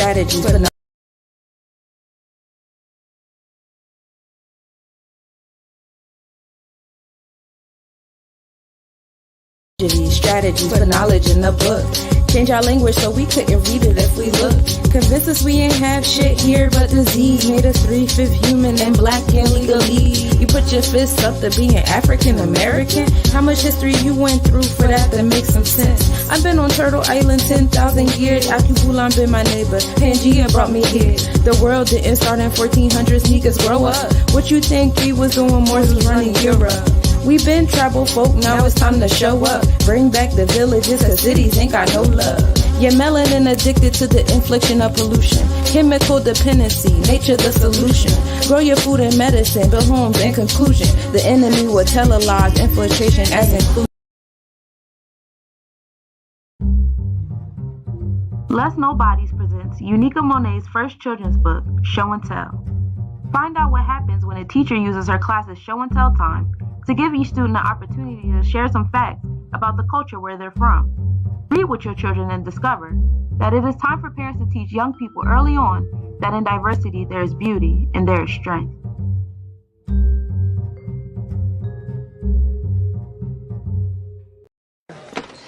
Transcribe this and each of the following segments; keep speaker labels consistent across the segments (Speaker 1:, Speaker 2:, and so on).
Speaker 1: strategies, put knowledge in the book. Change our language so we couldn't read it if we look. Convince us we ain't have shit here but disease. Made us 3/5 human and black illegally. You put your fists up to being African American. How much history you went through for that to make some sense? I've been on Turtle Island 10,000 years. Akubulan been my neighbor. Pangea brought me here. The world didn't start in 1400s. Niggas grow up. What you think we was doing? Morse was running Europe. We been tribal folk, now it's time to show up. Bring back the villages, cause cities ain't got no love. Your melanin addicted to the infliction of pollution. Chemical dependency, nature the solution. Grow your food and medicine, build homes in conclusion. The enemy will tell a lie, infiltration as inclusion. Les Nobodies presents Unica Monet's first children's book, Show and Tell. Find out what happens when a teacher uses her class's show and tell time to give each student an opportunity to share some facts about the culture where they're from. Read with your children and discover that it is time for parents to teach young people early on that in diversity there is beauty and there is strength.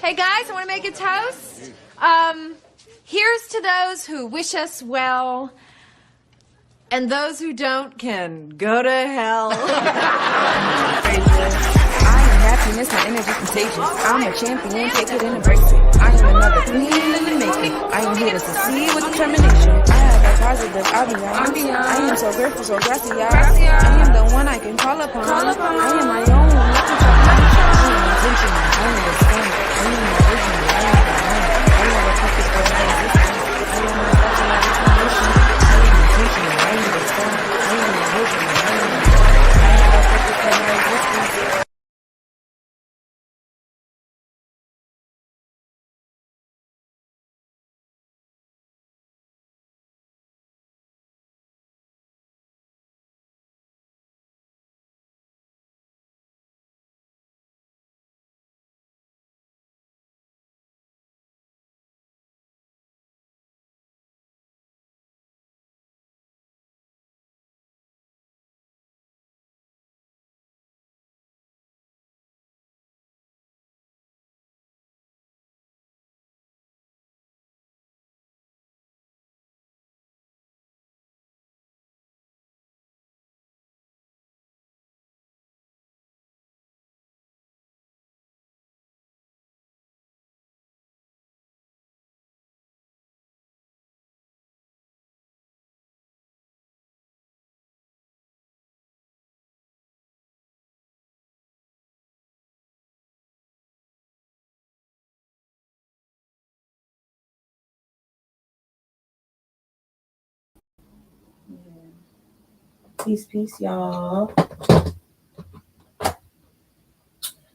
Speaker 2: Hey guys, I want to make a toast. Here's to those who wish us well, and those who don't can go to hell.
Speaker 1: I am happiness, my energy contagious. I'm a champion, take it and embrace it. I am another queen in the making. I am here to succeed with determination. I have a positive ambiance. I am so grateful, so gracias. I am the one I can call upon. I am my own lucky charm. I am intentional. I am the sun. I am the original. I am the one. I am the purpose for my existence. I am my personal determination. I am intentional. I am the sun. I am the original. I am the one. I am the purpose for my existence. Peace, y'all.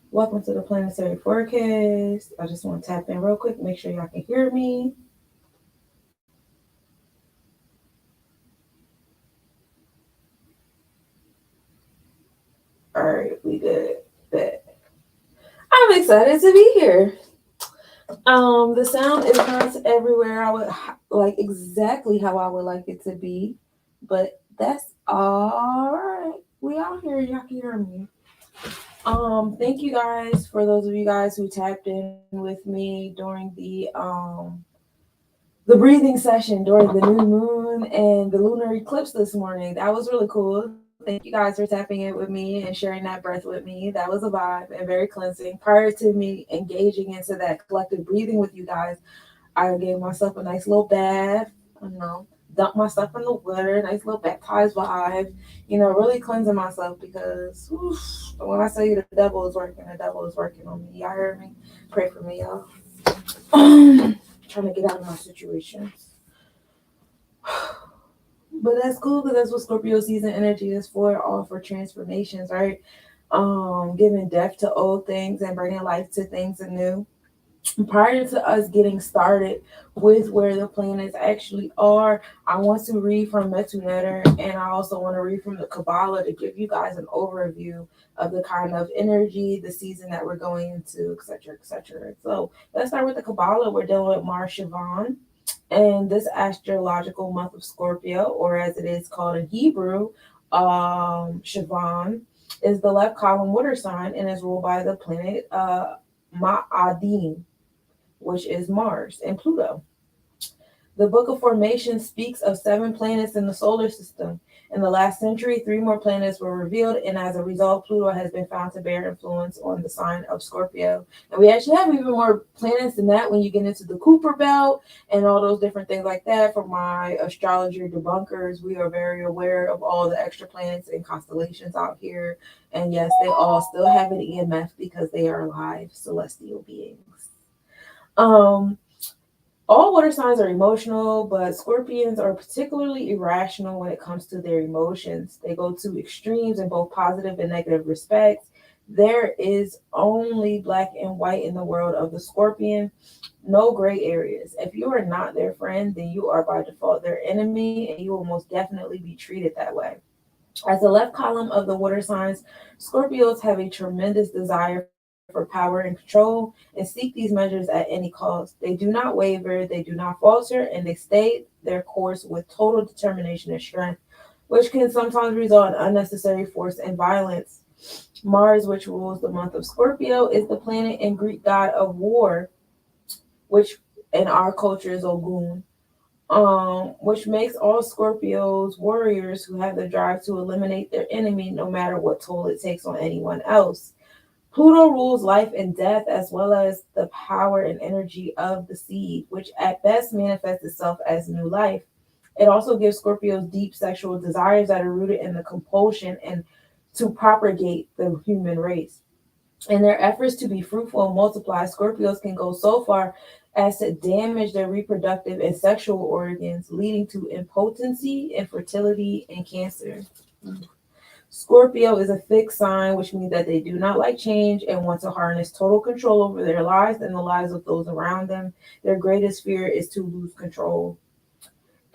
Speaker 1: Welcome to the planetary forecast. I just want to tap in real quick, make sure y'all can hear me. All right, we good. Bet. I'm excited to be here. The sound is not everywhere I would like exactly how I would like it to be, but that's all right. We out here, y'all can hear me. Thank you guys for those of you guys who tapped in with me during the breathing session during the new moon and the lunar eclipse this morning. That was really cool. Thank you guys for tapping in with me and sharing that breath with me. That was a vibe and very cleansing. Prior to me engaging into that collective breathing with you guys, I gave myself a nice little bath, dumped myself in the water, nice little baptized vibe, really cleansing myself because when I say the devil is working on me. Y'all heard me? Pray for me, y'all. Trying to get out of my situations. But that's cool because that's what Scorpio season energy is for, all for transformations, right? Giving death to old things and bringing life to things anew. Prior to us getting started with where the planets actually are, I want to read from Metunetter, and I also want to read from the Kabbalah to give you guys an overview of the kind of energy, the season that we're going into, etc., etc. So let's start with the Kabbalah. We're dealing with Mar Shivan. And this astrological month of Scorpio, or as it is called in Hebrew, Sivan, is the left column water sign and is ruled by the planet Ma'adim, which is Mars and Pluto. The Book of Formation speaks of 7 planets in the solar system. In the last century, 3 more planets were revealed, and as a result, Pluto has been found to bear influence on the sign of Scorpio. And we actually have even more planets than that when you get into the Kuiper Belt and all those different things like that. For my astrologer debunkers, we are very aware of all the extra planets and constellations out here. And yes, they all still have an EMF because they are alive celestial beings. Um, all water signs are emotional, but scorpions are particularly irrational when it comes to their emotions. They go to extremes in both positive and negative respects. There is only black and white in the world of the scorpion, no gray areas. If you are not their friend, then you are by default their enemy, and you will most definitely be treated that way. As the left column of the water signs, Scorpios have a tremendous desire for power and control and seek these measures at any cost. They do not waver, they do not falter, and they stay their course with total determination and strength, which can sometimes result in unnecessary force and violence. Mars, which rules the month of Scorpio, is the planet and Greek god of war, which in our culture is Ogun, which makes all Scorpios warriors who have the drive to eliminate their enemy no matter what toll it takes on anyone else. Pluto rules life and death as well as the power and energy of the seed, which at best manifests itself as new life. It also gives Scorpios deep sexual desires that are rooted in the compulsion and to propagate the human race. In their efforts to be fruitful and multiply, Scorpios can go so far as to damage their reproductive and sexual organs, leading to impotency, infertility, and cancer. Scorpio is a fixed sign, which means that they do not like change and want to harness total control over their lives and the lives of those around them. Their greatest fear is to lose control.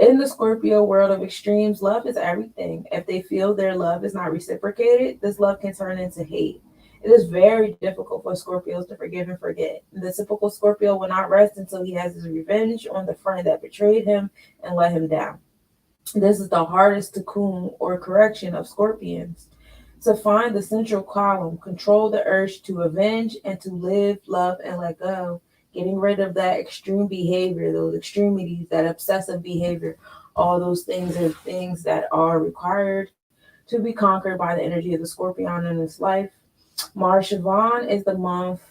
Speaker 1: In the Scorpio world of extremes, love is everything. If they feel their love is not reciprocated, this love can turn into hate. It is very difficult for Scorpios to forgive and forget. The typical Scorpio will not rest until he has his revenge on the friend that betrayed him and let him down. This is the hardest cocoon or correction of Scorpions. To find the central column, control the urge to avenge and to live, love, and let go. Getting rid of that extreme behavior, those extremities, that obsessive behavior, all those things are things that are required to be conquered by the energy of the Scorpion in his life. Mars Shivan is the month,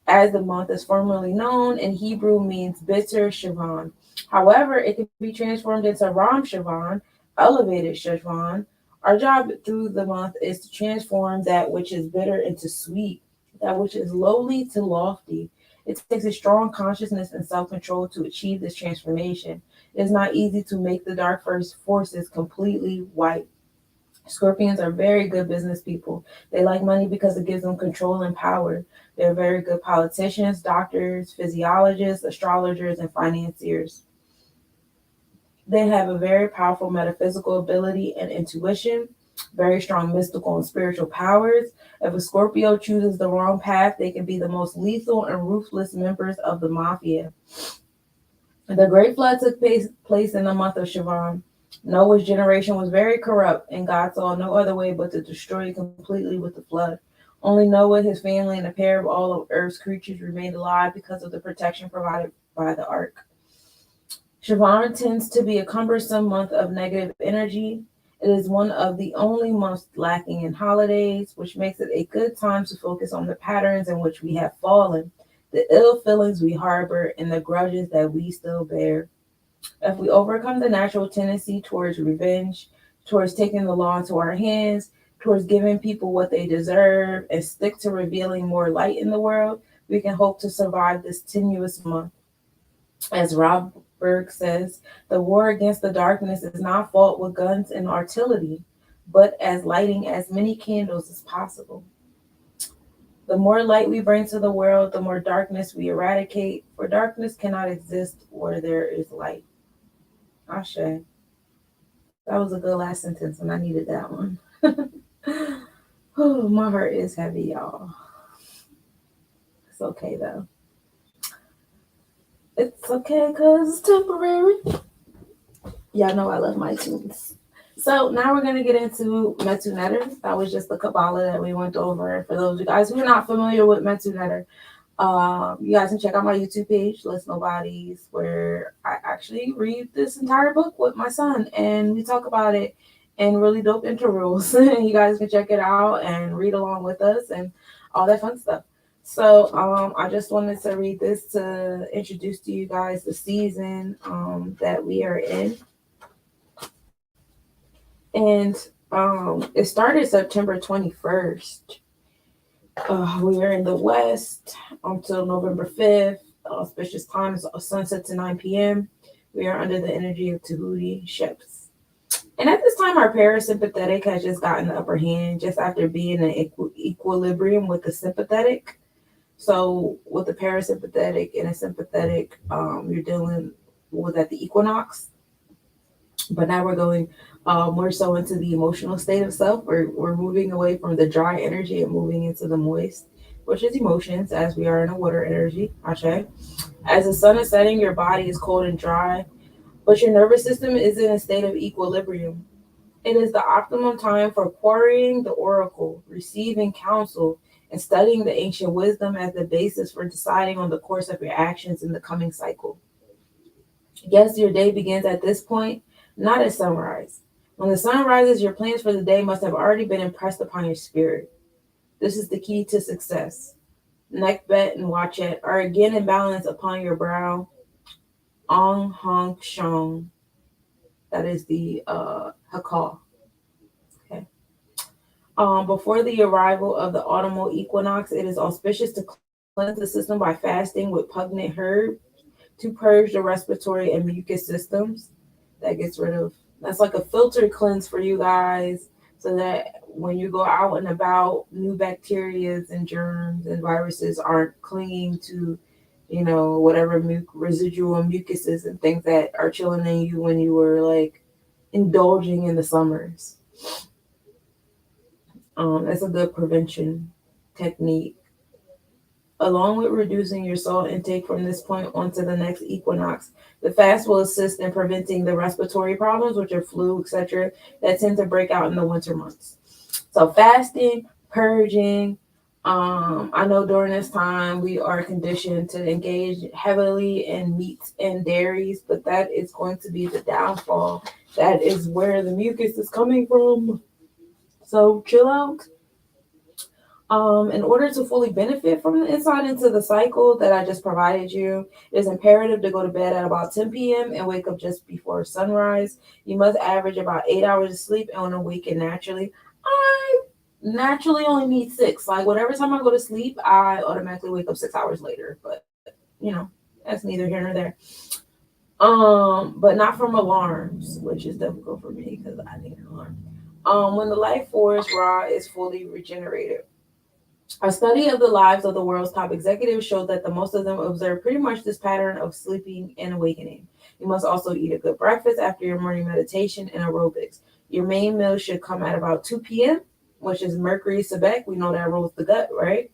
Speaker 1: as the month is formally known in Hebrew, means bitter Shivan. However, it can be transformed into Ram Shivan, elevated Shivan. Our job through the month is to transform that which is bitter into sweet, that which is lowly to lofty. It takes a strong consciousness and self control to achieve this transformation. It is not easy to make the dark forces completely white. Scorpions are very good business people. They like money because it gives them control and power. They're very good politicians, doctors, physiologists, astrologers, and financiers. They have a very powerful metaphysical ability and intuition, very strong mystical and spiritual powers. If a Scorpio chooses the wrong path, they can be the most lethal and ruthless members of the mafia. The Great Flood took place in the month of Shivan. Noah's generation was very corrupt, and God saw no other way but to destroy it completely with the flood. Only Noah, his family, and a pair of all of Earth's creatures remained alive because of the protection provided by the ark. Shivan tends to be a cumbersome month of negative energy. It is one of the only months lacking in holidays, which makes it a good time to focus on the patterns in which we have fallen, the ill feelings we harbor, and the grudges that we still bear. If we overcome the natural tendency towards revenge, towards taking the law into our hands, towards giving people what they deserve, and stick to revealing more light in the world, we can hope to survive this tenuous month. As Rob Berg says, the war against the darkness is not fought with guns and artillery, but as lighting as many candles as possible. The more light we bring to the world, the more darkness we eradicate, for darkness cannot exist where there is light. Ashe. That was a good last sentence, and I needed that one. Oh, my heart is heavy, y'all. It's okay, though. It's okay, cause it's temporary. Y'all know I love my tunes. So now we're gonna get into Metu Netter. That was just the Kabbalah that we went over. For those of you guys who are not familiar with Metu Netter, you guys can check out my YouTube page, List Nobodies, where I actually read this entire book with my son and we talk about it in really dope intervals. You guys can check it out and read along with us and all that fun stuff. So I just wanted to read this to introduce to you guys the season that we are in. And it started September 21st. We are in the West until November 5th. Auspicious time is sunset to 9 p.m. We are under the energy of Tahuti ships. And at this time, our parasympathetic has just gotten the upper hand just after being in equilibrium with the sympathetic. So, with the parasympathetic and a sympathetic, you're dealing with at the equinox. But now we're going more so into the emotional state of self. We're moving away from the dry energy and moving into the moist, which is emotions, as we are in a water energy. Ashe. As the sun is setting, your body is cold and dry, but your nervous system is in a state of equilibrium. It is the optimum time for quarrying the oracle, receiving counsel, and studying the ancient wisdom as the basis for deciding on the course of your actions in the coming cycle. Yes, your day begins at this point, not at sunrise. When the sun rises, your plans for the day must have already been impressed upon your spirit. This is the key to success. Nekbet and Wachet are again in balance upon your brow. Ong Hong Shong. That is the Hakal. Okay. Before the arrival of the autumnal equinox, it is auspicious to cleanse the system by fasting with pungent herb to purge the respiratory and mucus systems. That gets rid of, that's like a filter cleanse for you guys, so that when you go out and about, new bacterias and germs and viruses aren't clinging to, whatever residual mucuses and things that are chilling in you when you were like indulging in the summers. That's a good prevention technique. Along with reducing your salt intake from this point onto the next equinox, the fast will assist in preventing the respiratory problems, which are flu, etc., that tend to break out in the winter months. So fasting, purging. I know during this time we are conditioned to engage heavily in meats and dairies, but that is going to be the downfall. That is where the mucus is coming from. So chill out. In order to fully benefit from the insight into the cycle that I just provided you, it is imperative to go to bed at about 10 p.m. and wake up just before sunrise. You must average about 8 hours of sleep and awaken naturally. I naturally only need 6. Like, whatever time I go to sleep, I automatically wake up 6 hours later. But, that's neither here nor there. But not from alarms, which is difficult for me because I need an alarm. When the life force Ra is fully regenerated. A study of the lives of the world's top executives showed that the most of them observe pretty much this pattern of sleeping and awakening. You must also eat a good breakfast after your morning meditation and aerobics. Your main meal should come at about 2 p.m., which is Mercury Sebek. We know that rules the gut, right?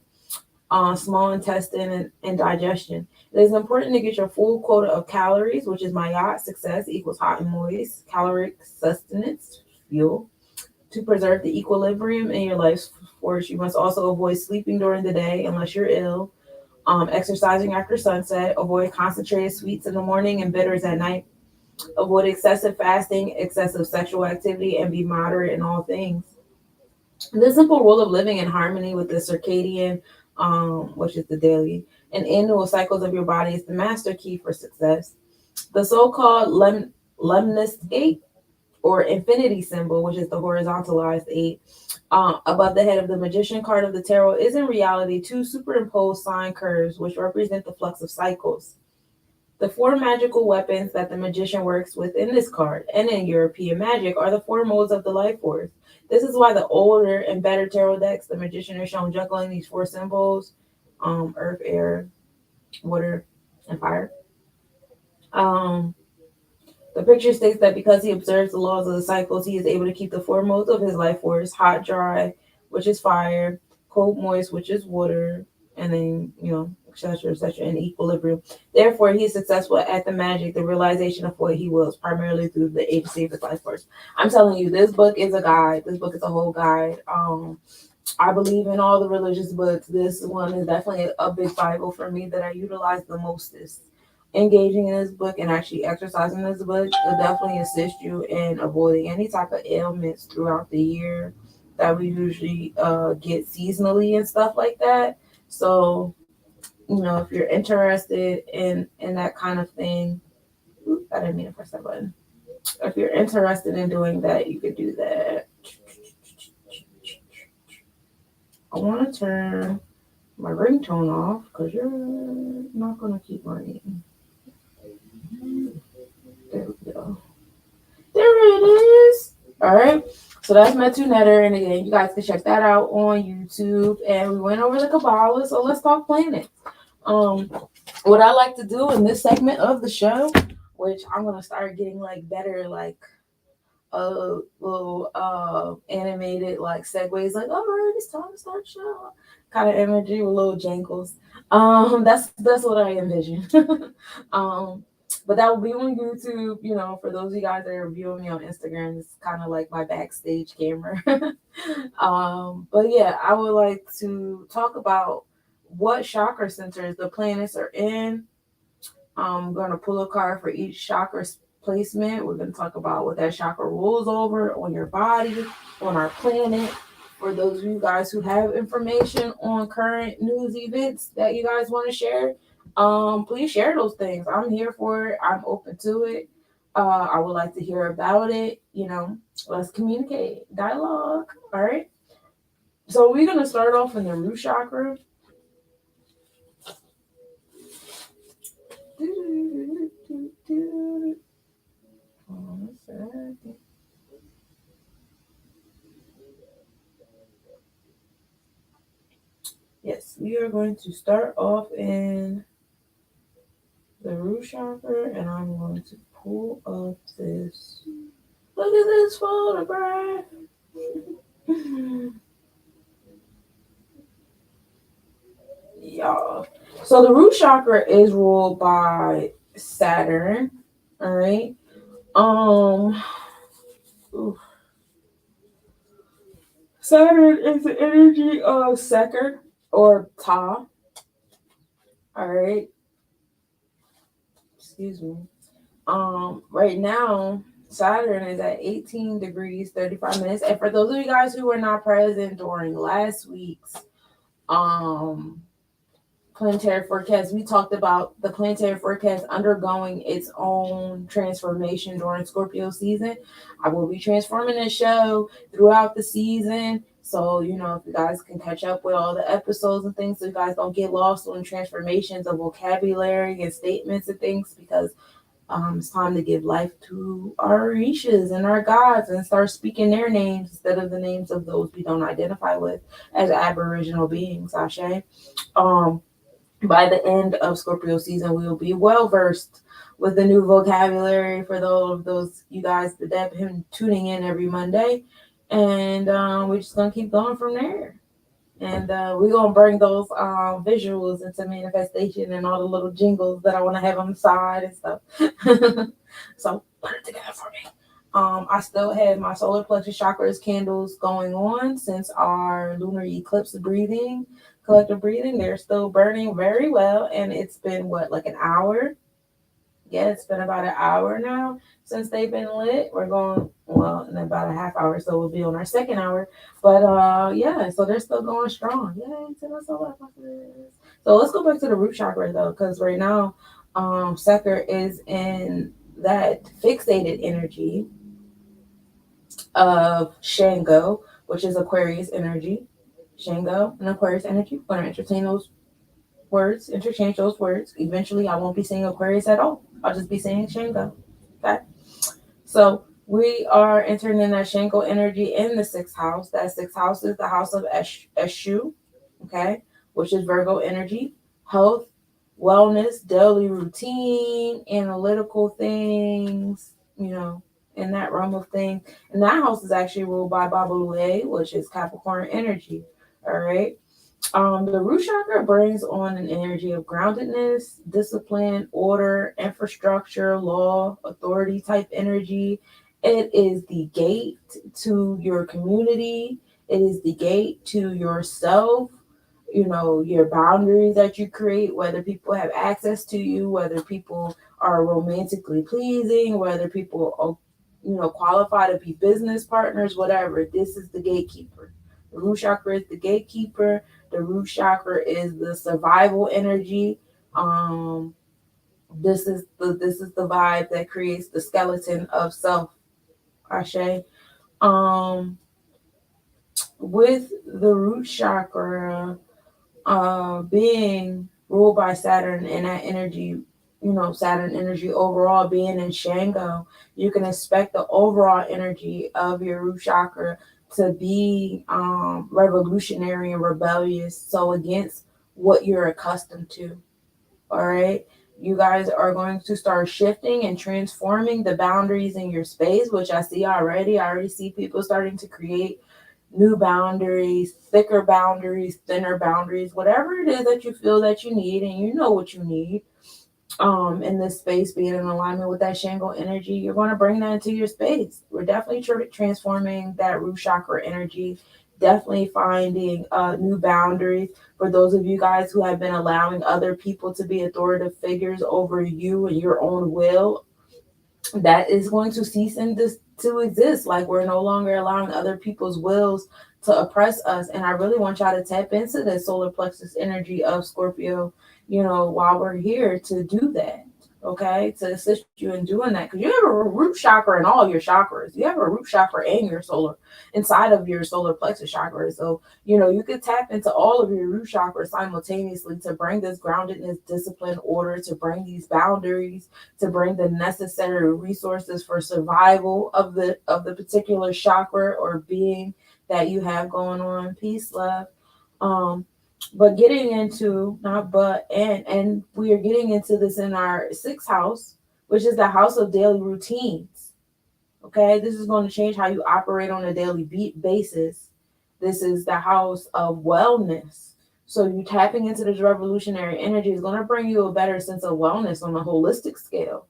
Speaker 1: Small intestine and digestion. It is important to get your full quota of calories, which is Mayat, success equals hot and moist, caloric sustenance, fuel. To preserve the equilibrium in your life force, you must also avoid sleeping during the day unless you're ill, exercising after sunset, avoid concentrated sweets in the morning and bitters at night, avoid excessive fasting, excessive sexual activity, and be moderate in all things. The simple rule of living in harmony with the circadian, which is the daily and annual cycles of your body is the master key for success. The so-called lemnis gate or infinity symbol, which is the horizontalized 8, above the head of the magician card of the tarot, is in reality 2 superimposed sine curves, which represent the flux of cycles. The 4 magical weapons that the magician works with in this card and in European magic are the 4 modes of the life force. This is why the older and better tarot decks, the magician is shown juggling these 4 symbols: earth, air, water, and fire. The picture states that because he observes the laws of the cycles, he is able to keep the 4 modes of his life force: hot, dry, which is fire; cold, moist, which is water; and then, etc., in equilibrium. Therefore, he's successful at the magic, the realization of what he wills, primarily through the agency of his life force. I'm telling you, this book is a guide. This book is a whole guide. I believe in all the religious books. This one is definitely a big Bible for me that I utilize the mostest. Engaging in this book and actually exercising this book will definitely assist you in avoiding any type of ailments throughout the year that we usually get seasonally and stuff like that. So, if you're interested in that kind of thing, I didn't mean to press that button. If you're interested in doing that, you could do that. I want to turn my ringtone off because you're not going to keep ringing. There we go. There it is. All right. So that's Metu Netter. And again, you guys can check that out on YouTube. And we went over the Kabbalah. So let's talk planets. What I like to do in this segment of the show, which I'm going to start getting better, a little animated segues, all right, it's time to start the show kind of energy with little jangles. That's what I envision. But that will be on YouTube. For those of you guys that are viewing me on Instagram, it's kind of like my backstage camera. But yeah, I would like to talk about what chakra centers the planets are in. I'm going to pull a card for each chakra placement. We're going to talk about what that chakra rules over on your body, on our planet. For those of you guys who have information on current news events that you guys want to share, please share those things. I'm here for it. I'm open to it. I would like to hear about it. Let's communicate, dialogue. All right. So we're going to start off in the root chakra. Yes, we are going to start off in the root chakra, and I'm going to pull up this. Look at this photograph. Y'all. So the root chakra is ruled by Saturn. All right. Saturn is the energy of Seker or Ta. All right. Excuse me. Right now, Saturn is at 18 degrees, 35 minutes. And for those of you guys who were not present during last week's planetary forecast, we talked about the planetary forecast undergoing its own transformation during Scorpio season. I will be transforming the show throughout the season. So, if you guys can catch up with all the episodes and things, so you guys don't get lost on transformations of vocabulary and statements and things, because it's time to give life to our Orishas and our gods and start speaking their names instead of the names of those we don't identify with as Aboriginal beings. Ashe. By the end of Scorpio season, we will be well versed with the new vocabulary for those you guys that have been tuning in every Monday. And we're just going to keep going from there. And we're going to bring those visuals into manifestation and all the little jingles that I want to have on the side and stuff. So put it together for me. I still have my solar plexus chakras candles going on since our lunar eclipse collective breathing. They're still burning very well. And it's been an hour? Yeah, it's been about an hour now since they've been lit. We're going, in about a half hour, so we'll be on our second hour. But yeah, so they're still going strong. Yay, to the solar plexus. So let's go back to the root chakra though, because right now, Seker is in that fixated energy of Shango, which is Aquarius energy. Shango and Aquarius energy. We're going to interchange those words. Eventually, I won't be saying Aquarius at all. I'll just be saying Shango. Okay. So we are entering in that Shango energy in the sixth house. That sixth house is the house of Eshu, okay, which is Virgo energy, health, wellness, daily routine, analytical things, in that realm of things. And that house is actually ruled by Babalue, which is Capricorn energy. All right. The root chakra brings on an energy of groundedness, discipline, order, infrastructure, law, authority type energy. It is the gate to your community. It is the gate to yourself. You know, your boundaries that you create, whether people have access to you, whether people are romantically pleasing, whether people are, qualify to be business partners, whatever. This is the gatekeeper. The root chakra is the gatekeeper. The root chakra is the survival energy. Um, this is the vibe that creates the skeleton of self. Ashe. Um, with the root chakra, being ruled by Saturn and that energy, Saturn energy overall being in Shango, you can expect the overall energy of your root chakra to be revolutionary and rebellious. So against what you're accustomed to. All right. You guys are going to start shifting and transforming the boundaries in your space, which I see already. I already see people starting to create new boundaries, thicker boundaries, thinner boundaries, whatever it is that you feel that you need, and you know what you need. In this space, being in alignment with that Shango energy, you're going to bring that into your space. We're definitely transforming that root chakra energy, definitely finding new boundaries for those of you guys who have been allowing other people to be authoritative figures over you and your own will. That is going to cease and to exist. Like, we're no longer allowing other people's wills to oppress us. And I really want y'all to tap into the solar plexus energy of Scorpio, while we're here to do that. Okay, to assist you in doing that, because you have a root chakra in all your chakras. You have a root chakra and your solar inside of your solar plexus chakra. So you could tap into all of your root chakras simultaneously to bring this groundedness, discipline, order, to bring these boundaries, to bring the necessary resources for survival of the particular chakra or being that you have going on. Peace, love. Um, but getting into not but and we are getting into this in our sixth house, which is the house of daily routines. Okay, this is going to change how you operate on a daily basis. This is the house of wellness. So you tapping into this revolutionary energy is going to bring you a better sense of wellness on a holistic scale.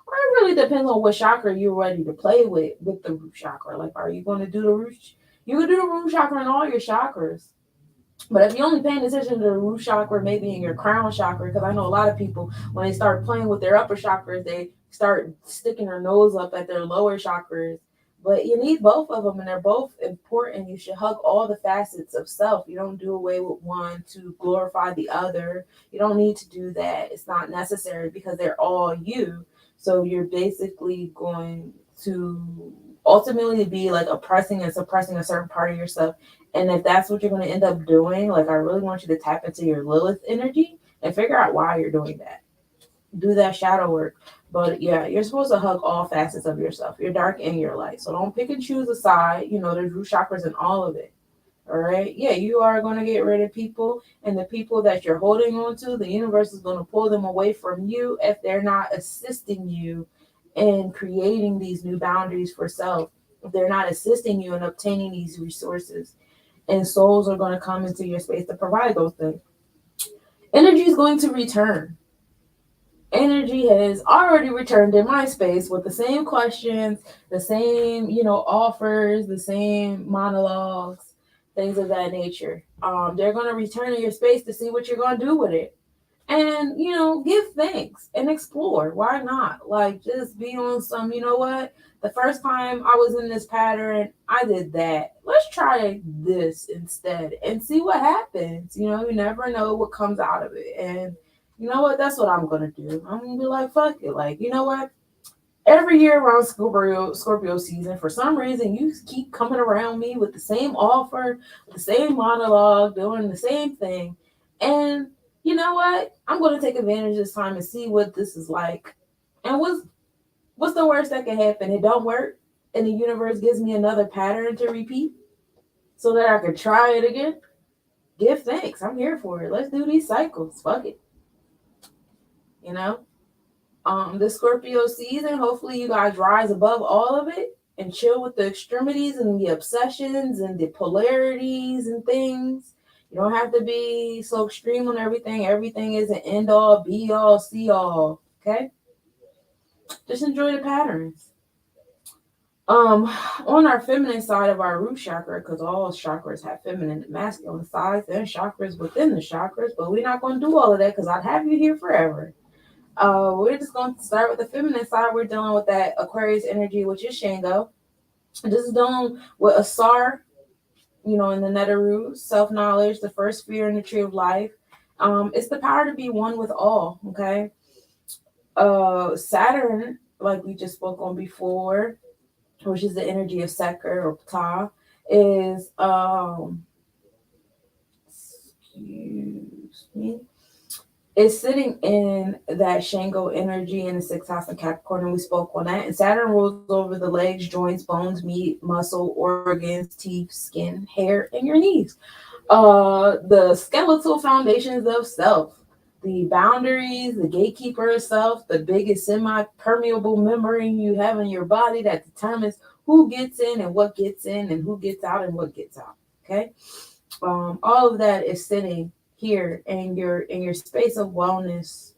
Speaker 1: Or it really depends on what chakra you're ready to play with the root chakra. Like, are you going to do the root? You can do the root chakra in all your chakras. But if you're only paying attention to the root chakra, maybe in your crown chakra, because I know a lot of people, when they start playing with their upper chakras, they start sticking their nose up at their lower chakras. But you need both of them, and they're both important. You should hug all the facets of self. You don't do away with one to glorify the other. You don't need to do that. It's not necessary because they're all you. So you're basically going to ultimately be like oppressing and suppressing a certain part of yourself. And if that's what you're going to end up doing, like, I really want you to tap into your Lilith energy and figure out why you're doing that. Do that shadow work. But yeah, you're supposed to hug all facets of yourself, your dark and your light. So don't pick and choose a side. There's root chakras in all of it. All right. Yeah, you are going to get rid of people, and the people that you're holding on to, the universe is going to pull them away from you if they're not assisting you in creating these new boundaries for self. If they're not assisting you in obtaining these resources, and souls are going to come into your space to provide those things. Energy is going to return. Energy has already returned in my space with the same questions, the same, offers, the same monologues, things of that nature. They're going to return in your space to see what you're going to do with it. And, give thanks and explore. Why not? Like, just be on some, you know what? The first time I was in this pattern, I did that. Let's try this instead and see what happens. You never know what comes out of it. And you know what? That's what I'm going to do. I'm going to be like, fuck it. Like, you know what? Every year around Scorpio season, for some reason, you keep coming around me with the same offer, with the same monologue, doing the same thing. And you know what? I'm going to take advantage of this time and see what this is like. And what's the worst that can happen? It don't work, and the universe gives me another pattern to repeat so that I can try it again. Give thanks. I'm here for it. Let's do these cycles. Fuck it. You know? The Scorpio season, hopefully you guys rise above all of it and chill with the extremities and the obsessions and the polarities and things. You don't have to be so extreme on everything. Everything is an end all, be all, see all. Okay? Just enjoy the patterns. Um, on our feminine side of our root chakra, because all chakras have feminine and masculine sides and chakras within the chakras, but we're not going to do all of that because I'd have you here forever. We're just going to start with the feminine side. We're dealing with that Aquarius energy, which is Shango. This is dealing with Asar, in the nether root, self knowledge, the first sphere in the tree of life. It's the power to be one with all. Okay. Saturn, like we just spoke on before, which is the energy of Seker or Ptah, is excuse me, is sitting in that Shango energy in the sixth house of Capricorn, and we spoke on that. And Saturn rules over the legs, joints, bones, meat, muscle, organs, teeth, skin, hair, and your knees. The skeletal foundations of self, the boundaries, the gatekeeper of self, the biggest semi-permeable membrane you have in your body that determines who gets in and what gets in and who gets out and what gets out. Okay. All of that is sitting here in your space of wellness.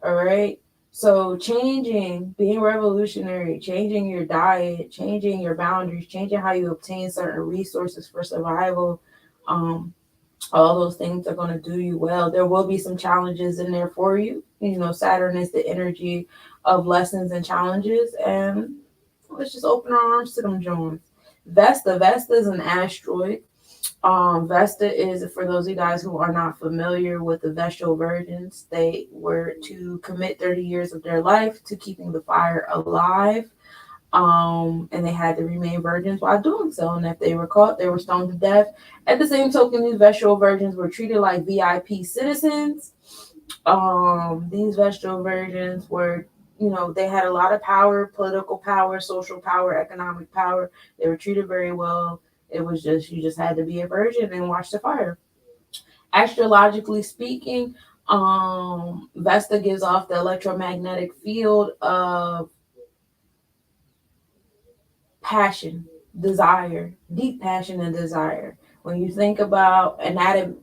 Speaker 1: All right. So changing, being revolutionary, changing your diet, changing your boundaries, changing how you obtain certain resources for survival. Um, all those things are going to do you well. There will be some challenges in there for you. Saturn is the energy of lessons and challenges, and let's just open our arms to them, Jones. Vesta is an asteroid. Vesta is, for those of you guys who are not familiar with the Vestal virgins, they were to commit 30 years of their life to keeping the fire alive. And they had to remain virgins while doing so. And if they were caught, they were stoned to death. At the same token, these Vestal virgins were treated like VIP citizens. These Vestal virgins were, they had a lot of power, political power, social power, economic power. They were treated very well. It was just, you just had to be a virgin and watch the fire. Astrologically speaking, Vesta gives off the electromagnetic field of passion, desire, deep passion and desire. When you think about the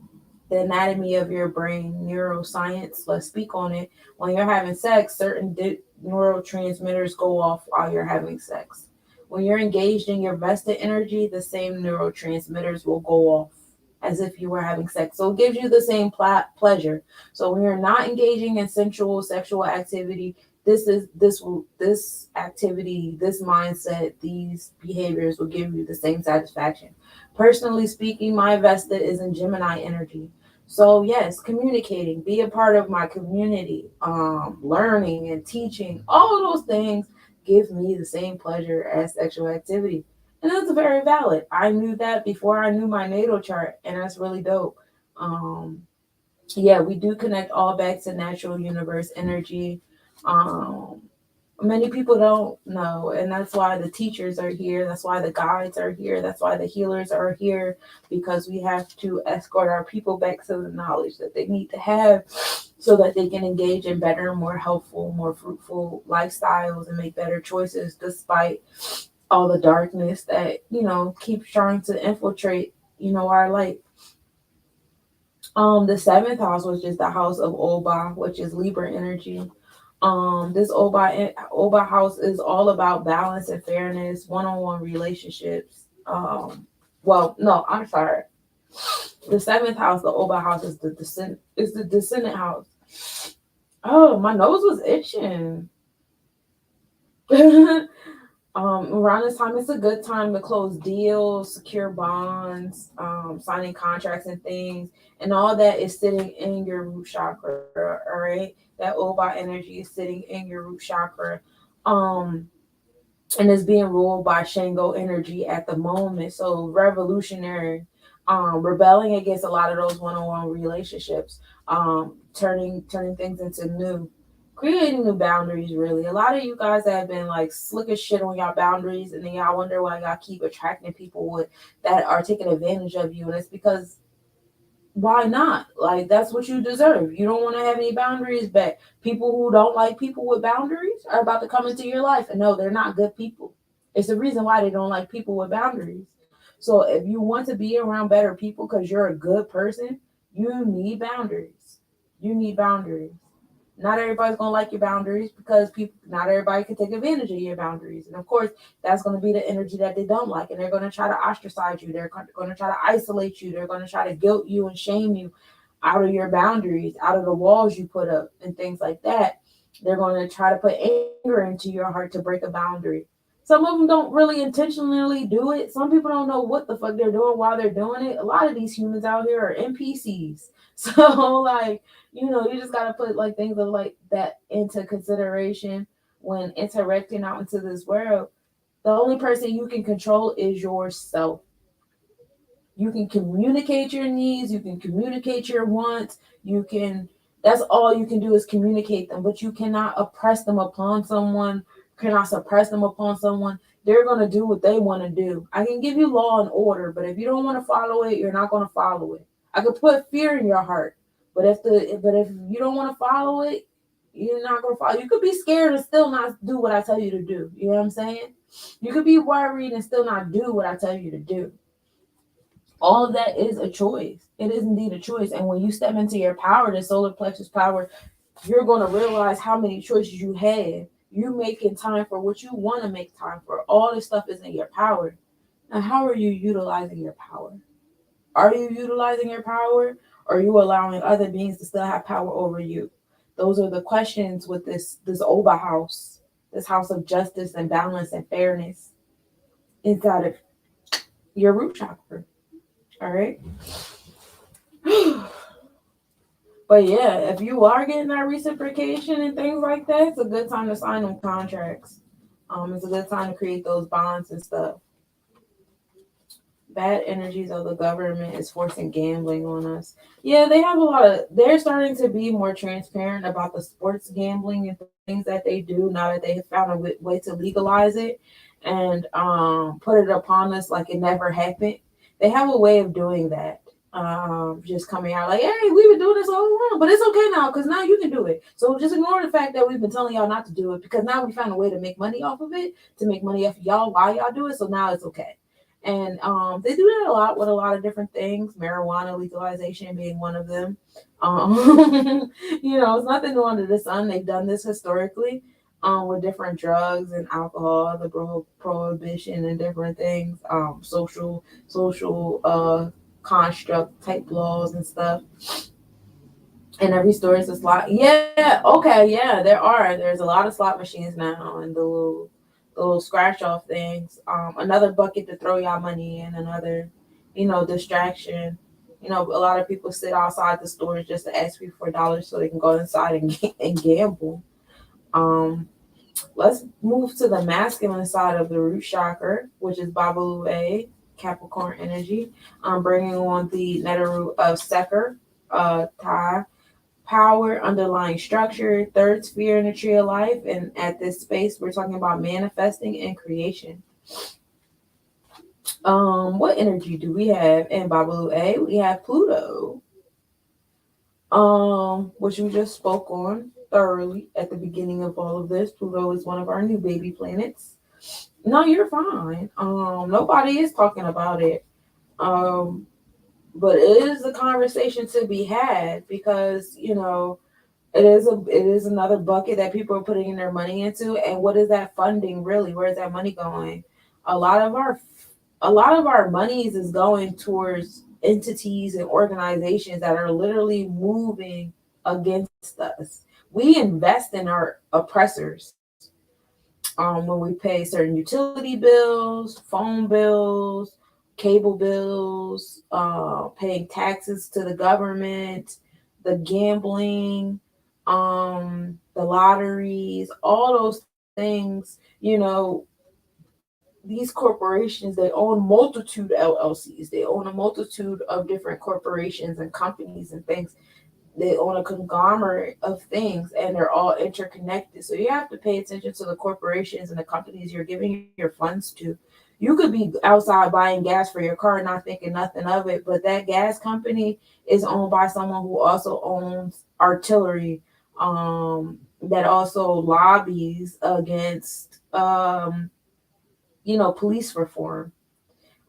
Speaker 1: anatomy of your brain, neuroscience, let's speak on it. When you're having sex, certain neurotransmitters go off while you're having sex. When you're engaged in your vested energy, the same neurotransmitters will go off as if you were having sex. So it gives you the same pleasure. So when you're not engaging in sensual sexual activity, this activity, this mindset, these behaviors will give you the same satisfaction. Personally speaking, my Vesta is in Gemini energy. So yes, communicating, be a part of my community, learning and teaching, all of those things give me the same pleasure as sexual activity. And that's very valid. I knew that before I knew my natal chart, and that's really dope. Um, yeah, we do connect all back to natural universe energy. Um, Many people don't know, and that's why the teachers are here. That's why the guides are here. That's why the healers are here, because we have to escort our people back to the knowledge that they need to have so that they can engage in better, more helpful, more fruitful lifestyles and make better choices despite all the darkness that keeps trying to infiltrate our light. The seventh house was just the house of Oba, which is Libra energy. This Oba house is all about balance and fairness, one-on-one relationships. Well, no, I'm sorry. The seventh house, the Oba house, is the descendant house. Oh, my nose was itching. Around this time, it's a good time to close deals, secure bonds, signing contracts and things, and all that is sitting in your root chakra. All right, that Oba energy is sitting in your root chakra, um, and is being ruled by Shango energy at the moment. So revolutionary, rebelling against a lot of those one-on-one relationships, turning things into new, creating new boundaries. Really, a lot of you guys have been like slick as shit on y'all boundaries, and then y'all wonder why y'all keep attracting people that are taking advantage of you, and it's because why not? Like, that's what you deserve. You don't want to have any boundaries, but people who don't like people with boundaries are about to come into your life, and no, they're not good people. It's the reason why they don't like people with boundaries. So if you want to be around better people because you're a good person, you need boundaries. You need boundaries. Not everybody's gonna like your boundaries because people. Not everybody can take advantage of your boundaries, and of course, that's gonna be the energy that they don't like, and they're gonna try to ostracize you. They're gonna try to isolate you. They're gonna try to guilt you and shame you out of your boundaries, out of the walls you put up, and things like that. They're gonna try to put anger into your heart to break a boundary. Some of them don't really intentionally do it. Some people don't know what the fuck they're doing while they're doing it. A lot of these humans out here are NPCs. So like, you just gotta put like things of like that into consideration when interacting out into this world. The only person you can control is yourself. You can communicate your needs, you can communicate your wants, you can that's all you can do is communicate them, but you cannot oppress them upon someone, cannot suppress them upon someone. They're gonna do what they want to do. I can give you law and order, but if you don't want to follow it, you're not gonna follow it. I could put fear in your heart, but if you don't want to follow it, you're not gonna follow. You could be scared and still not do what I tell you to do. You know what I'm saying? You could be worried and still not do what I tell you to do. All of that is a choice. It is indeed a choice. And when you step into your power, the solar plexus power, you're going to realize how many choices you have. You making time for what you want to make time for. All this stuff is in your power. Now, how are you utilizing your power? Are you utilizing your power? Or are you allowing other beings to still have power over you? Those are the questions with this Oba house, this house of justice and balance and fairness inside of your root chakra. All right. But yeah, if you are getting that reciprocation and things like that, it's a good time to sign them contracts. It's a good time to create those bonds and stuff. Bad energies of the government is forcing gambling on us. Yeah, they have a lot of. They're starting to be more transparent about the sports gambling and things that they do now that they have found a way to legalize it and put it upon us like it never happened. They have a way of doing that. Just coming out like, hey, we've been doing this all along, but it's okay now because now you can do it. So just ignore the fact that we've been telling y'all not to do it because now we found a way to make money off of it, to make money off of y'all while y'all do it. So now it's okay. And they do that a lot with a lot of different things, marijuana legalization being one of them. Um, it's nothing new under the sun. They've done this historically with different drugs and alcohol, the prohibition and different things, social construct type laws and stuff. And every store is a slot. Yeah, okay, yeah, there are. There's a lot of slot machines now and the little scratch off things. Another bucket to throw y'all money in, another, distraction. A lot of people sit outside the stores just to ask you for dollars so they can go inside and gamble. Um, let's move to the masculine side of the root chakra, which is Babalu A, Capricorn energy. Bringing on the nether root of Seker, Thai power, underlying structure, third sphere in the tree of life. And at this space, we're talking about manifesting and creation. What energy do we have in Babalu A? We have Pluto, which we just spoke on thoroughly at the beginning of all of this. Pluto is one of our new baby planets. No, you're fine. Nobody is talking about it. But it is a conversation to be had because, it is another bucket that people are putting their money into. And what is that funding really? Where is that money going? A lot of our monies is going towards entities and organizations that are literally moving against us. We invest in our oppressors when we pay certain utility bills, phone bills, cable bills, paying taxes to the government, the gambling, the lotteries, all those things, these corporations, they own multitude LLCs. They own a multitude of different corporations and companies and things. They own a conglomerate of things and they're all interconnected. So you have to pay attention to the corporations and the companies you're giving your funds to. You could be outside buying gas for your car, not thinking nothing of it, but that gas company is owned by someone who also owns artillery, that also lobbies against, police reform.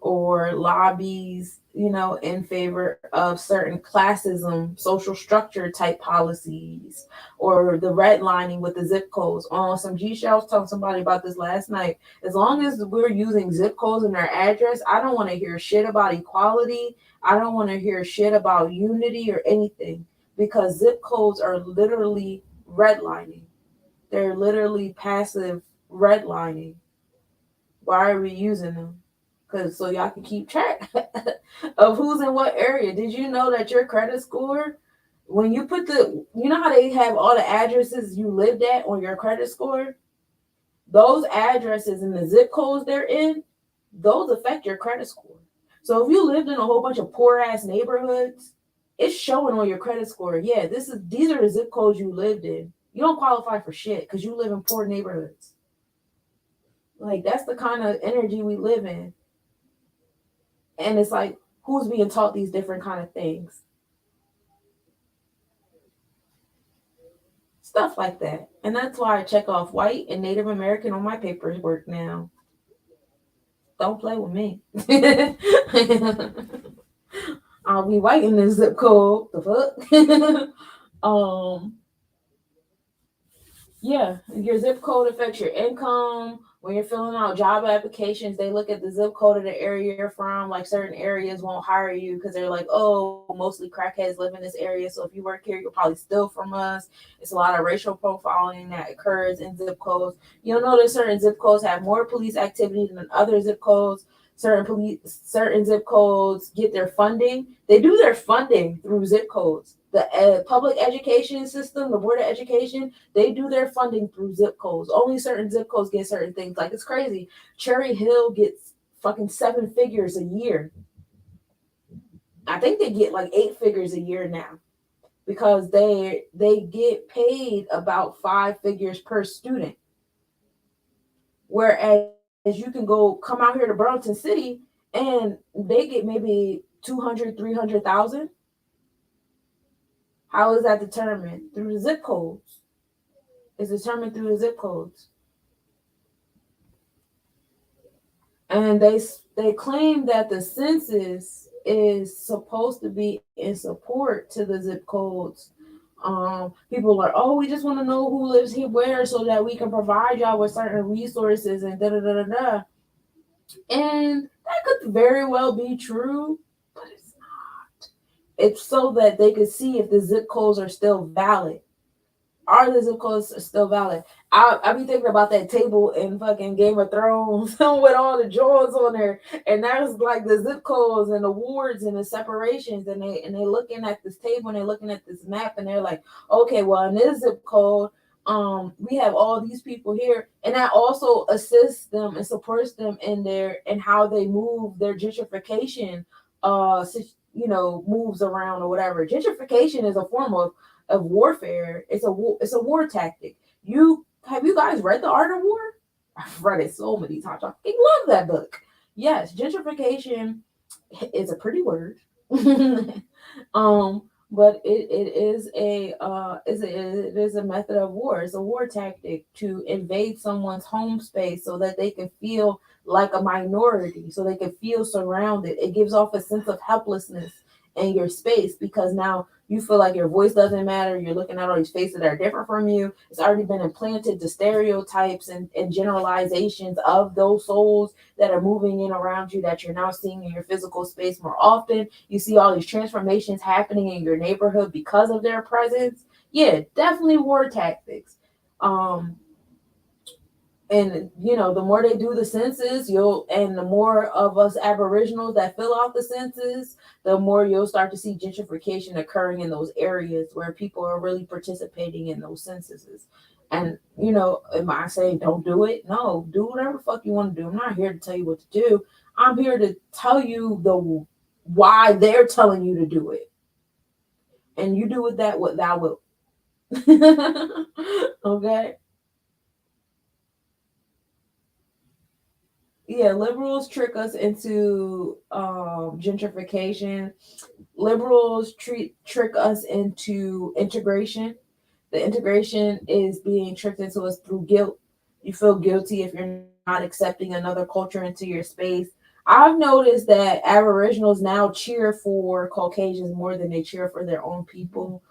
Speaker 1: or lobbies, in favor of certain classism, social structure type policies, or the redlining with the zip codes. On some G Shell, I was telling somebody about this last night. As long as we're using zip codes in their address, I don't want to hear shit about equality. I don't want to hear shit about unity or anything, because zip codes are literally redlining. They're literally passive redlining. Why are we using them? Because so y'all can keep track of who's in what area. Did you know that your credit score, when you put you know how they have all the addresses you lived at on your credit score? Those addresses and the zip codes they're in, those affect your credit score. So if you lived in a whole bunch of poor ass neighborhoods, it's showing on your credit score. Yeah, these are the zip codes you lived in. You don't qualify for shit because you live in poor neighborhoods. Like, that's the kind of energy we live in. And it's like, who's being taught these different kind of things? Stuff like that. And that's why I check off white and Native American on my paperwork now. Don't play with me. I'll be white in this zip code. The fuck? Yeah, your zip code affects your income. When you're filling out job applications, they look at the zip code of the area you're from. Like, certain areas won't hire you because they're like, oh, mostly crackheads live in this area. So if you work here, you'll probably steal from us. It's a lot of racial profiling that occurs in zip codes. You'll notice certain zip codes have more police activity than other zip codes. Certain zip codes get their funding. They do their funding through zip codes. The public education system, the board of education, they do their funding through zip codes. Only certain zip codes get certain things. Like, it's crazy. Cherry Hill gets fucking 7 figures a year. I think they get like 8 figures a year now, because they get paid about 5 figures per student. Whereas you can come out here to Burlington City and they get maybe 200, 300,000. How is that determined? Through the zip codes. It's determined through the zip codes. And they claim that the census is supposed to be in support to the zip codes. People are, oh, we just want to know who lives here where so that we can provide y'all with certain resources and da da da da da. And that could very well be true, but it's not. It's so that they could see if the zip codes are still valid. Are the zip codes still valid? I be thinking about that table in fucking Game of Thrones with all the drawers on there, and there's like the zip codes and the wards and the separations, and they looking at this table and they're looking at this map, and they're like, okay, well, in this zip code, we have all these people here, and that also assists them and supports them in how they move their gentrification, moves around or whatever. Gentrification is a form of warfare. It's a war tactic. Have you guys read The Art of War? I've read it so many times. I love that book. Yes, gentrification is a pretty word. But it is a method of war. It's a war tactic to invade someone's home space so that they can feel like a minority, so they can feel surrounded. It gives off a sense of helplessness in your space, because now you feel like your voice doesn't matter. You're looking at all these faces that are different from you. It's already been implanted to stereotypes and generalizations of those souls that are moving in around you, that you're now seeing in your physical space more often. You see all these transformations happening in your neighborhood because of their presence. Yeah, definitely war tactics. And the more they do the census, and the more of us Aboriginals that fill out the census, the more you'll start to see gentrification occurring in those areas where people are really participating in those censuses. And am I saying don't do it? No, do whatever the fuck you want to do. I'm not here to tell you what to do. I'm here to tell you the why they're telling you to do it, and you do with that what thou wilt. Okay. Yeah, liberals trick us into gentrification. Liberals trick us into integration. The integration is being tricked into us through guilt. You feel guilty if you're not accepting another culture into your space. I've noticed that Aboriginals now cheer for Caucasians more than they cheer for their own people.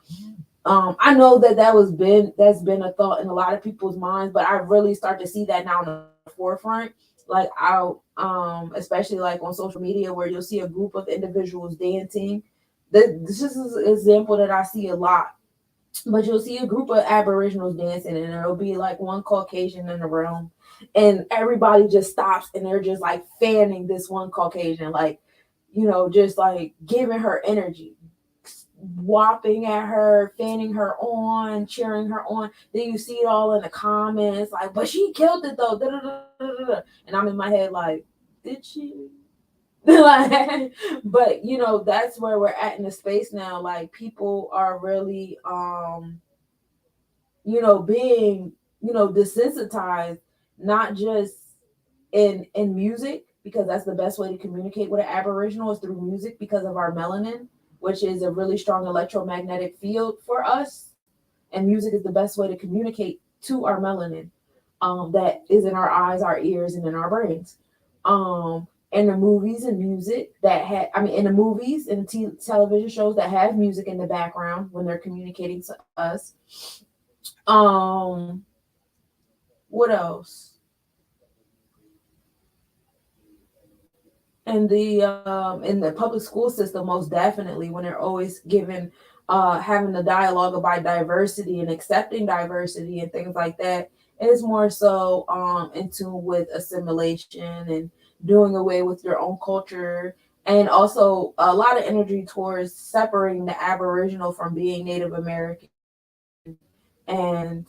Speaker 1: I know that that's been a thought in a lot of people's minds, but I really start to see that now in the forefront. Like out, especially like on social media, where you'll see a group of individuals dancing. This is an example that I see a lot. But you'll see a group of Aboriginals dancing, and there'll be like one Caucasian in the room, and everybody just stops and they're just like fanning this one Caucasian, like, just like giving her energy, whopping at her, fanning her on, cheering her on. Then you see it all in the comments, like, but she killed it though. Da, da, da, da, da. And I'm in my head like, did she? Like, but that's where we're at in the space now. Like people are really being, desensitized, not just in music, because that's the best way to communicate with an Aboriginal is through music because of our melanin, which is a really strong electromagnetic field for us, and music is the best way to communicate to our melanin, that is in our eyes, our ears, and in our brains. And the movies and music that in the movies and television shows that have music in the background when they're communicating to us. Um, what else? In the public school system, most definitely, when they're always given having the dialogue about diversity and accepting diversity and things like that, it's more so in tune with assimilation and doing away with your own culture, and also a lot of energy towards separating the Aboriginal from being Native American and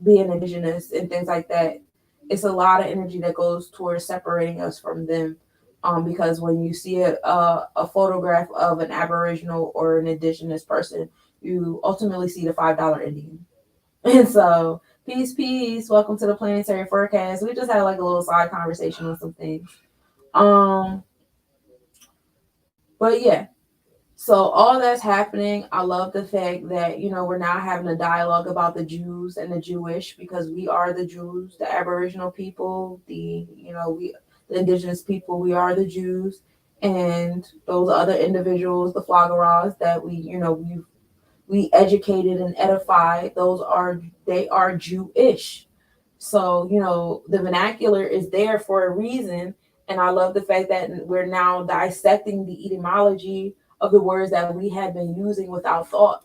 Speaker 1: being indigenous and things like that. It's a lot of energy that goes towards separating us from them. Because when you see a photograph of an Aboriginal or an indigenous person, you ultimately see the $5 Indian. And so, peace, peace. Welcome to the planetary forecast. We just had like a little side conversation on some things. Um, but yeah, so all that's happening. I love the fact that we're now having a dialogue about the Jews and the Jewish, because we are the Jews, the Aboriginal people, the indigenous people. We are the Jews, and those other individuals, the Flagaras that we educated and edified. They are Jewish. So, the vernacular is there for a reason. And I love the fact that we're now dissecting the etymology of the words that we have been using without thought.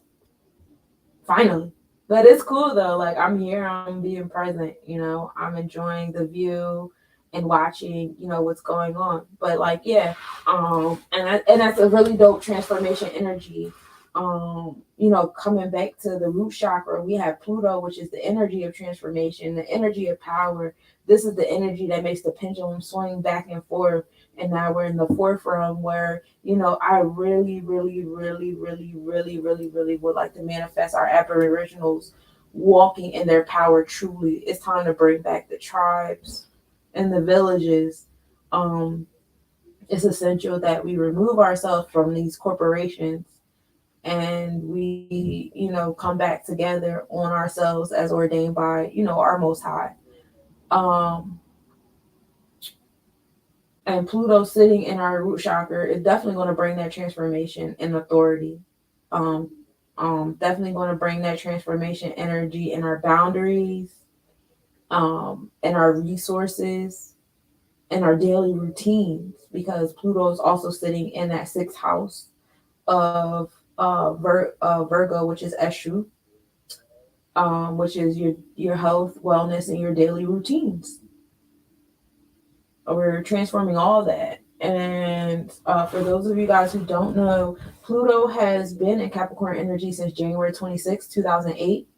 Speaker 1: Finally. But it's cool though. Like I'm here, I'm being present, I'm enjoying the view and watching, what's going on. But like, yeah, and that's a really dope transformation energy. Coming back to the root chakra, we have Pluto, which is the energy of transformation, the energy of power. This is the energy that makes the pendulum swing back and forth. And now we're in the forefront where, I really, really, really, really, really, really, really would like to manifest our Aboriginals walking in their power truly. It's time to bring back the tribes and the villages. It's essential that we remove ourselves from these corporations and we, come back together on ourselves as ordained by, our Most High. Um, and Pluto sitting in our root chakra is definitely going to bring that transformation and authority. Um, Definitely going to bring that transformation energy in our boundaries, and our resources, and our daily routines, because Pluto is also sitting in that sixth house of Virgo, which is Eshu, which is your health, wellness, and your daily routines. We're transforming all that. And for those of you guys who don't know, Pluto has been in Capricorn energy since January 26, 2008.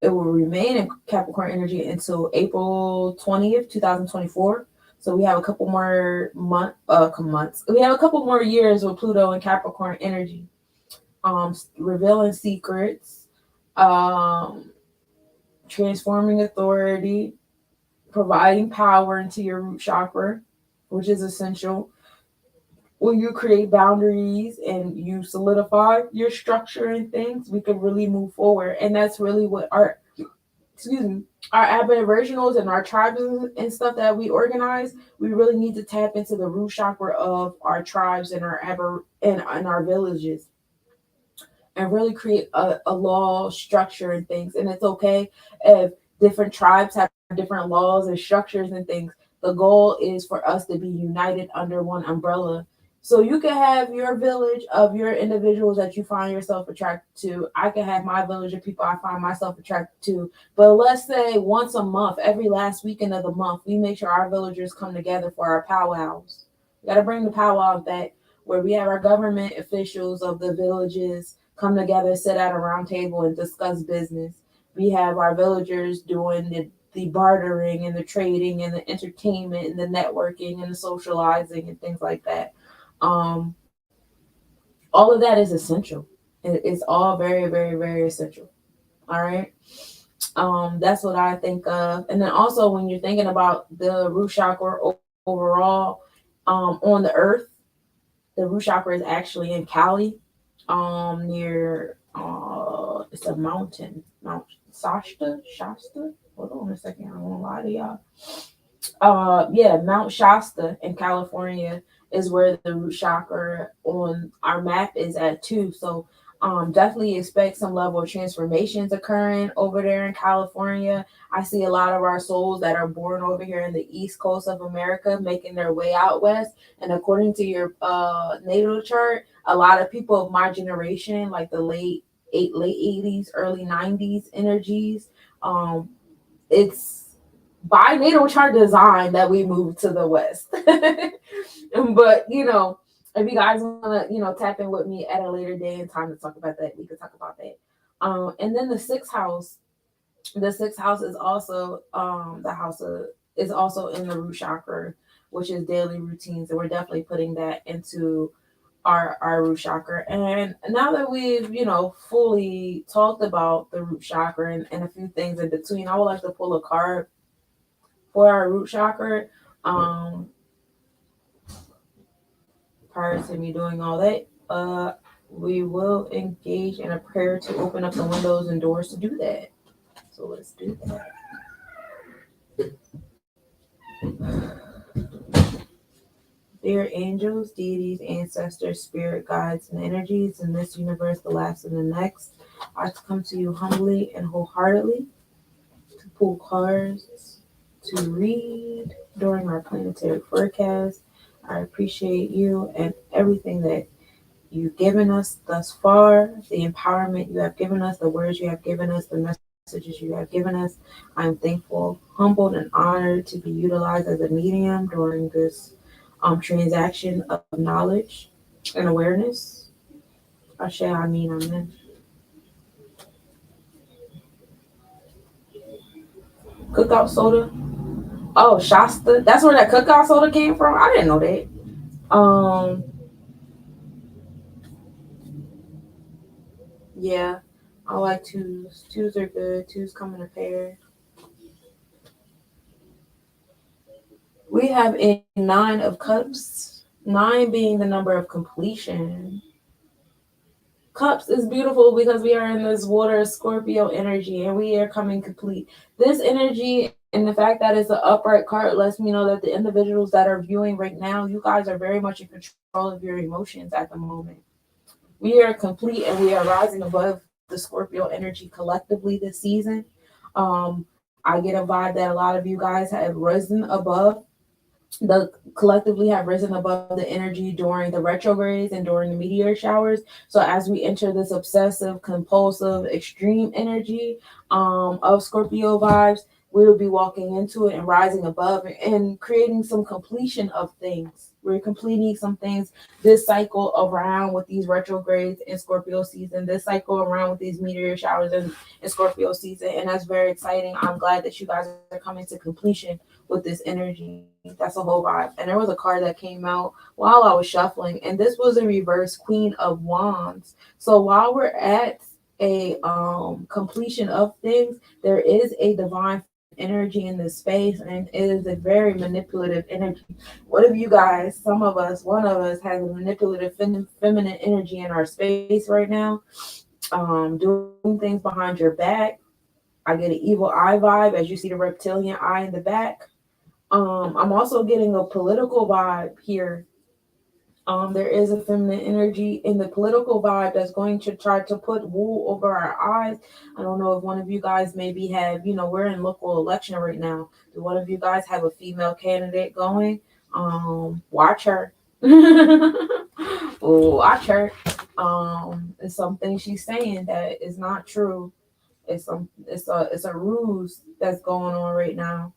Speaker 1: It will remain in Capricorn energy until April 20th, 2024. So we have a couple more months. We have a couple more years with Pluto and Capricorn energy. Revealing secrets, transforming authority, providing power into your root chakra, which is essential. When you create boundaries and you solidify your structure and things, we can really move forward. And that's really what art, excuse me, our aboriginals and our tribes and stuff that we organize, we really need to tap into the root chakra of our tribes and and our villages, and really create a law structure and things. And it's okay if different tribes have different laws and structures and things. The goal is for us to be united under one umbrella. So you can have your village of your individuals that you find yourself attracted to. I can have my village of people I find myself attracted to. But let's say once a month, every last weekend of the month, we make sure our villagers come together for our powwows. We got to bring the powwow back, where we have our government officials of the villages come together, sit at a round table, and discuss business. We have our villagers doing the bartering and the trading and the entertainment and the networking and the socializing and things like that. Um, all of that is essential. It's all very, very, very essential. All right. That's what I think of. And then also when you're thinking about the root chakra overall, on the earth, the root chakra is actually in Cali, near it's a mountain, Mount Shasta. Hold on a second, I won't lie to y'all. Yeah, Mount Shasta in California is where the root chakra on our map is at too. So definitely expect some level of transformations occurring over there in California. I see a lot of our souls that are born over here in the east coast of America making their way out west. And according to your natal chart, a lot of people of my generation, like the late 80s, early 90s energies, um, it's by natal chart design that we moved to the west. But if you guys want to tap in with me at a later day and time to talk about that, we could talk about that. And then the sixth house is also the house of is also in the root chakra, which is daily routines, and we're definitely putting that into our root chakra. And now that we've fully talked about the root chakra and a few things in between, I would like to pull a card for our root chakra. Um, Prior to me doing all that, we will engage in a prayer to open up the windows and doors to do that. So let's do that. Dear angels, deities, ancestors, spirit guides, and energies in this universe, the last and the next, I come to you humbly and wholeheartedly to pull cards to read during our planetary forecast. I appreciate you and everything that you've given us thus far, the empowerment you have given us, the words you have given us, the messages you have given us. I'm thankful, humbled, and honored to be utilized as a medium during this transaction of knowledge and awareness. Ashe, I mean, amen. Cookout soda. Oh, Shasta. That's where that cookout soda came from. I didn't know that. Um, yeah, I like twos. Twos are good. Twos come in a pair. We have a nine of cups. Nine being the number of completion. Cups is beautiful because we are in this water Scorpio energy and we are coming complete. This energy and the fact that it's an upright card lets me know that the individuals that are viewing right now, you guys are very much in control of your emotions at the moment. We are complete and we are rising above the Scorpio energy collectively this season. I get a vibe that a lot of you guys have risen above collectively have risen above the energy during the retrogrades and during the meteor showers. So as we enter this obsessive, compulsive, extreme energy of Scorpio vibes, we will be walking into it and rising above and creating some completion of things. We're completing some things this cycle around with these retrogrades in Scorpio season, this cycle around with these meteor showers in Scorpio season. And that's very exciting. I'm glad that you guys are coming to completion with this energy. That's a whole vibe. And there was a card that came out while I was shuffling, and this was a reverse Queen of Wands. So while we're at a completion of things, there is a divine energy in this space, and it is a very manipulative energy. What if you guys, some of us, one of us has a manipulative feminine energy in our space right now, doing things behind your back, I get an evil eye vibe, as you see the reptilian eye in the back. I'm also getting a political vibe here. There is a feminine energy in the political vibe that's going to try to put wool over our eyes. I don't know if one of you guys maybe have, we're in local election right now. Do one of you guys have a female candidate going? Watch her. Watch her. It's something she's saying that is not true. It's a ruse that's going on right now.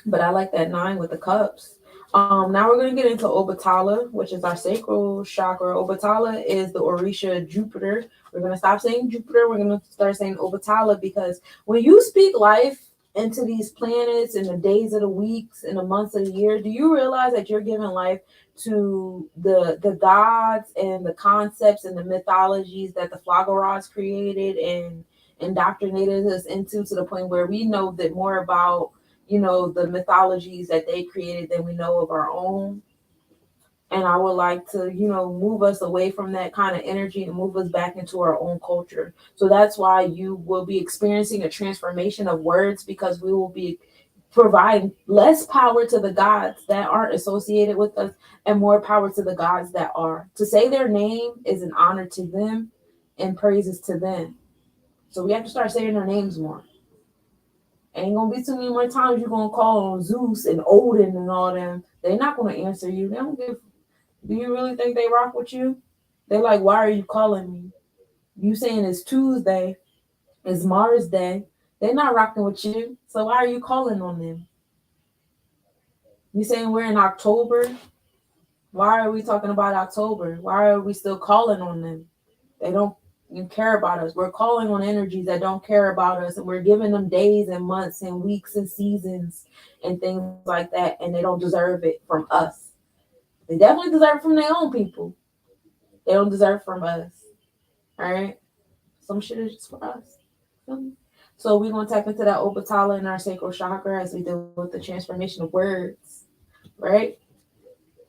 Speaker 1: But I like that 9 with the cups. Now we're going to get into Obatala, which is our sacral chakra. Obatala is the Orisha Jupiter. We're going to stop saying Jupiter. We're going to start saying Obatala, because when you speak life into these planets in the days of the weeks and the months of the year, do you realize that you're giving life to the gods and the concepts and the mythologies that the Floggerods created and indoctrinated us into, to the point where we know that more about the mythologies that they created than we know of our own. And I would like to, move us away from that kind of energy and move us back into our own culture. So that's why you will be experiencing a transformation of words, because we will be providing less power to the gods that aren't associated with us and more power to the gods that are. To say their name is an honor to them and praises to them. So we have to start saying their names more. Ain't gonna be too many more times you're gonna call on Zeus and Odin and all them. They're not gonna answer you. They don't give. Do you really think they rock with you? They're like, why are you calling me? You saying it's Tuesday, it's Mars Day. They're not rocking with you. So why are you calling on them? You saying we're in October? Why are we talking about October? Why are we still calling on them? They don't care about us. We're calling on energies that don't care about us, and we're giving them days and months and weeks and seasons and things like that, and they don't deserve it from us. They definitely deserve it from their own people. They don't deserve it from us. All right? Some shit is just for us. So we're going to tap into that Obatala in our sacral chakra as we deal with the transformation of words. Right?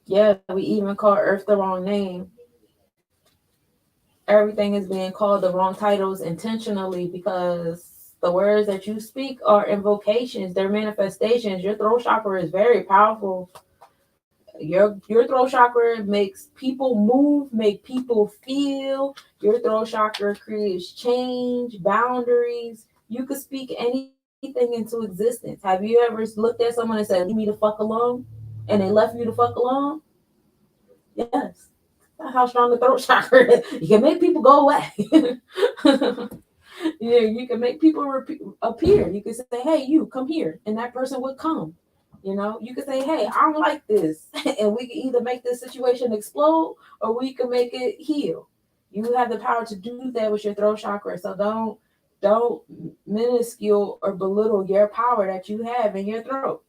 Speaker 1: Yeah, we even call Earth the wrong name. Everything is being called the wrong titles intentionally, because the words that you speak are invocations, they're manifestations. Your throat chakra is very powerful. Your throat chakra makes people move, make people feel. Your throat chakra creates change, boundaries. You could speak anything into existence. Have you ever looked at someone and said, "Leave me the fuck alone," and they left you the fuck alone? Yes. That's how strong the throat chakra is. You can make people go away. Yeah, you can make people appear. You can say, "Hey, you come here," and that person would come. You can say, "Hey, I don't like this," and we can either make this situation explode or we can make it heal. You have the power to do that with your throat chakra. So don't minuscule or belittle your power that you have in your throat.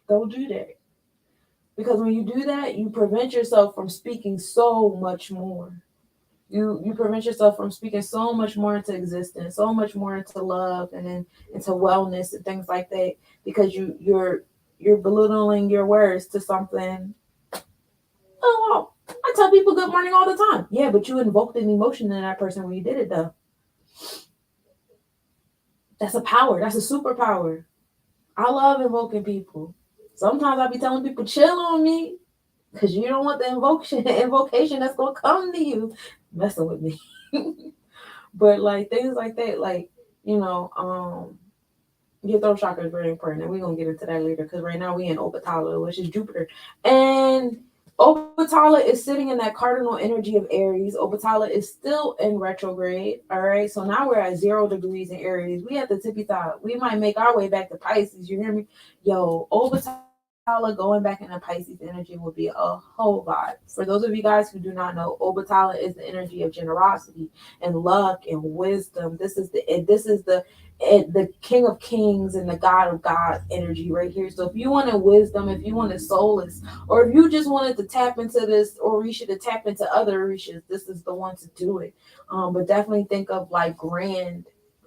Speaker 1: Don't do that. Because when you do that, you prevent yourself from speaking so much more. You prevent yourself from speaking so much more into existence, so much more into love and into wellness and things like that, because you're belittling your words to something. Oh, well, I tell people good morning all the time. Yeah, but you invoked an emotion in that person when you did it, though. That's a power. That's a superpower. I love invoking people. Sometimes I be telling people, chill on me, because you don't want the invocation that's gonna come to you messing with me. But like things like that, like your throat chakra is very important, and we're gonna get into that later, because right now we in Obatala, which is Jupiter, and Obatala is sitting in that cardinal energy of Aries. Obatala is still in retrograde. All right, so now we're at 0 degrees in Aries. We at the tippy top. We might make our way back to Pisces. You hear me? Yo, Obatala going back into Pisces energy will be a whole vibe. For those of you guys who do not know, Obatala is the energy of generosity and luck and wisdom. This is the King of Kings and the God of God energy right here. So if you wanted wisdom, if you wanted solace, or if you just wanted to tap into this Orisha, to tap into other Orishas, this is the one to do it. But definitely think of like a grand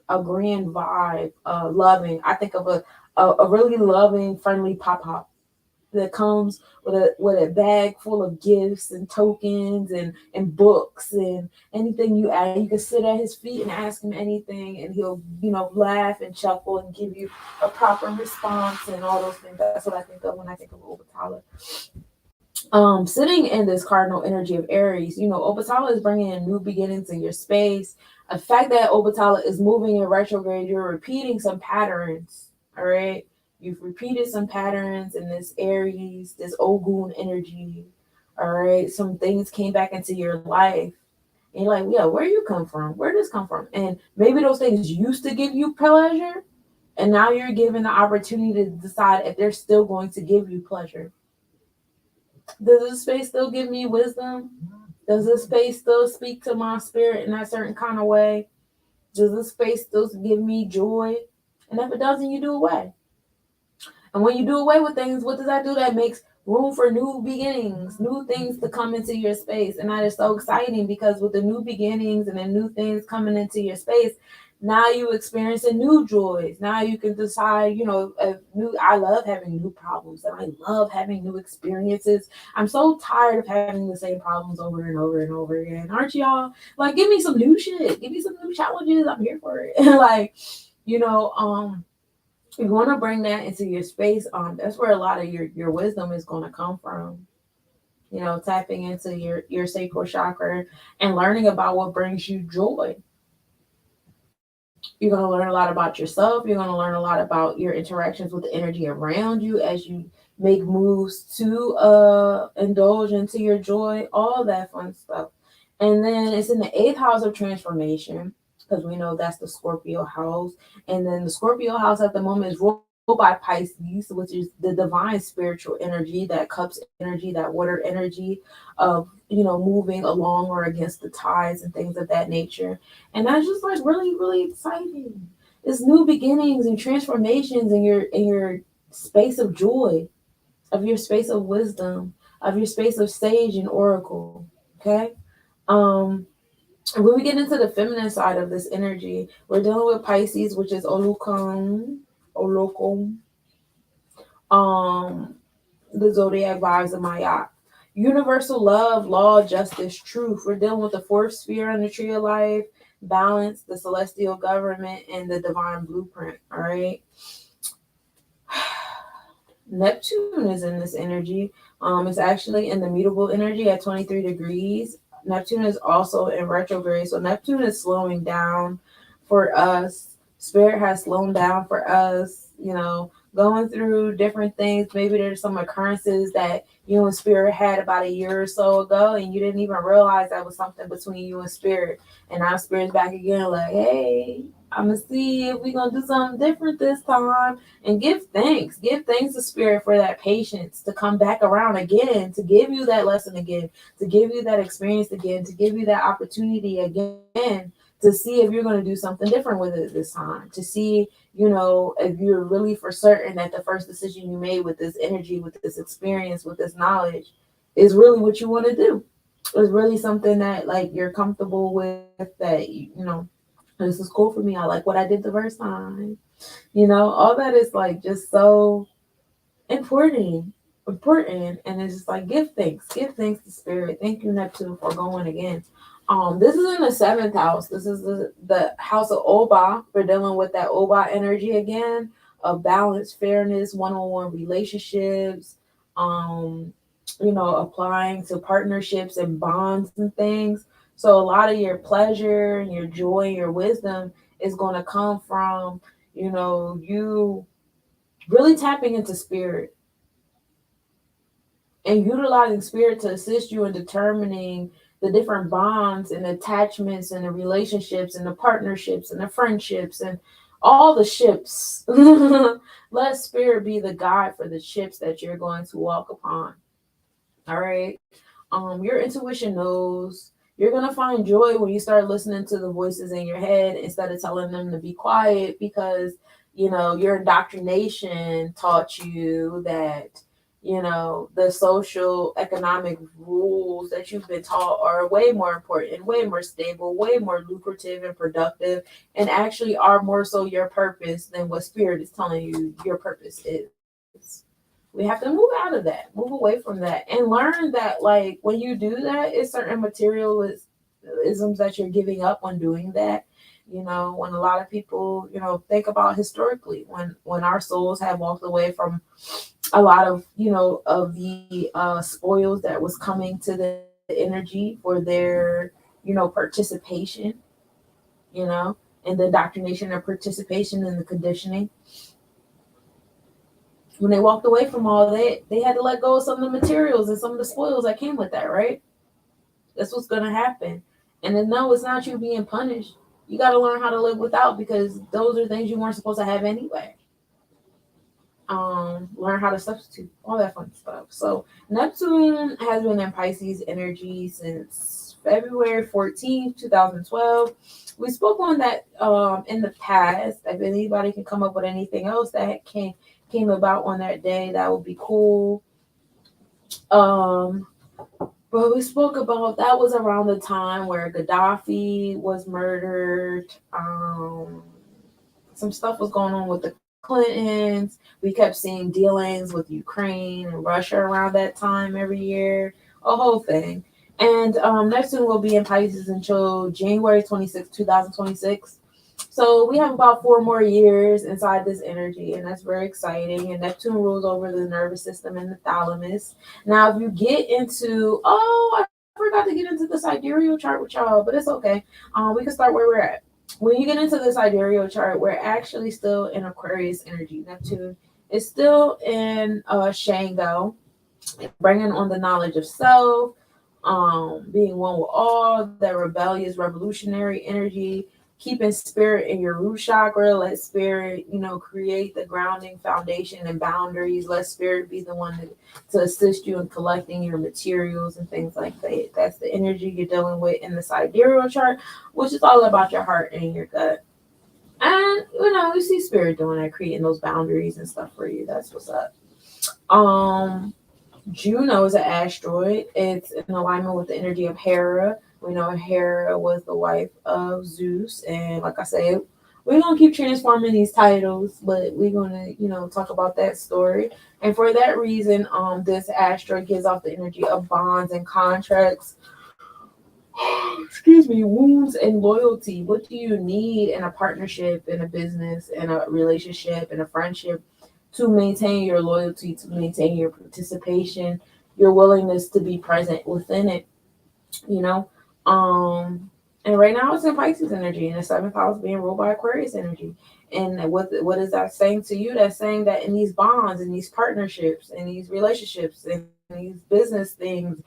Speaker 1: vibe, loving. I think of a really loving, friendly pop pop. that comes with a bag full of gifts and tokens and books and anything you ask. You can sit at his feet and ask him anything, and he'll laugh and chuckle and give you a proper response and all those things. That's what I think of when I think of Obatala. Sitting in this cardinal energy of Aries, Obatala is bringing in new beginnings in your space. The fact that Obatala is moving in retrograde, you're repeating some patterns. All right, you've repeated some patterns in this Aries, this Ogun energy. All right, some things came back into your life, and you're like, yeah, where you come from? Where did this come from? And maybe those things used to give you pleasure, and now you're given the opportunity to decide if they're still going to give you pleasure. Does this space still give me wisdom? Does this space still speak to my spirit in that certain kind of way? Does this space still give me joy? And if it doesn't, you do away. And when you do away with things, what does that do? That makes room for new beginnings, new things to come into your space. And that is so exciting, because with the new beginnings and the new things coming into your space, now you experiencing new joys. Now you can decide, I love having new problems, and I love having new experiences. I'm so tired of having the same problems over and over and over again. Aren't y'all? Like, give me some new shit. Give me some new challenges. I'm here for it. Like, you want to bring that into your space. That's where a lot of your wisdom is going to come from. Tapping into your sacral chakra and learning about what brings you joy. You're going to learn a lot about yourself. You're going to learn a lot about your interactions with the energy around you as you make moves to indulge into your joy, all that fun stuff. And then it's in the 8th house of transformation, because we know that's the Scorpio house. And then the Scorpio house at the moment is ruled by Pisces, which is the divine spiritual energy, that cups energy, that water energy of, moving along or against the tides and things of that nature. And that's just like really, really exciting. It's new beginnings and transformations in your space of joy, of your space of wisdom, of your space of sage and oracle. Okay. When we get into the feminine side of this energy, we're dealing with Pisces, which is Olukum, the zodiac vibes of Maya. Universal love, law, justice, truth. We're dealing with the 4th sphere in the tree of life, balance, the celestial government, and the divine blueprint. All right. Neptune is in this energy. It's actually in the mutable energy at 23 degrees. Neptune is also in retrograde. So Neptune is slowing down for us. Spirit has slowed down for us, going through different things. Maybe there's some occurrences that you and Spirit had about a year or so ago, and you didn't even realize that was something between you and Spirit. And now Spirit's back again, like, hey, I'm going to see if we're going to do something different this time. And give thanks. Give thanks to Spirit for that patience to come back around again, to give you that lesson again, to give you that experience again, to give you that opportunity again, to see if you're going to do something different with it this time, to see, if you're really for certain that the first decision you made with this energy, with this experience, with this knowledge is really what you want to do. It's really something that, like, you're comfortable with, that, this is cool for me. I like what I did the first time. All that is like just so important. And it's just like, give thanks to Spirit. Thank you, Neptune, for going again. This is in the 7th house. This is the house of Oba. We're dealing with that Oba energy again, of balance, fairness, one-on-one relationships, applying to partnerships and bonds and things. So a lot of your pleasure and your joy and your wisdom is going to come from, you really tapping into Spirit and utilizing Spirit to assist you in determining the different bonds and attachments and the relationships and the partnerships and the friendships and all the ships. Let Spirit be the guide for the ships that you're going to walk upon. All right. Your intuition knows. You're going to find joy when you start listening to the voices in your head instead of telling them to be quiet, because, your indoctrination taught you that, the social economic rules that you've been taught are way more important, way more stable, way more lucrative and productive, and actually are more so your purpose than what Spirit is telling you your purpose is. We have to move out of that, move away from that, and learn that like when you do that, it's certain materialisms that you're giving up when doing that. When a lot of people, think about historically when our souls have walked away from a lot of of the spoils that was coming to the energy for their participation, you know and the indoctrination and participation and the conditioning. When they walked away from all that, they had to let go of some of the materials and some of the spoils that came with that, right? That's what's going to happen. And then, no, it's not you being punished. You got to learn how to live without, because those are things you weren't supposed to have anyway. Learn how to substitute, all that fun stuff. So Neptune has been in Pisces energy since February 14th, 2012. We spoke on that in the past. If anybody can come up with anything else that came about on that day, that would be cool. But we spoke about that was around the time where Gaddafi was murdered. Some stuff was going on with the Clintons. We kept seeing dealings with Ukraine and Russia around that time every year, a whole thing. And Neptune will be in Pisces until January 26, 2026. So we have about 4 more years inside this energy, and that's very exciting. And Neptune rules over the nervous system and the thalamus. Now, if you get into, I forgot to get into the sidereal chart with y'all, but it's okay. We can start where we're at. When you get into the sidereal chart, we're actually still in Aquarius energy. Neptune is still in Shango, bringing on the knowledge of self, being one with all, that rebellious, revolutionary energy, keeping spirit in your root chakra. Let spirit, create the grounding foundation and boundaries. Let spirit be the one to assist you in collecting your materials and things like that. That's the energy you're dealing with in the sidereal chart, which is all about your heart and your gut. And, you see spirit doing that, creating those boundaries and stuff for you. That's what's up. Juno is an asteroid. It's in alignment with the energy of Hera. We know Hera was the wife of Zeus. And like I said, we're going to keep transforming these titles, but we're going to, talk about that story. And for that reason, this asteroid gives off the energy of bonds and contracts. Excuse me, wounds and loyalty. What do you need in a partnership, in a business, in a relationship, in a friendship, to maintain your loyalty, to maintain your participation, your willingness to be present within it, And right now it's in Pisces energy, and the 7th house being ruled by Aquarius energy. And what is that saying to you? That's saying that in these bonds, in these partnerships, in these relationships, in these business things,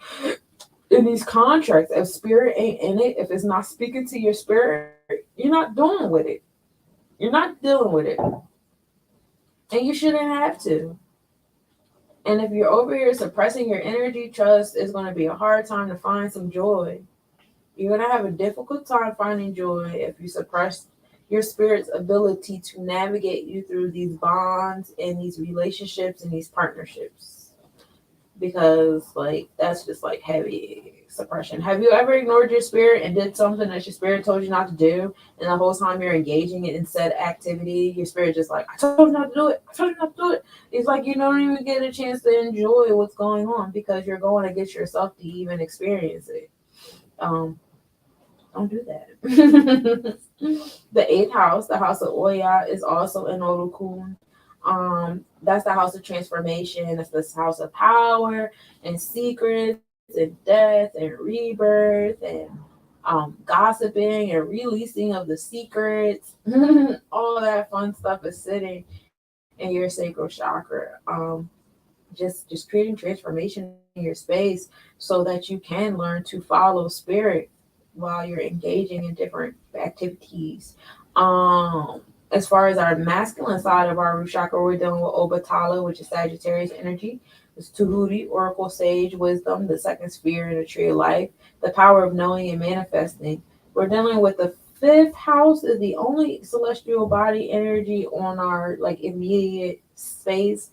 Speaker 1: in these contracts, if spirit ain't in it, if it's not speaking to your spirit, you're not dealing with it. You're not dealing with it. And you shouldn't have to. And if you're over here suppressing your energy, trust, it's going to be a hard time to find some joy. You're going to have a difficult time finding joy if you suppress your spirit's ability to navigate you through these bonds and these relationships and these partnerships. Because, that's just, heavy suppression. Have you ever ignored your spirit and did something that your spirit told you not to do, and the whole time you're engaging in said activity, your spirit just I told you not to do it. I told you not to do it. It's like you don't even get a chance to enjoy what's going on because you're going against yourself to even experience it. Don't do that. The 8th house, the house of Oya, is also in Orokun. That's the house of transformation. That's the house of power and secrets and death and rebirth and gossiping and releasing of the secrets. All that fun stuff is sitting in your sacral chakra. Just creating transformation in your space so that you can learn to follow spirit while you're engaging in different activities. As far as our masculine side of our root chakra, we're dealing with Obatala, which is Sagittarius energy. It's Tahuti, Oracle, Sage, Wisdom, the second sphere in the tree of life, the power of knowing and manifesting. We're dealing with the 5th house, is the only celestial body energy on our immediate space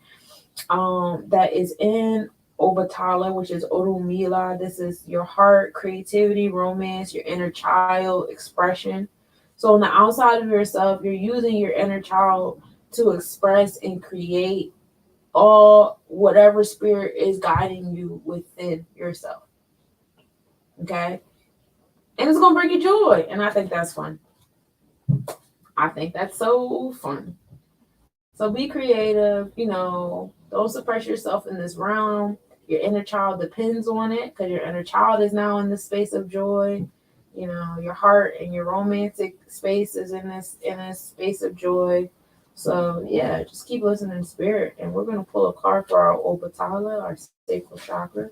Speaker 1: that is in Obatala, which is Orumila. This is your heart, creativity, romance, your inner child expression. So on the outside of yourself, you're using your inner child to express and create all whatever spirit is guiding you within yourself. Okay? And it's gonna bring you joy. And I think that's fun. I think that's so fun. So be creative, don't suppress yourself in this realm. Your inner child depends on it because your inner child is now in this space of joy. Your heart and your romantic space is in this space of joy. So yeah, just keep listening to spirit. And we're gonna pull a card for our Obatala, our sacral chakra.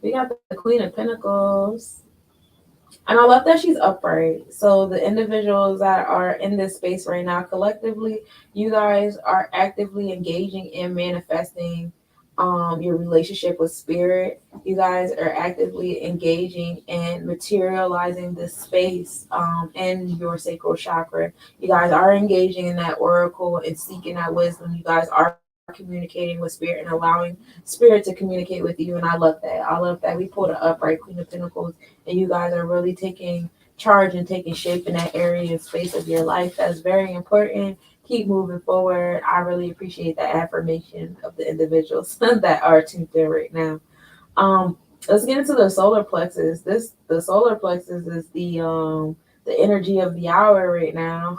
Speaker 1: We got the Queen of Pentacles. And I love that she's upright. So the individuals that are in this space right now, collectively, you guys are actively engaging in manifesting your relationship with spirit. You guys are actively engaging in materializing this space in your sacral chakra. You guys are engaging in that oracle and seeking that wisdom. You guys are communicating with spirit and allowing spirit to communicate with you. And I love that. I love that. We pulled an upright Queen of Pentacles, and you guys are really taking charge and taking shape in that area and space of your life. That's very important. Keep moving forward. I really appreciate that affirmation of the individuals that are tuned in right now. Let's get into the solar plexus. The solar plexus is the energy of the hour right now.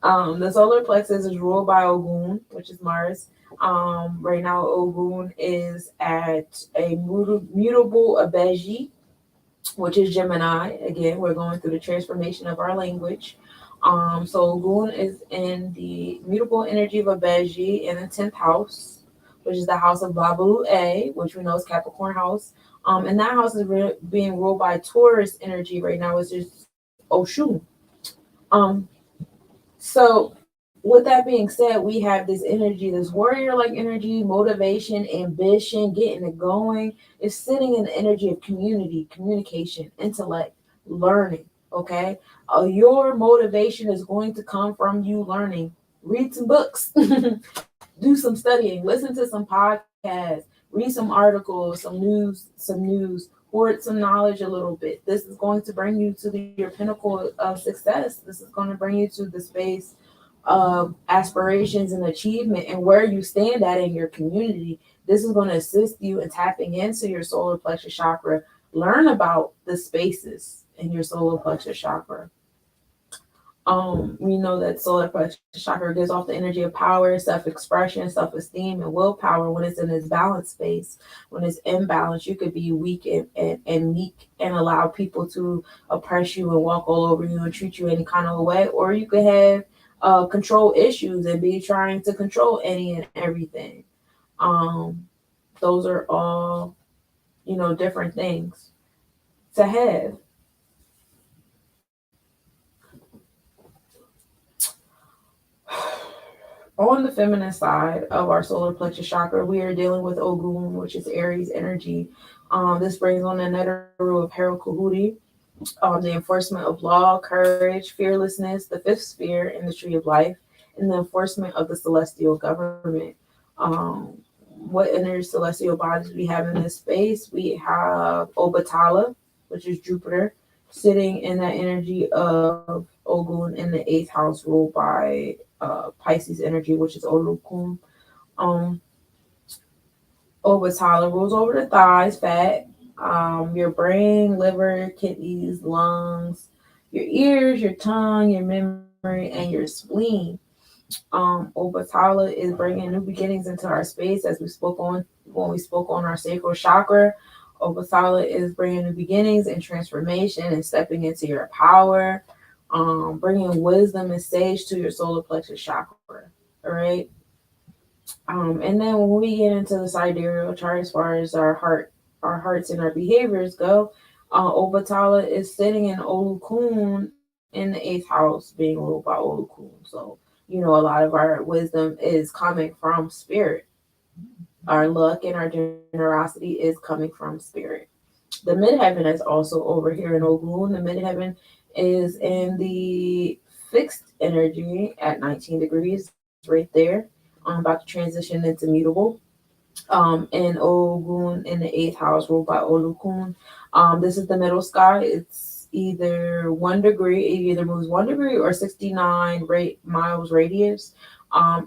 Speaker 1: The solar plexus is ruled by Ogun, which is Mars. Right now, Ogun is at a mutable abeji, which is Gemini. Again, we're going through the transformation of our language. So Ogun is in the mutable energy of abeji in the 10th house, which is the house of Babu A, which we know is Capricorn house. And that house is being ruled by Taurus energy right now, which is Oshun. Um, so, with that being said, we have this energy, this warrior like energy, motivation, ambition, getting it going. It's sitting in the energy of community, communication, intellect, learning. Okay. Your motivation is going to come from you learning. Read some books, do some studying, listen to some podcasts, read some articles, some news, hoard some knowledge a little bit. This is going to bring you to your pinnacle of success. This is going to bring you to the space of aspirations and achievement and where you stand at in your community. This is going to assist you in tapping into your solar plexus chakra. Learn about the spaces in your solar plexus chakra. We know that solar plexus chakra gives off the energy of power, self-expression, self-esteem, and willpower when it's in its balanced space. When it's imbalanced, you could be weak and meek and allow people to oppress you and walk all over you and treat you any kind of way. Or you could have control issues and be trying to control any and everything. Those are all, different things to have. On the feminine side of our solar plexus chakra, we are dealing with Ogun, which is Aries energy. This brings on another rule of Hero the enforcement of law, courage, fearlessness, the fifth sphere in the tree of life, and the enforcement of the celestial government. What inner celestial bodies we have in this space? We have Obatala, which is Jupiter, sitting in that energy of Ogun in the 8th house, ruled by Pisces energy, which is Olukun. Um, Obatala rules over the thighs, fat, your brain, liver, kidneys, lungs, your ears, your tongue, your memory, and your spleen. Obatala is bringing new beginnings into our space, as we spoke on when we spoke on our sacral chakra. Obatala is bringing new beginnings and transformation and stepping into your power, bringing wisdom and sage to your solar plexus chakra. All right. And then when we get into the sidereal chart, as far as our hearts and our behaviors go, Obatala is sitting in Olukun in the 8th house, being ruled by Olukun. So, a lot of our wisdom is coming from spirit. Our luck and our generosity is coming from spirit. The midheaven is also over here in Ogun. The midheaven is in the fixed energy at 19 degrees, right there. I'm about to transition into mutable. And Ogun in the 8th house, ruled by Olukun. This is the middle sky. It's either 1 degree, it either moves 1 degree or 69 miles radius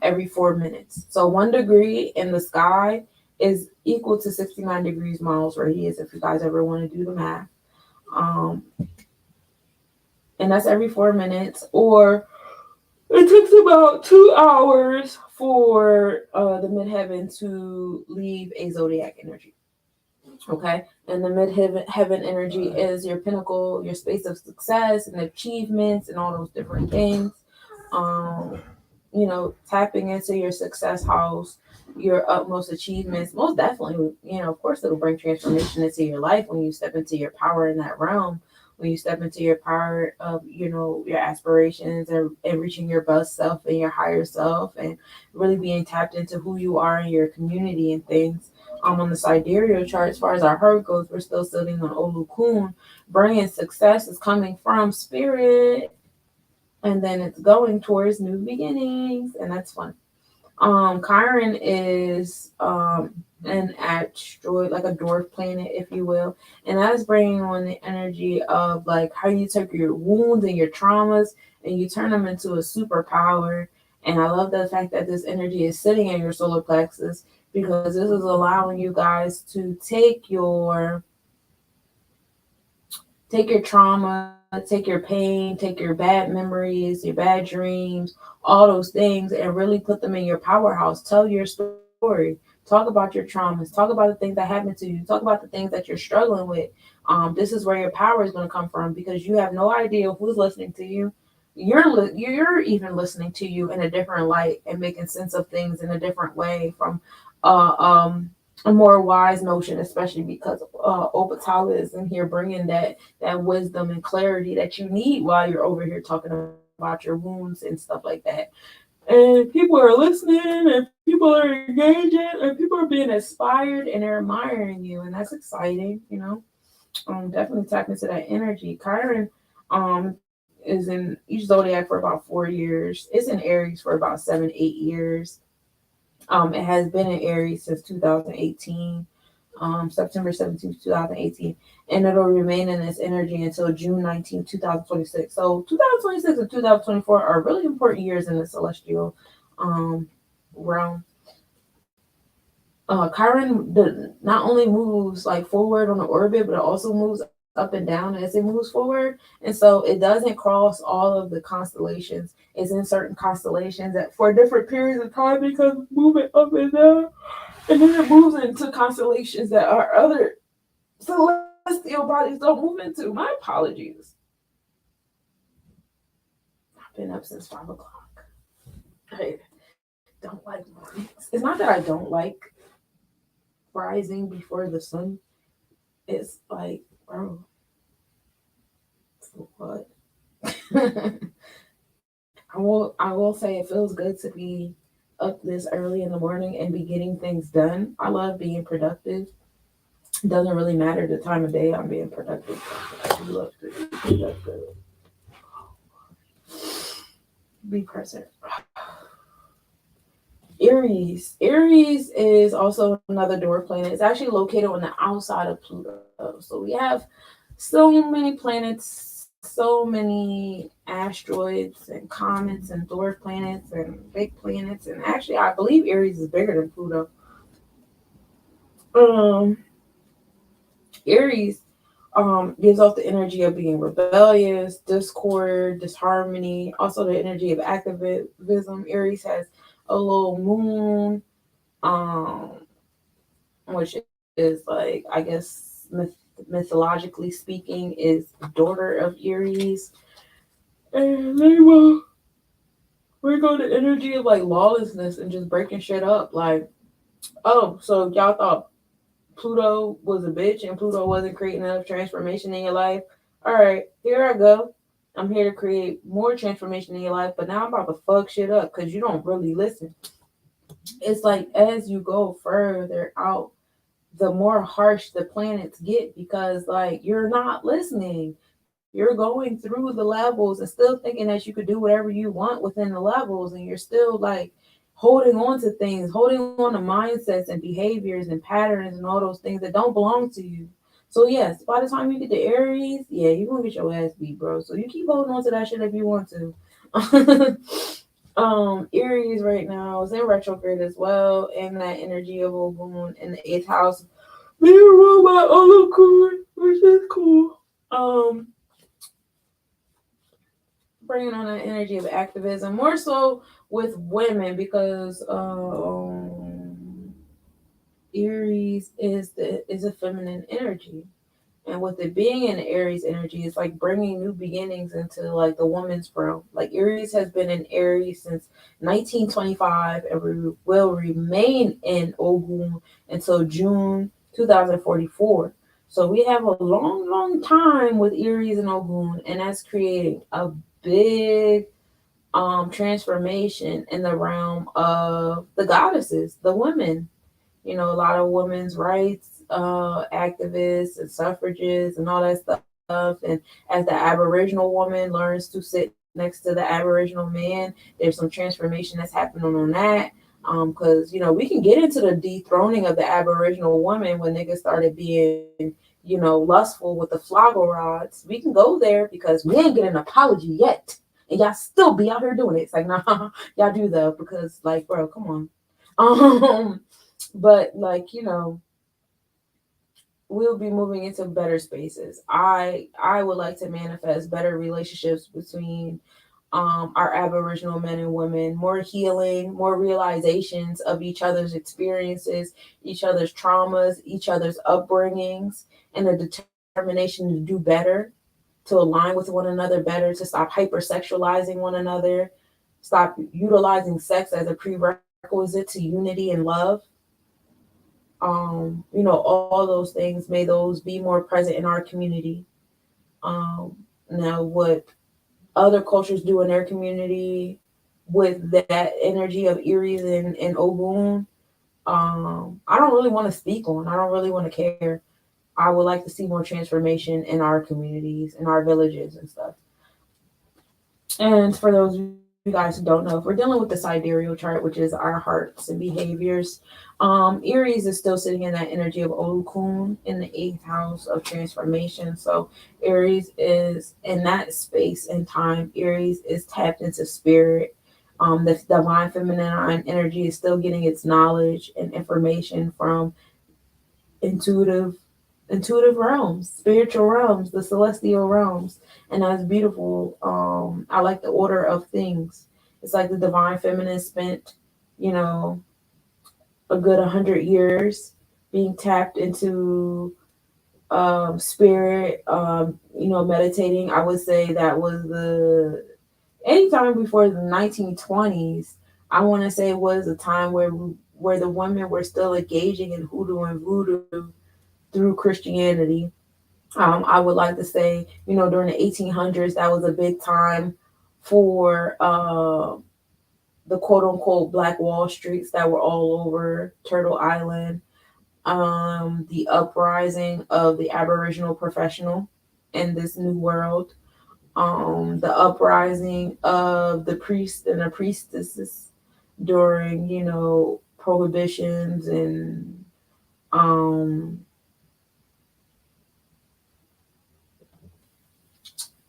Speaker 1: every 4 minutes. So 1 degree in the sky is equal to 69 degrees miles radius if you guys ever want to do the math. Um, and that's every 4 minutes, or it takes about 2 hours for the midheaven to leave a zodiac energy. Okay, and the midheaven energy is your pinnacle, your space of success and achievements and all those different things. Um, tapping into your success house, your utmost achievements, most definitely, of course, it'll bring transformation into your life when you step into your power in that realm. When you step into your power of, your aspirations and reaching your best self and your higher self and really being tapped into who you are in your community and things. On the sidereal chart, as far as our heart goes, we're still sitting on Olukun. Bringing success is coming from spirit, and then it's going towards new beginnings, and that's fun. Chiron is an asteroid, like a dwarf planet, if you will, and that's bringing on the energy of like how you take your wounds and your traumas and you turn them into a superpower. And I love the fact that this energy is sitting in your solar plexus, because this is allowing you guys to take your trauma, take your pain, take your bad memories, your bad dreams, all those things, and really put them in your powerhouse. Tell your story. Talk about your traumas. Talk about the things that happened to you. Talk about the things that you're struggling with. This is where your power is going to come from, because you have no idea who's listening to you. You're even listening to you in a different light and making sense of things in a different way from uh, um, a more wise notion, especially because Obatala is in here bringing that wisdom and clarity that you need while you're over here talking about your wounds and stuff like that. And people are listening, and people are engaging, and people are being inspired, and they're admiring you, and that's exciting. Definitely tap into that energy. Chiron is in each zodiac for about 4 years. It's in Aries for about 7, 8 years. It has been in Aries since 2018, September 17th, 2018, and it'll remain in this energy until June 19th, 2026. So 2026 and 2024 are really important years in the celestial realm. Chiron not only moves like forward on the orbit, but it also moves up and down as it moves forward. And so it doesn't cross all of the constellations. It's in certain constellations that for different periods of time because it's moving up and down. And then it moves into constellations that our other celestial bodies don't move into. My apologies. I've been up since 5 o'clock. I don't like mornings. It's not that I don't like rising before the sun. It's like, bro, what? I will say it feels good to be up this early in the morning and be getting things done. I love being productive. It doesn't really matter the time of day I'm being productive. I do love to be productive. Be present. Aries is also another dwarf planet. It's actually located on the outside of Pluto. So we have so many planets, so many asteroids and comets and dwarf planets and big planets. And actually, I believe Aries is bigger than Pluto. Aries gives off the energy of being rebellious, discord, disharmony, also the energy of activism. Aries has a little moon, um, which is like, I guess, mythologically speaking, is daughter of Aries. And they will we go to energy of like lawlessness and just breaking shit up. Like, oh, so y'all thought Pluto was a bitch and Pluto wasn't creating enough transformation in your life. All right, here I go. I'm here to create more transformation in your life, but now I'm about to fuck shit up because you don't really listen. It's like as you go further out, the more harsh the planets get because like you're not listening. You're going through the levels and still thinking that you could do whatever you want within the levels, and you're still like holding on to things, holding on to mindsets and behaviors and patterns and all those things that don't belong to you. So yes, by the time you get to Aries, yeah, you're gonna get your ass beat, bro. So you keep holding on to that shit if you want to. Aries right now is in retrograde as well, and that energy of Ogun in the eighth house. Being ruled by Olokun, which is cool. Bringing on that energy of activism, more so with women because Aries is a feminine energy. And with it being an Aries energy, it's like bringing new beginnings into like the woman's realm. Like Aries has been in Aries since 1925 and will remain in Ogun until June 2044. So we have a long, long time with Aries and Ogun, and that's creating a big transformation in the realm of the goddesses, the women. You know, a lot of women's rights activists and suffragists and all that stuff. And as the Aboriginal woman learns to sit next to the Aboriginal man, there's some transformation that's happening on that. Because you know, we can get into the dethroning of the Aboriginal woman when niggas started being, you know, lustful with the flogger rods. We can go there because we ain't get an apology yet, and y'all still be out here doing it. It's like, nah, y'all do though, because like, bro, come on. But like, you know, we'll be moving into better spaces. I would like to manifest better relationships between our Aboriginal men and women, more healing, more realizations of each other's experiences, each other's traumas, each other's upbringings, and a determination to do better, to align with one another better, to stop hypersexualizing one another, stop utilizing sex as a prerequisite to unity and love. You know, all those things, may those be more present in our community. Now what other cultures do in their community with that energy of Aries and Ogun, I don't really want to speak on. I don't really want to care. I would like to see more transformation in our communities, in our villages and stuff. And for those of you guys who don't know, if we're dealing with the sidereal chart, which is our hearts and behaviors, Aries is still sitting in that energy of Olukun in the eighth house of transformation. So Aries is in that space and time. Aries is tapped into spirit. The divine feminine energy is still getting its knowledge and information from intuitive realms, spiritual realms, the celestial realms, and that's beautiful. I like the order of things. It's like the divine feminine spent, you know, a good 100 years being tapped into spirit. You know, meditating. I would say that was the anytime before the 1920s. I want to say was a time where the women were still engaging in hoodoo and voodoo through Christianity. I would like to say, you know, during the 1800s, that was a big time for the quote unquote Black Wall Streets that were all over Turtle Island, the uprising of the Aboriginal professional in this new world, the uprising of the priests and the priestesses during, you know, prohibitions and um,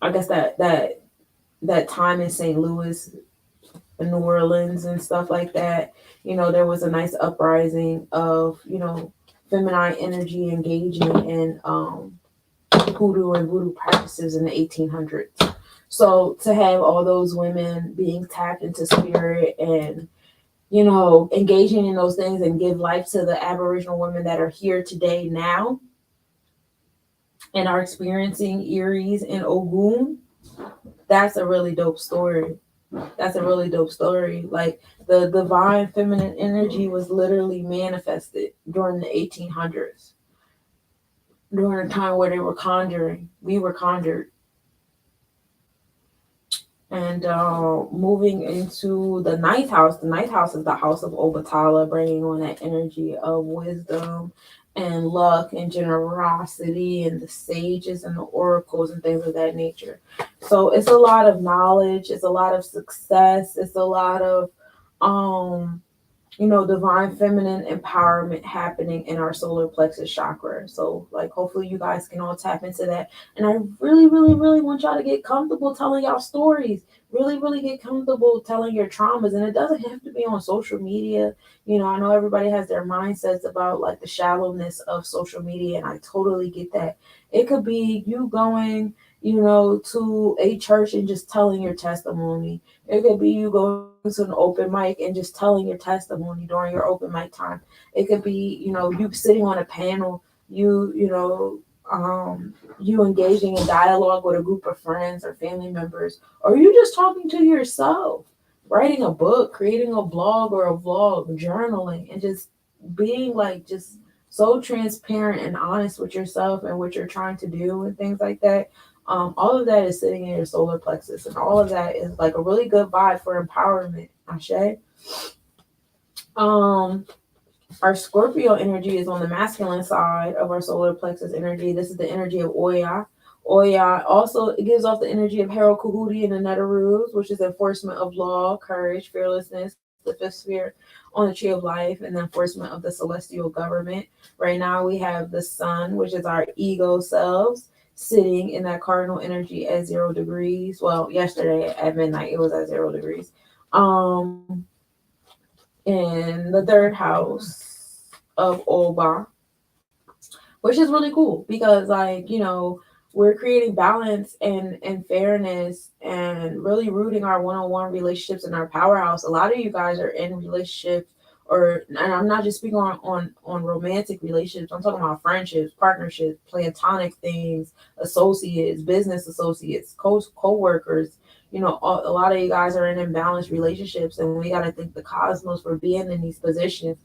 Speaker 1: I guess that time in St. Louis and New Orleans and stuff like that. You know, there was a nice uprising of, you know, feminine energy engaging in hoodoo and voodoo practices in the 1800s. So to have all those women being tapped into spirit and, you know, engaging in those things and give life to the Aboriginal women that are here today now and are experiencing Eries and Ogun, that's a really dope story. That's a really dope story. Like the divine feminine energy was literally manifested during the 1800s, during a time where they were conjuring. We were conjured. And moving into the ninth house is the house of Obatala, bringing on that energy of wisdom and luck and generosity and the sages and the oracles and things of that nature. So it's a lot of knowledge, it's a lot of success, it's a lot of um divine feminine empowerment happening in our solar plexus chakra. So, like, hopefully, you guys can all tap into that. And I really, really, really want y'all to get comfortable telling y'all stories. Really, really get comfortable telling your traumas. And it doesn't have to be on social media. I know everybody has their mindsets about like the shallowness of social media, and I totally get that. It could be you going, to a church and just telling your testimony. It could be you going to an open mic and just telling your testimony during your open mic time. It could be, you sitting on a panel, you engaging in dialogue with a group of friends or family members, or you just talking to yourself, writing a book, creating a blog or a vlog, journaling, and just being like just so transparent and honest with yourself and what you're trying to do and things like that. All of that is sitting in your solar plexus, and all of that is like a really good vibe for empowerment. Ashe. Um, our Scorpio energy is on the masculine side of our solar plexus energy. This is the energy of Oya. Oya also gives off the energy of Harold Kahuti and the Netherus, which is enforcement of law, courage, fearlessness, the fifth sphere on the tree of life, and the enforcement of the celestial government. Right now, we have the sun, which is our ego selves, sitting in that cardinal energy at 0 degrees. Well, yesterday at midnight, it was at 0 degrees. Um, in the third house of Oba, which is really cool because, like, we're creating balance and fairness and really rooting our one-on-one relationships in our powerhouse. A lot of you guys are in relationships, and I'm not just speaking on romantic relationships. I'm talking about friendships, partnerships, platonic things, associates, business associates, co-workers. A lot of you guys are in imbalanced relationships, and we got to thank the cosmos for being in these positions,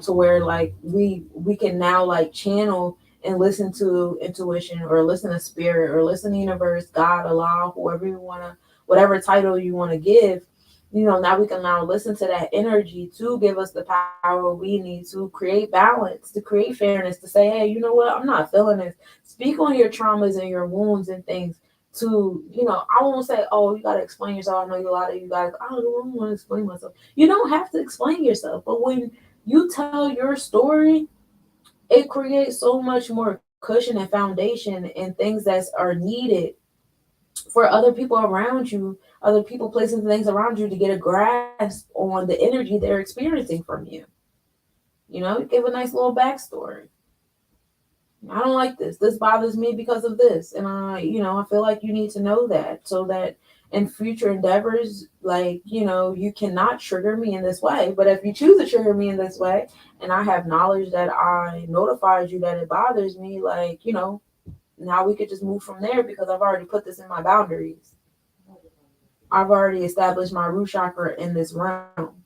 Speaker 1: to where like we can now like channel and listen to intuition or listen to spirit or listen to universe, God, Allah, whoever you want to, whatever title you want to give. Now we can now listen to that energy to give us the power we need to create balance, to create fairness, to say, hey, you know what, I'm not feeling this. Speak on your traumas and your wounds and things. To, I won't say, oh, you got to explain yourself. I know a lot of you guys, I don't want to explain myself. You don't have to explain yourself, but when you tell your story, it creates so much more cushion and foundation and things that are needed for other people around you, other people, places, and things around you to get a grasp on the energy they're experiencing from you. Give a nice little backstory. I don't like this. This bothers me because of this. And I feel like you need to know that so that in future endeavors, like, you cannot trigger me in this way. But if you choose to trigger me in this way, and I have knowledge that I notified you that it bothers me, like, now we could just move from there because I've already put this in my boundaries. I've already established my root chakra in this realm.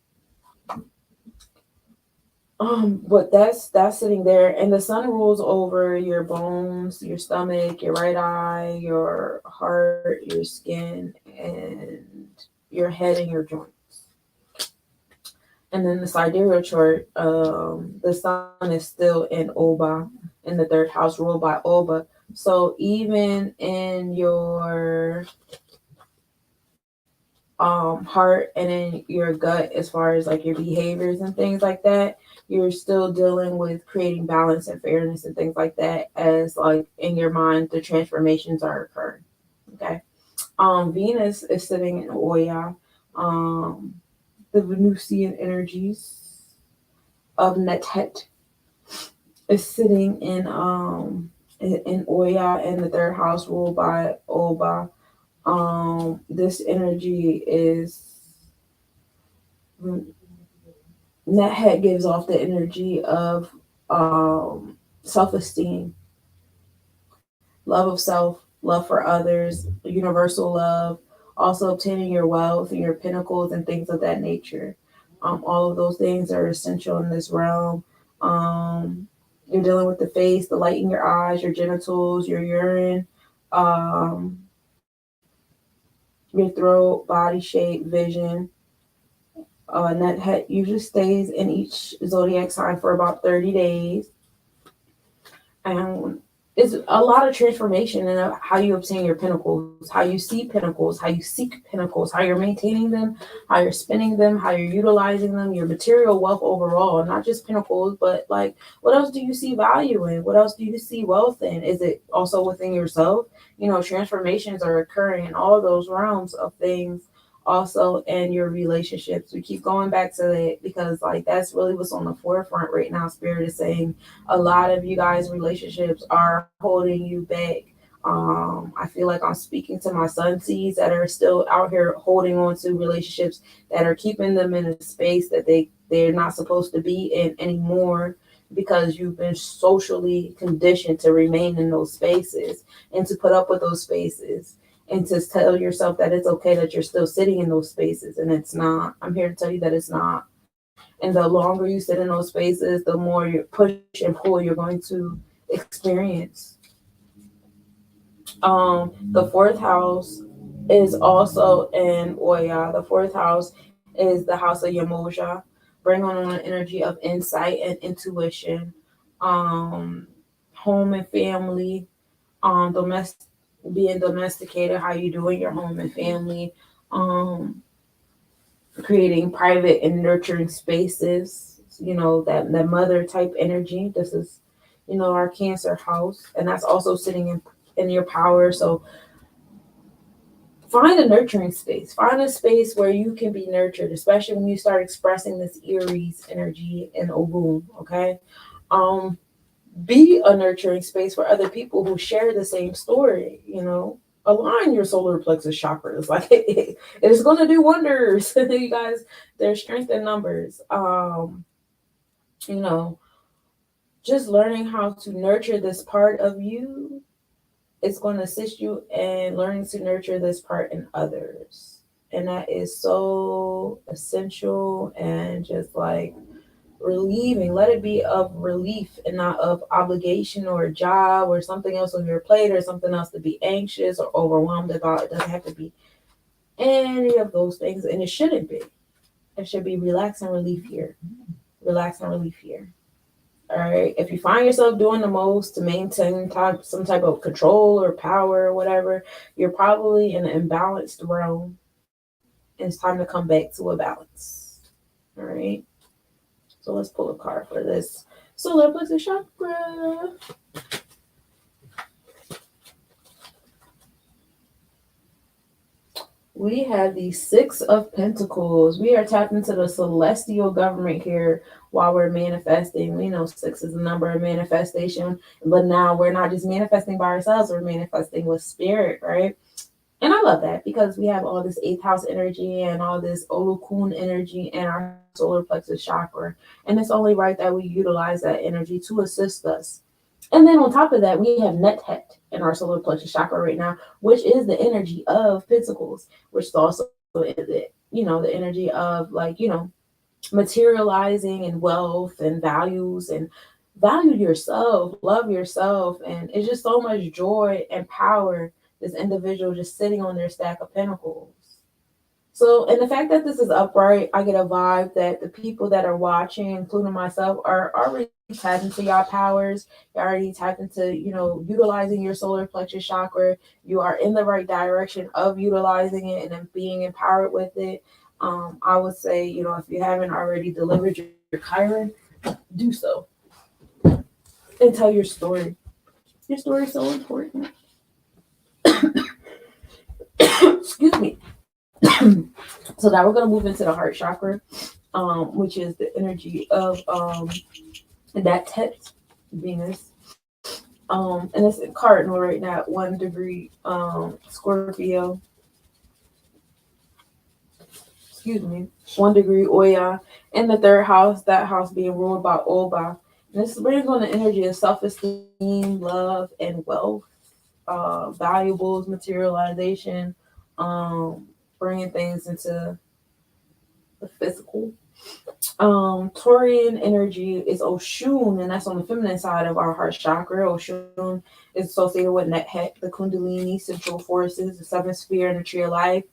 Speaker 1: But that's sitting there, and the sun rules over your bones, your stomach, your right eye, your heart, your skin, and your head and your joints. And then the sidereal chart, the sun is still in Oba, in the third house, ruled by Oba. So even in your heart and in your gut, as far as like your behaviors and things like that, you're still dealing with creating balance and fairness and things like that, as like in your mind the transformations are occurring. Okay. Venus is sitting in Oya. The Venusian energies of Netet is sitting in Oya in the third house, ruled by Oba. This energy is, Nethead gives off the energy of self-esteem, love of self, love for others, universal love, also obtaining your wealth and your pinnacles and things of that nature. All of those things are essential in this realm. You're dealing with the face, the light in your eyes, your genitals, your urine, um, your throat, body shape, vision. That usually stays in each zodiac sign for about 30 days. And It's a lot of transformation in how you obtain your pinnacles, how you see pinnacles, how you seek pinnacles, how you're maintaining them, how you're spinning them, how you're utilizing them, your material wealth overall, not just pinnacles, but like what else do you see value in? What else do you see wealth in? Is it also within yourself? Transformations are occurring in all those realms of things. Also, in your relationships, we keep going back to that because, like, that's really what's on the forefront right now. Spirit is saying a lot of you guys' relationships are holding you back. I feel like I'm speaking to my son seeds that are still out here holding on to relationships that are keeping them in a space that they're not supposed to be in anymore because you've been socially conditioned to remain in those spaces and to put up with those spaces and to tell yourself that it's okay that you're still sitting in those spaces, and it's not. I'm here to tell you that it's not. And the longer you sit in those spaces, the more you push and pull you're going to experience. The fourth house is also in Oya. The fourth house is the house of Yamoja. Bring on an energy of insight and intuition, um, home and family, being domesticated, how you doing your home and family, um, creating private and nurturing spaces, that mother type energy. This is, our Cancer house, and that's also sitting in your power. So find a nurturing space. Find a space where you can be nurtured, especially when you start expressing this Aries energy in Ogun. Okay. Um, be a nurturing space for other people who share the same story. Align your solar plexus chakras. Like it's going to do wonders. You guys, there's strength in numbers. You know, just learning how to nurture this part of you is going to assist you in learning to nurture this part in others. And that is so essential and just like relieving. Let it be of relief and not of obligation or a job or something else on your plate or something else to be anxious or overwhelmed about. It doesn't have to be any of those things, and it shouldn't be. It should be relax and relief here. Relax and relief here. All right. If you find yourself doing the most to maintain some type of control or power or whatever, you're probably in an imbalanced realm. And it's time to come back to a balance. All right. So let's pull a card for this solar plexus chakra. We have the Six of Pentacles. We are tapped into the celestial government here while we're manifesting. We know six is the number of manifestation, but now we're not just manifesting by ourselves, we're manifesting with spirit, right? And I love that because we have all this eighth house energy and all this Olokun energy in our solar plexus chakra. And it's only right that we utilize that energy to assist us. And then on top of that, we have Nethet in our solar plexus chakra right now, which is the energy of Pentacles, which is also the energy of materializing and wealth and values and value yourself, love yourself. And it's just so much joy and power, this individual just sitting on their stack of pentacles. So, and the fact that this is upright, I get a vibe that the people that are watching, including myself, are already tapped into your powers. You're already tapped into, utilizing your solar plexus chakra. You are in the right direction of utilizing it and then being empowered with it. I would say, if you haven't already delivered your Chiron, do so and tell your story. Your story is so important. Excuse me. So now we're going to move into the heart chakra, which is the energy of that text Venus. And it's in Cardinal right now at 1 degree Scorpio. Excuse me, 1 degree Oya. In the third house, that house being ruled by Oba. And this brings on the energy of self-esteem, love, and wealth, valuables, materialization, bringing things into the physical. Taurian energy is Oshun, and that's on the feminine side of our heart chakra. Oshun is associated with Nethet, the Kundalini, central forces, the seventh sphere, and the tree of life,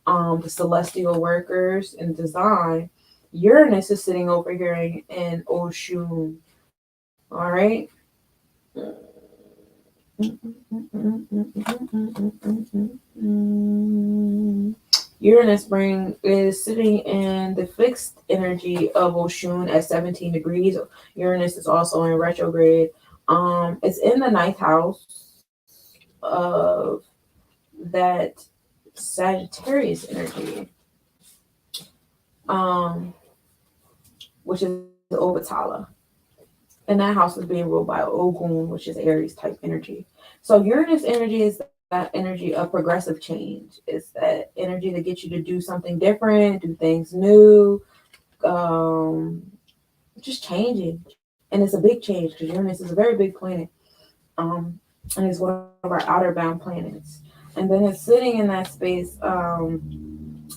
Speaker 1: the celestial workers, and design. Uranus is sitting over here in Oshun. All right. Uranus is sitting in the fixed energy of Oshun at 17 degrees. Uranus is also in retrograde. It's in the ninth house of that Sagittarius energy, um, which is Ovatala. And that house is being ruled by Ogun, which is Aries type energy. So Uranus energy is that energy of progressive change. It's that energy that gets you to do something different, do things new, um, just changing. And it's a big change because Uranus is a very big planet. Um, and it's one of our outer bound planets. And then it's sitting in that space of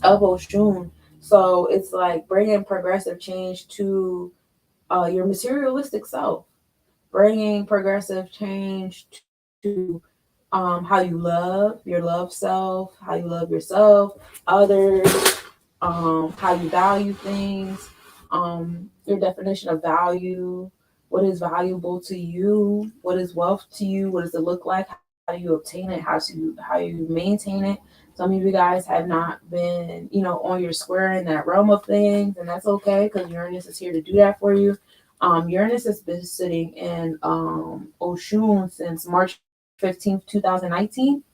Speaker 1: Oshun. So it's like bringing progressive change to your materialistic self, bringing progressive change to how you love your love self, how you love yourself, others, how you value things, your definition of value, what is valuable to you, what is wealth to you, what does it look like, how do you obtain it, how you maintain it. Some of you guys have not been, on your square in that realm of things, and that's okay because Uranus is here to do that for you. Uranus has been sitting in Oshun since March 15th, 2019.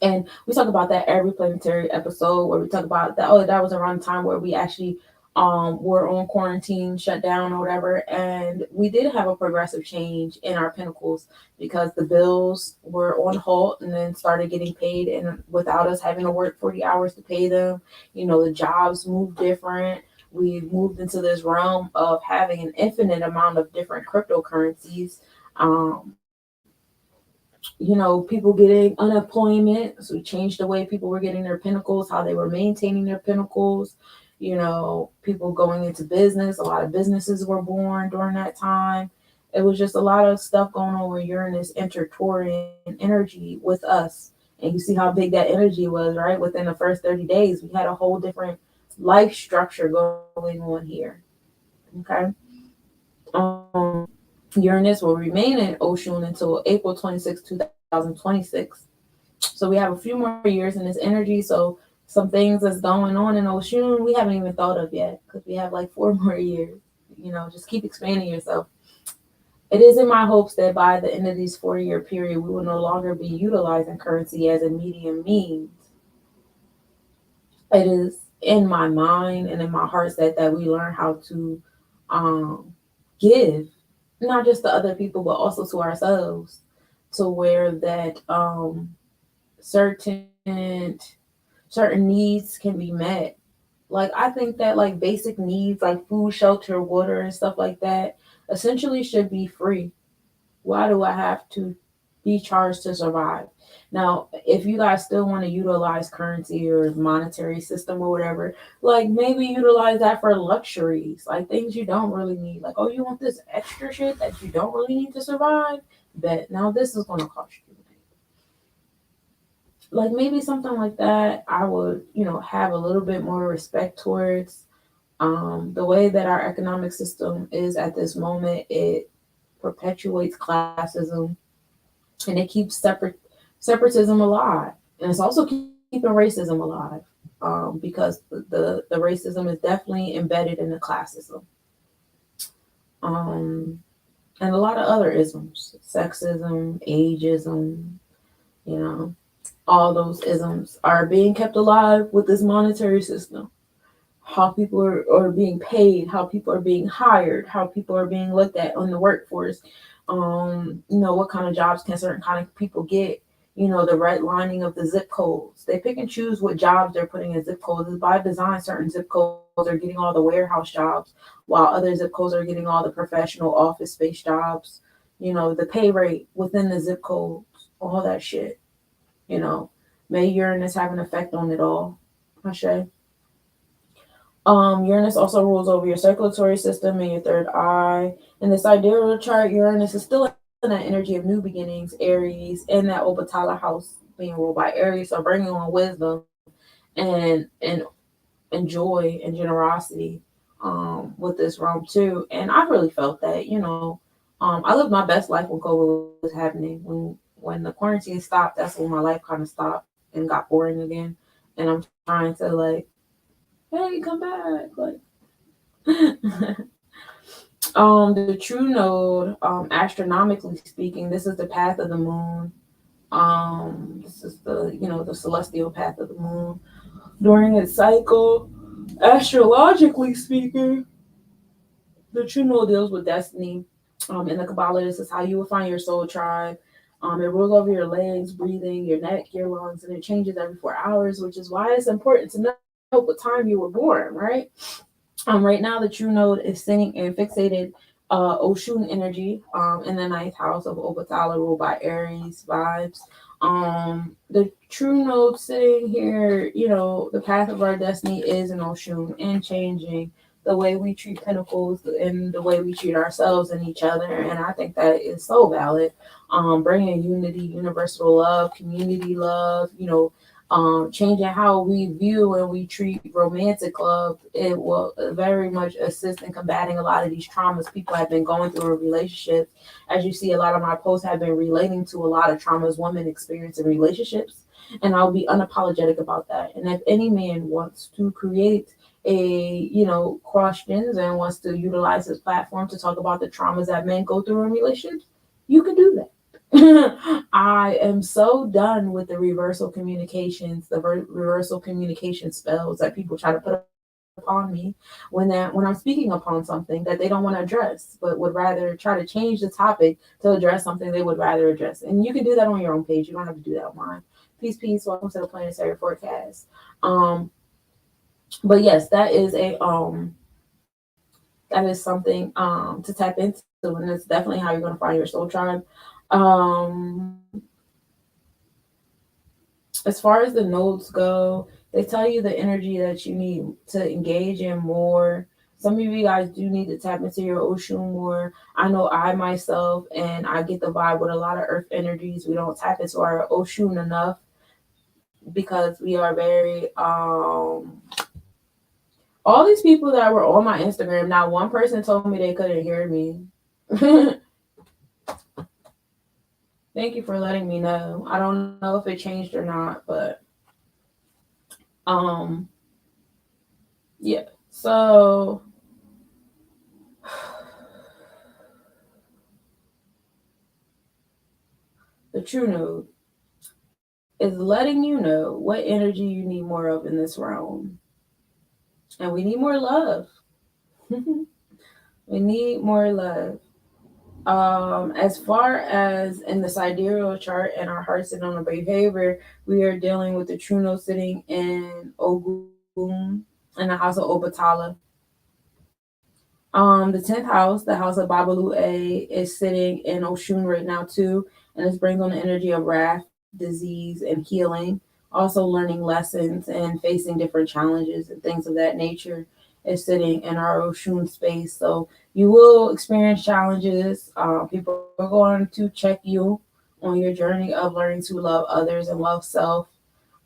Speaker 1: And we talk about that every planetary episode where we talk about that. Oh, that was around the time where we actually were on quarantine, shut down, or whatever. And we did have a progressive change in our pinnacles because the bills were on halt and then started getting paid, and without us having to work 40 hours to pay them, the jobs moved different. We moved into this realm of having an infinite amount of different cryptocurrencies. Um, People getting unemployment. So we changed the way people were getting their pinnacles, how they were maintaining their pinnacles. People going into business. A lot of businesses were born during that time. It was just a lot of stuff going on with Uranus entered Taurian energy with us. And you see how big that energy was, right? Within the first 30 days, we had a whole different life structure going on here. Okay. Um, Uranus will remain in Oshun until April 26, 2026. So we have a few more years in this energy. So some things that's going on in Oshun we haven't even thought of yet because we have like 4 more years. Just keep expanding yourself. It is in my hopes that by the end of this 4-year period, we will no longer be utilizing currency as a medium means. It is in my mind and in my heart that we learn how to um, give, not just to other people, but also to ourselves, to where that certain certain needs can be met. Like I think that like basic needs like food, shelter, water, and stuff like that essentially should be free. Why do I have to be charged to survive? Now, if you guys still want to utilize currency or monetary system or whatever, like maybe utilize that for luxuries, like things you don't really need. Like, oh, you want this extra shit that you don't really need to survive? Bet now this is gonna cost you. Like maybe something like that, I would, have a little bit more respect towards. The way that our economic system is at this moment, it perpetuates classism and it keeps separatism alive, and it's also keeping racism alive because the racism is definitely embedded in the classism, um, and a lot of other isms, sexism, ageism, you know, all those isms are being kept alive with this monetary system. How people are being paid, how people are being hired, how people are being looked at on the workforce. What kind of jobs can certain kind of people get? The redlining of the zip codes. They pick and choose what jobs they're putting in zip codes. By design, certain zip codes are getting all the warehouse jobs, while other zip codes are getting all the professional office space jobs. The pay rate within the zip codes, all that shit. You know, may Uranus have an effect on it all. Ashe. Uranus also rules over your circulatory system and your third eye. In this ideal chart, Uranus is still in that energy of new beginnings, Aries, in that Obatala house being ruled by Aries, so bringing on wisdom and joy and generosity with this realm too. And I really felt that, I lived my best life when COVID was happening. When when the quarantine stopped, that's when my life kind of stopped and got boring again. And I'm trying to like, hey, come back. Like the true node, astronomically speaking, this is the path of the moon. This is the, you know, the celestial path of the moon during its cycle. Astrologically speaking, the true node deals with destiny. In the Kabbalah, this is how you will find your soul tribe. It rules over your legs, breathing, your neck, your lungs, and it changes every 4 hours, which is why it's important to know what time you were born, right? Right now, the true node is sitting in fixated Oshun energy in the ninth house of Obatala, ruled by Aries vibes. The true node sitting here, you know, the path of our destiny is in Oshun and changing the way we treat pinnacles and the way we treat ourselves and each other. And I think that is so valid. Bringing unity, universal love, community love, you know, changing how we view and we treat romantic love, it will very much assist in combating a lot of these traumas people have been going through in relationships. As you see, a lot of my posts have been relating to a lot of traumas women experience in relationships, and I'll be unapologetic about that. And if any man wants to create a, you know, cross gender and wants to utilize his platform to talk about the traumas that men go through in relationships, you can do that. I am so done with the reversal communications, the reversal communication spells that people try to put upon me when I'm speaking upon something that they don't want to address, but would rather try to change the topic to address something they would rather address. And you can do that on your own page. You don't have to do that on mine. Peace, peace. Welcome to the planetary forecast. But yes, that is something to tap into, and it's definitely how you're going to find your soul tribe. As far as the nodes go, they tell you the energy that you need to engage in more. Some of you guys do need to tap into your Oshun more. I know I myself, and I get the vibe with a lot of earth energies. We don't tap into our Oshun enough because we are very all these people that were on my Instagram, not one person told me they couldn't hear me. Thank you for letting me know. I don't know if it changed or not, but yeah. So the true node is letting you know what energy you need more of in this realm. And we need more love. We need more love. As far as in the sidereal chart and our hearts and on the behavior, we are dealing with the true node sitting in Ogun in the house of Obatala. The 10th house, the house of Babalu A, is sitting in Oshun right now too, and this brings on the energy of wrath, disease, and healing. Also learning lessons and facing different challenges and things of that nature is sitting in our Oshun space. So you will experience challenges. People are going to check you on your journey of learning to love others and love self.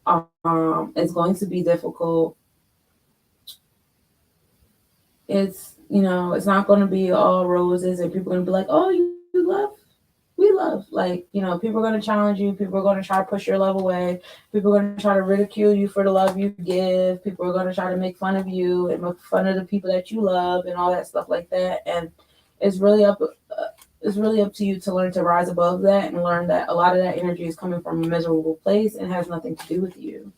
Speaker 1: It's going to be difficult. It's, you know, it's not going to be all roses and people are going to be like, oh, you love, we love. Like, you know, people are going to challenge you. People are going to try to push your love away. People are going to try to ridicule you for the love you give. People are going to try to make fun of you and make fun of the people that you love and all that stuff like that. And it's really up to you to learn to rise above that and learn that a lot of that energy is coming from a miserable place and has nothing to do with you.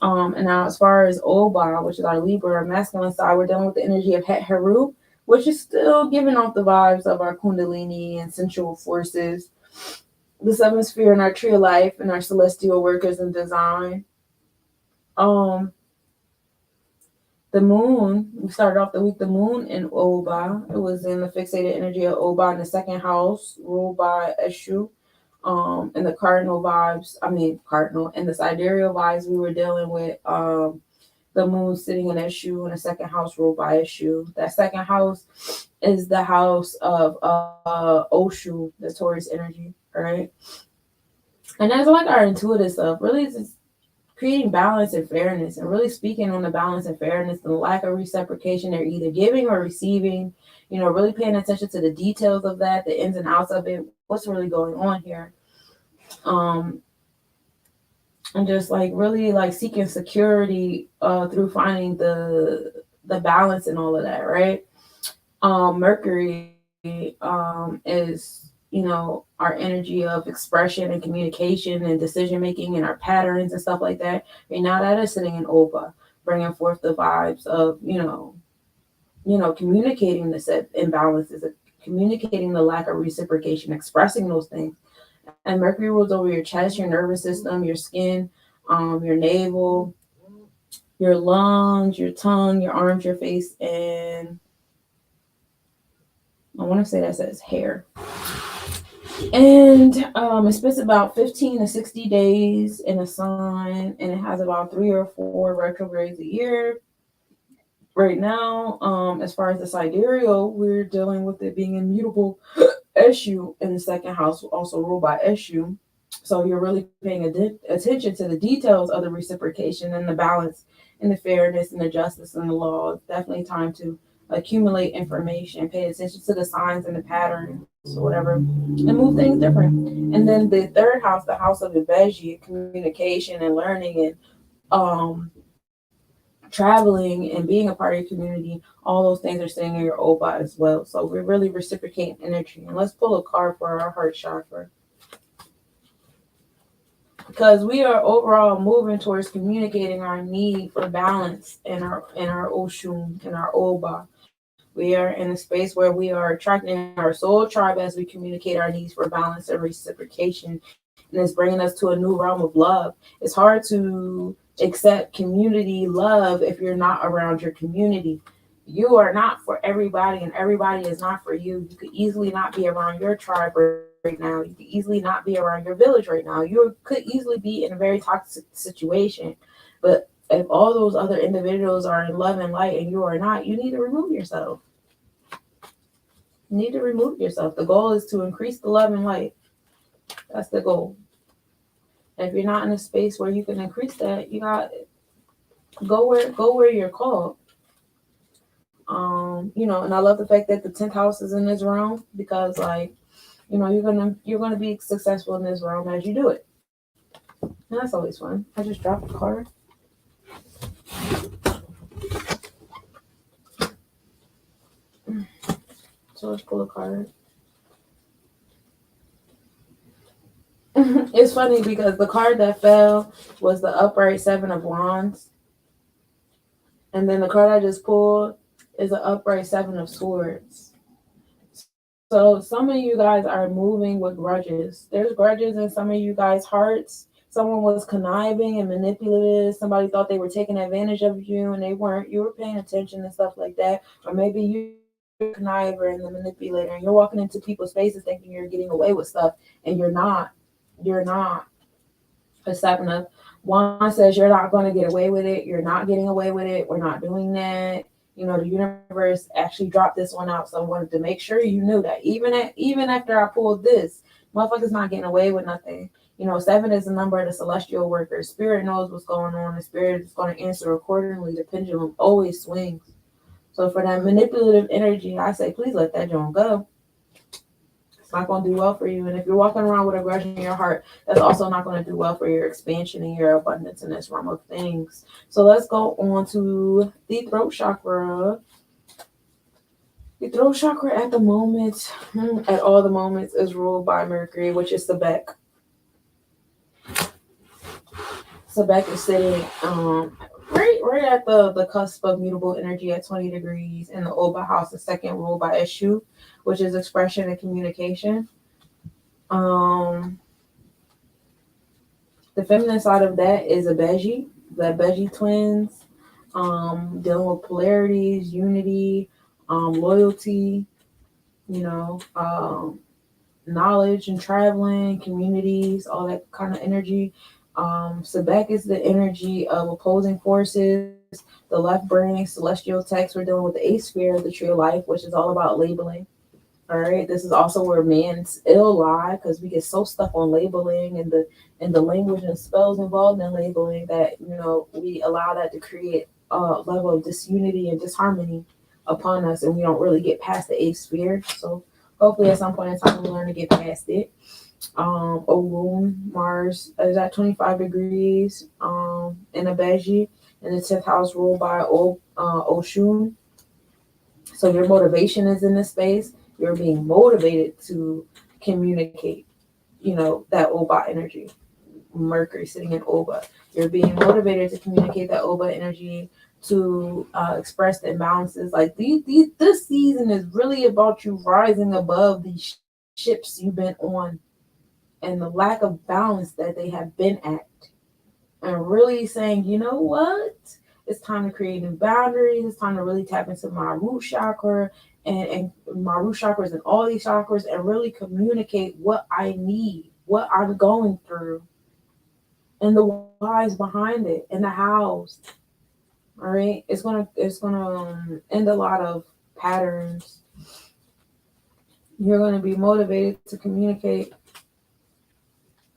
Speaker 1: And now as far as Oba, which is our Libra, our masculine side, we're dealing with the energy of Het Heru, which is still giving off the vibes of our Kundalini and sensual forces, the seventh sphere in our tree of life and our celestial workers and design. The moon, we started off the week, the moon in Oba. It was in the fixated energy of Oba in the second house, ruled by Eshu. And the cardinal and the sidereal vibes, we were dealing with the moon sitting in Eshu in the second house, ruled by Eshu. That second house is the house of Oshu, the Taurus energy, right? And that's like our intuitive stuff. Really, it's just creating balance and fairness, and really speaking on the balance and fairness and the lack of reciprocation. They're either giving or receiving. You know, really paying attention to the details of that, the ins and outs of it. What's really going on here? Um, and just like really like seeking security through finding the balance and all of that, right? Mercury is, our energy of expression and communication and decision making and our patterns and stuff like that. Right now, that is sitting in Opa, bringing forth the vibes of communicating the set imbalances, communicating the lack of reciprocation, expressing those things. And Mercury rules over your chest, your nervous system, your skin, your navel, your lungs, your tongue, your arms, your face, and I want to say that says hair. And it spends about 15 to 60 days in a sign, and it has about 3 or 4 retrogrades a year. Right now, as far as the sidereal, we're dealing with it being immutable Eshu in the second house, also ruled by Eshu. So you're really paying attention to the details of the reciprocation and the balance and the fairness and the justice and the law. It's definitely time to accumulate information, pay attention to the signs and the patterns or whatever, and move things different. And then the third house, the house of the Beji, communication and learning and traveling and being a part of your community, all those things are sitting in your Oba as well. So we're really reciprocating energy. And let's pull a card for our heart chakra. Because we are overall moving towards communicating our need for balance in our Oshun, in our Oba. We are in a space where we are attracting our soul tribe as we communicate our needs for balance and reciprocation. And it's bringing us to a new realm of love. It's hard to accept community love if you're not around your community. You are not for everybody, and everybody is not for you. You could easily not be around your tribe right now. You could easily not be around your village right now. You could easily be in a very toxic situation. But if all those other individuals are in love and light and you are not, you need to remove yourself. You need to remove yourself. The goal is to increase the love and light. That's the goal. And if you're not in a space where you can increase that, you got go where you're called. And I love the fact that the 10th house is in this realm because like, you're gonna be successful in this realm as you do it. And that's always fun. I just dropped the card. So let's pull a card. It's funny because the card that fell was the upright 7 of Wands. And then the card I just pulled is the upright 7 of Swords. So some of you guys are moving with grudges. There's grudges in some of you guys' hearts. Someone was conniving and manipulative. Somebody thought they were taking advantage of you and they weren't. You were paying attention and stuff like that. Or maybe you're the conniver and the manipulator and you're walking into people's faces thinking you're getting away with stuff and you're not. You're not. A 7 of Wands says you're not going to get away with it. You're not getting away with it. We're not doing that. The universe actually dropped this one out, so I wanted to make sure you knew that. Even after I pulled this, motherfuckers not getting away with nothing. 7 is the number of the celestial worker. Spirit knows what's going on. The spirit is going to answer accordingly. The pendulum always swings. So for that manipulative energy, I say, please let that joint go. It's not going to do well for you. And if you're walking around with a grudge in your heart, that's also not going to do well for your expansion and your abundance in this realm of things. So let's go on to the throat chakra. The throat chakra at all the moments, is ruled by Mercury, which is Sebek. Sebek is sitting right at the cusp of mutable energy at 20 degrees in the Oba house, the second ruled by Eshu, which is expression and communication. The feminine side of that is a Beji, the Beji twins, dealing with polarities, unity, loyalty, knowledge and traveling, communities, all that kind of energy. Sebek is the energy of opposing forces. The left brain, celestial text. We're dealing with the 8th sphere of the tree of life, which is all about labeling. All right, this is also where man's ill lie because we get so stuck on labeling and the language and spells involved in labeling that we allow that to create a level of disunity and disharmony upon us, and we don't really get past the 8th sphere. So hopefully at some point in time we learn to get past it. Ogun, Mars is at 25 degrees in Abeji, and the 10th house ruled by Oshun. So your motivation is in this space. You're being motivated to communicate, that Oba energy. Mercury sitting in Oba. You're being motivated to communicate that Oba energy to express the imbalances. Like this season is really about you rising above these ships you've been on and the lack of balance that they have been at, and really saying, you know what? It's time to create new boundaries. It's time to really tap into my root chakra and my root chakras and all these chakras and really communicate what I need, what I'm going through, and the whys behind it, and the hows. All right, it's gonna end a lot of patterns. You're gonna be motivated to communicate.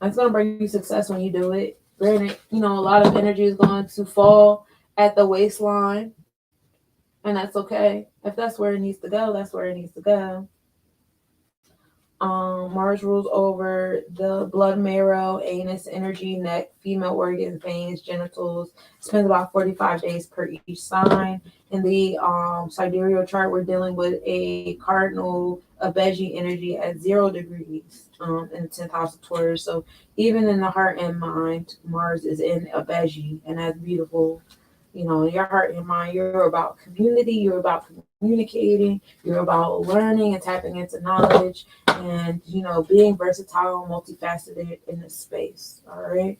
Speaker 1: It's gonna bring you success when you do it. Granted, a lot of energy is going to fall at the waistline, and that's okay. If that's where it needs to go, that's where it needs to go. Mars rules over the blood marrow, anus, energy, neck, female organs, veins, genitals. Spends about 45 days per each sign. In the sidereal chart, we're dealing with a cardinal Abeji energy at 0 degrees in the 10th house of Taurus. So even in the heart and mind, Mars is in Abeji, and that's beautiful. Your heart and mind, you're about community, you're about communicating, you're about learning and tapping into knowledge, and being versatile and multifaceted in this space. All right,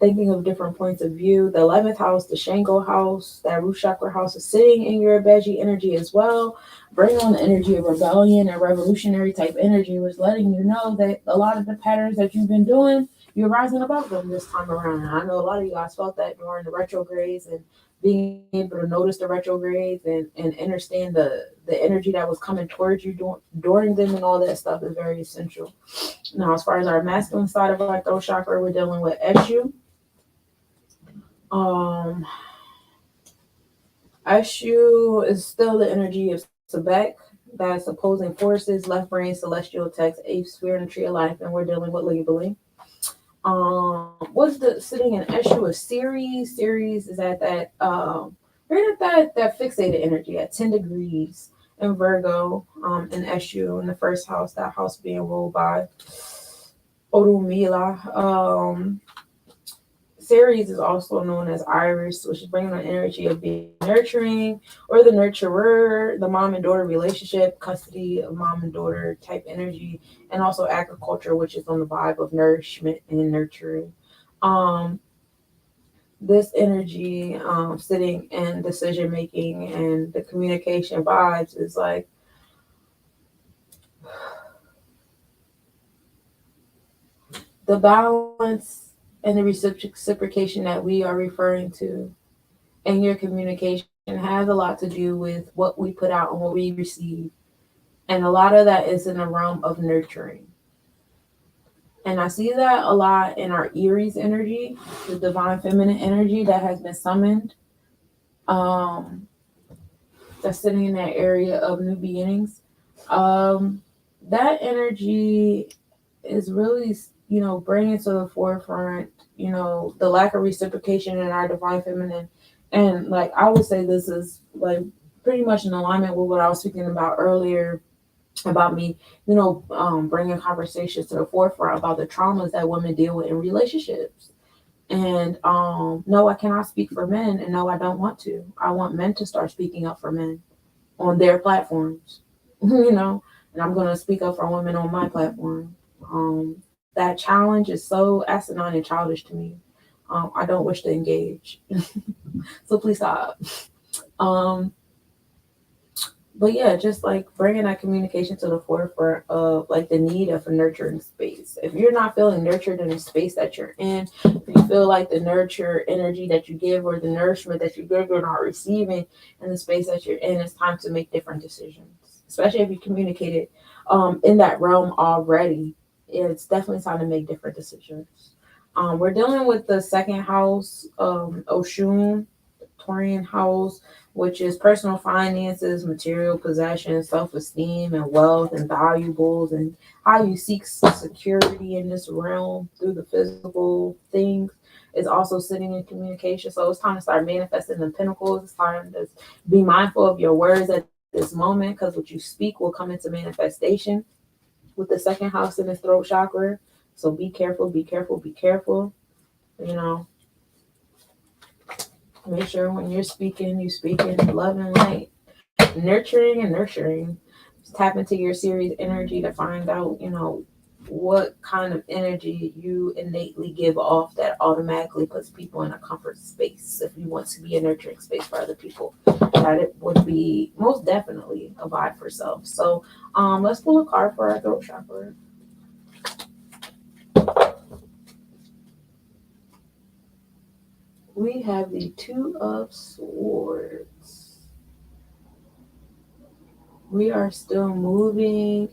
Speaker 1: thinking of different points of view. The 11th house, the Shango house, that root chakra house, is sitting in your Beji energy as well. Bring on the energy of rebellion and revolutionary type energy, which letting you know that a lot of the patterns that you've been doing, you're rising above them this time around. And I know a lot of you guys felt that during the retrogrades, and being able to notice the retrogrades and understand the energy that was coming towards you during them and all that stuff is very essential. Now, as far as our masculine side of our throat chakra, we're dealing with Eshu. Um, Eshu is still the energy of Sebek. That's opposing forces, left brain, celestial text, eighth sphere, and the tree of life, and we're dealing with labeling. What's the sitting in Eshu of Ceres? Ceres is at that right at that fixated energy at 10 degrees in Virgo, in Eshu in the first house, that house being ruled by Odumila. Ceres is also known as Iris, which is bringing the energy of being nurturing or the nurturer, the mom and daughter relationship, custody of mom and daughter type energy, and also agriculture, which is on the vibe of nourishment and nurturing. Um, this energy sitting in decision making and the communication vibes is like the balance and the reciprocation that we are referring to in your communication has a lot to do with what we put out and what we receive. And a lot of that is in the realm of nurturing. And I see that a lot in our Aries energy, the divine feminine energy that has been summoned. Um, that's sitting in that area of new beginnings. That energy is really, bringing to the forefront, the lack of reciprocation in our divine feminine. And like, I would say this is like pretty much in alignment with what I was speaking about earlier about me, bringing conversations to the forefront about the traumas that women deal with in relationships. And no, I cannot speak for men, and no, I don't want to. I want men to start speaking up for men on their platforms, and I'm going to speak up for women on my platform. That challenge is so asinine and childish to me. I don't wish to engage. So please stop. Um, but yeah, just like bringing that communication to the forefront of like the need of a nurturing space. If you're not feeling nurtured in the space that you're in, if you feel like the nurture energy that you give or the nourishment that you give, you're not receiving in the space that you're in, it's time to make different decisions. Especially if you communicated in that realm already, it's definitely time to make different decisions. We're dealing with the second house, Oshun, Victorian house, which is personal finances, material possessions, self-esteem, and wealth and valuables, and how you seek security in this realm through the physical things, is also sitting in communication. So it's time to start manifesting the pinnacles. It's time to be mindful of your words at this moment, because what you speak will come into manifestation with the second house in the throat chakra. So be careful, be careful, be careful. You know, make sure when you're speaking, you speak in love and light, nurturing and nurturing. Just tap into your series energy to find out, what kind of energy you innately give off that automatically puts people in a comfort space. If you want to be a nurturing space for other people, that it would be most definitely a vibe for self. So let's pull a card for our throat chakra. We have the Two of Swords. We are still moving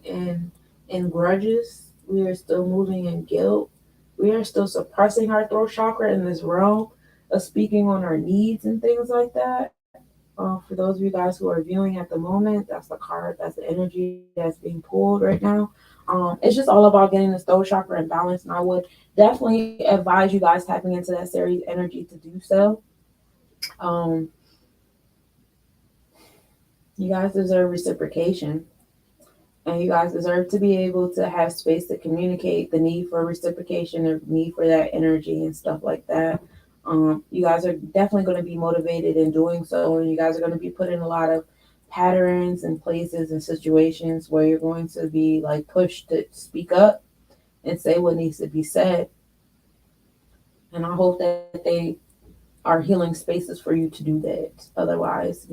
Speaker 1: in grudges. We are still moving in guilt. We are still suppressing our throat chakra in this realm of speaking on our needs and things like that. For those of you guys who are viewing at the moment, that's the card, that's the energy that's being pulled right now. It's just all about getting the throat chakra in balance, and I would definitely advise you guys tapping into that series energy to do so. Um, you guys deserve reciprocation. And you guys deserve to be able to have space to communicate the need for reciprocation, the need for that energy and stuff like that. You guys are definitely going to be motivated in doing so. And you guys are going to be put in a lot of patterns and places and situations where you're going to be like pushed to speak up and say what needs to be said. And I hope that they are healing spaces for you to do that. Otherwise,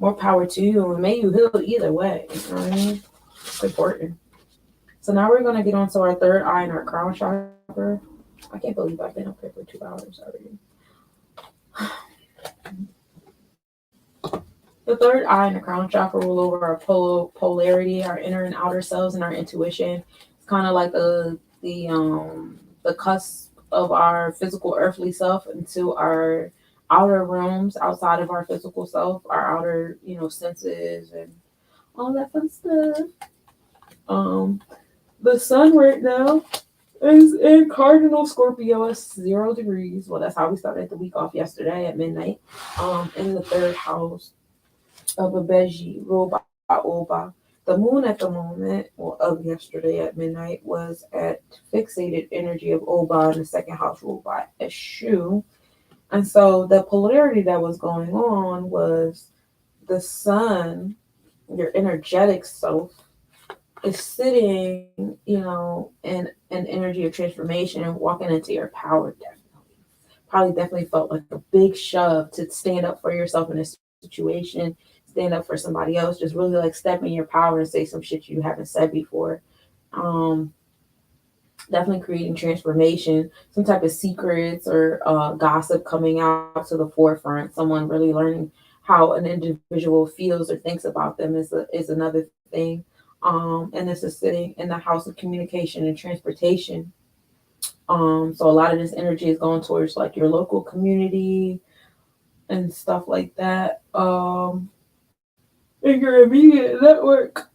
Speaker 1: more power to you, and may you heal either way. You know what I mean? It's important. So now we're gonna get onto our third eye and our crown chakra. I can't believe I've been up here for 2 hours already. The third eye and the crown chakra rule over our polarity, our inner and outer selves, and our intuition. It's kind of like the cusp of our physical earthly self into our outer realms outside of our physical self, our outer, senses and all that fun stuff. The sun right now is in Cardinal Scorpio at 0 degrees. Well, that's how we started the week off yesterday at midnight. In the third house of Abeji, Roba Oba. The moon at the moment, or of yesterday at midnight, was at fixated energy of Oba in the second house, ruled by Eshu. And so the polarity that was going on was the sun, your energetic self, is sitting, in an energy of transformation and walking into your power. Definitely felt like a big shove to stand up for yourself in this situation, stand up for somebody else, just really like step in your power and say some shit you haven't said before. Definitely creating transformation, some type of secrets or gossip coming out to the forefront. Someone really learning how an individual feels or thinks about them is another thing. And this is sitting in the house of communication and transportation. So a lot of this energy is going towards like your local community and stuff like that. In your immediate network.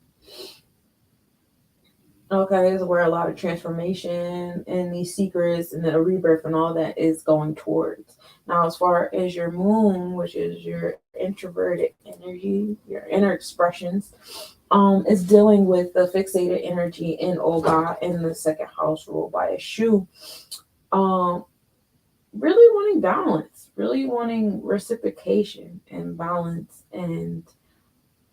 Speaker 1: Okay, is where a lot of transformation and these secrets and the rebirth and all that is going towards. Now, as far as your moon, which is your introverted energy, your inner expressions, is dealing with the fixated energy in Oga in the second house ruled by a shoe. Really wanting balance, really wanting reciprocation and balance and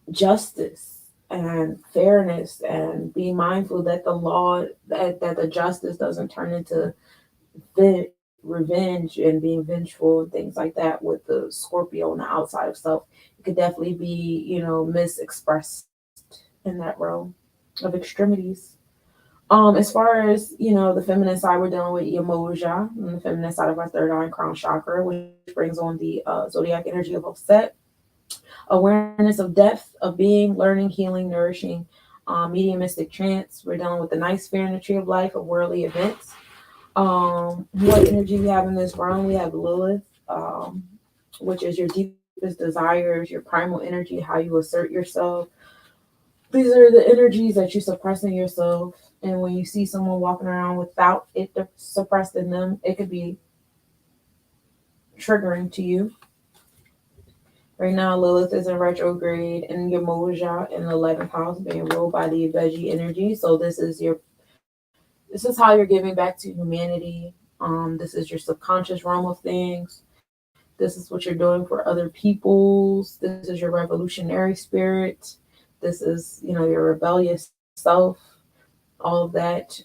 Speaker 1: justice and fairness, and be mindful that the law, that the justice doesn't turn into revenge and being vengeful and things like that with the Scorpio on the outside of self. It could definitely be, misexpressed in that realm of extremities. As far as, the feminine side, we're dealing with Yamoja, and the feminine side of our third eye and crown chakra, which brings on the zodiac energy of Offset. Awareness of depth of being, learning, healing, nourishing, mediumistic trance. We're dealing with the nice sphere in the tree of life of worldly events. What energy we have in this realm? We have Lilith, which is your deepest desires, your primal energy, how you assert yourself. These are the energies that you suppress in yourself. And when you see someone walking around without it suppressed in them, it could be triggering to you. Right now, Lilith is in retrograde in your Moja in the 11th house, being ruled by the Abeji energy. So this is how you're giving back to humanity. This is your subconscious realm of things. This is what you're doing for other peoples. This is your revolutionary spirit. This is, your rebellious self, all of that.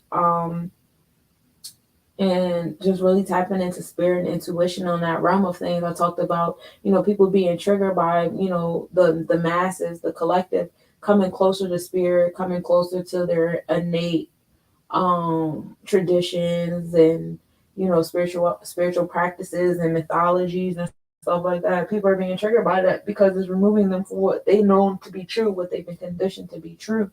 Speaker 1: And just really tapping into spirit and intuition on that realm of things. I talked about, people being triggered by, the masses, the collective, coming closer to spirit, coming closer to their innate traditions and spiritual practices and mythologies and stuff like that. People are being triggered by that because it's removing them from what they know to be true, what they've been conditioned to be true.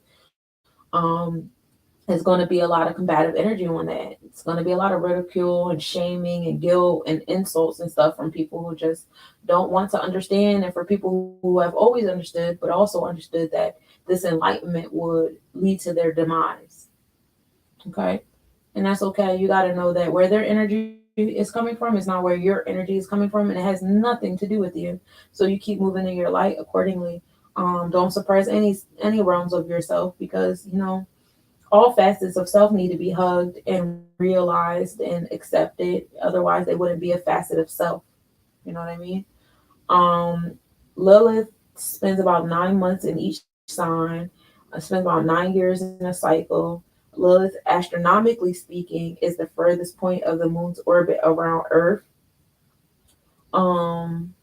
Speaker 1: There's going to be a lot of combative energy on that. It's going to be a lot of ridicule and shaming and guilt and insults and stuff from people who just don't want to understand, and for people who have always understood but also understood that this enlightenment would lead to their demise. Okay. And that's okay. You got to know that where their energy is coming from is not where your energy is coming from, and it has nothing to do with you. So you keep moving in your light accordingly. Don't suppress any realms of yourself, because all facets of self need to be hugged and realized and accepted. Otherwise, they wouldn't be a facet of self. You know what I mean? Um, Lilith spends about 9 months in each sign. Spends about 9 years in a cycle. Lilith, astronomically speaking, is the furthest point of the moon's orbit around Earth. Um,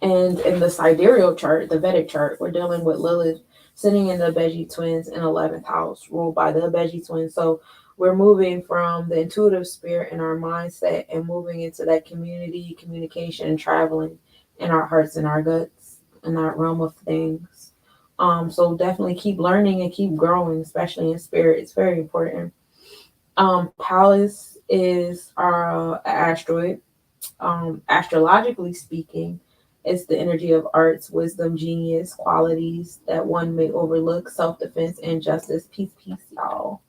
Speaker 1: and in the sidereal chart, the Vedic chart, we're dealing with Lilith sitting in the Abeji twins in 11th house, ruled by the Abeji twins. So we're moving from the intuitive spirit in our mindset and moving into that community, communication, and traveling in our hearts and our guts in that realm of things. So definitely keep learning and keep growing, especially in spirit. It's very important. Pallas is our asteroid. Astrologically speaking, it's the energy of arts, wisdom, genius, qualities that one may overlook, self-defense, and justice. Peace, peace, y'all.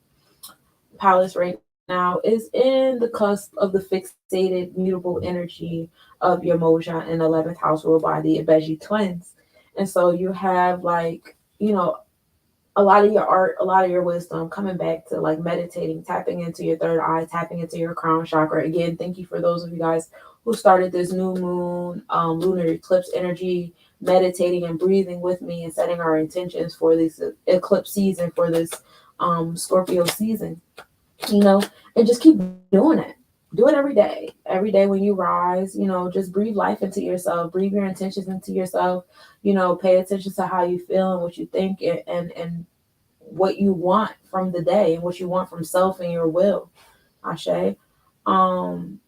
Speaker 1: Pallas right now is in the cusp of the fixated, mutable energy of your Moja and 11th house, ruled by the Abeji twins. And so you have, like, a lot of your art, a lot of your wisdom coming back to like meditating, tapping into your third eye, tapping into your crown chakra. Again, thank you for those of you guys who started this new moon, lunar eclipse energy, meditating and breathing with me and setting our intentions for this eclipse season, for this Scorpio season, and just keep doing it. Do it every day. Every day when you rise, just breathe life into yourself, breathe your intentions into yourself, pay attention to how you feel and what you think, and what you want from the day and what you want from self and your will. Ashe. Um,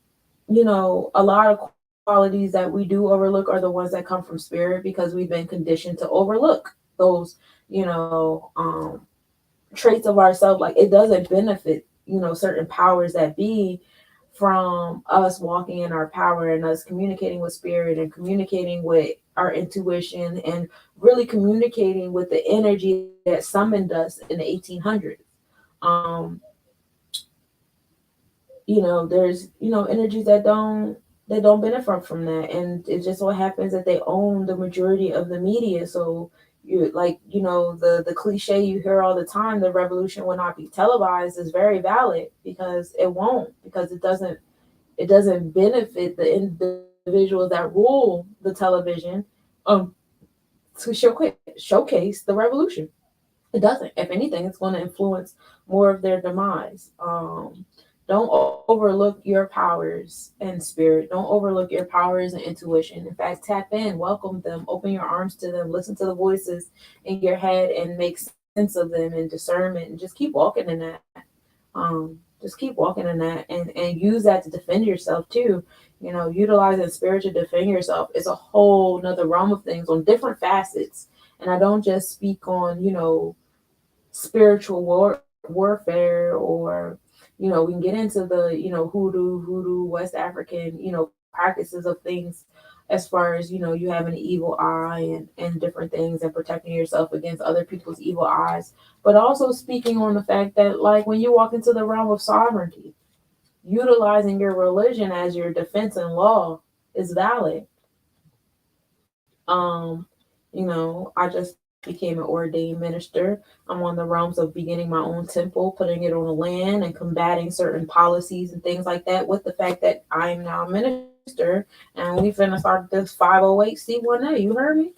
Speaker 1: a lot of qualities that we do overlook are the ones that come from spirit, because we've been conditioned to overlook those, traits of ourselves. Like, it doesn't benefit, certain powers that be from us walking in our power and us communicating with spirit and communicating with our intuition and really communicating with the energy that summoned us in the 1800s. Um, there's energies that don't benefit from that, and it just so happens that they own the majority of the media. So you, like, the cliche you hear all the time, the revolution will not be televised, is very valid, because it won't, because it doesn't benefit the individuals that rule the television um to showcase the revolution. It doesn't. If anything, it's going to influence more of their demise. Don't overlook your powers and spirit. Don't overlook your powers and intuition. In fact, tap in, welcome them, open your arms to them, listen to the voices in your head and make sense of them, and discernment, and just keep walking in that. Just keep walking in that, and use that to defend yourself too. Utilizing spirit to defend yourself is a whole nother realm of things on different facets. And I don't just speak on, spiritual warfare, or we can get into the hoodoo, West African, practices of things as far as, you have an evil eye and different things and protecting yourself against other people's evil eyes, but also speaking on the fact that, like, when you walk into the realm of sovereignty, utilizing your religion as your defense and law is valid. Um, I just became an ordained minister. I'm on the realms of beginning my own temple, putting it on the land and combating certain policies and things like that with the fact that I am now a minister and we finna start this 508c1A. You heard me?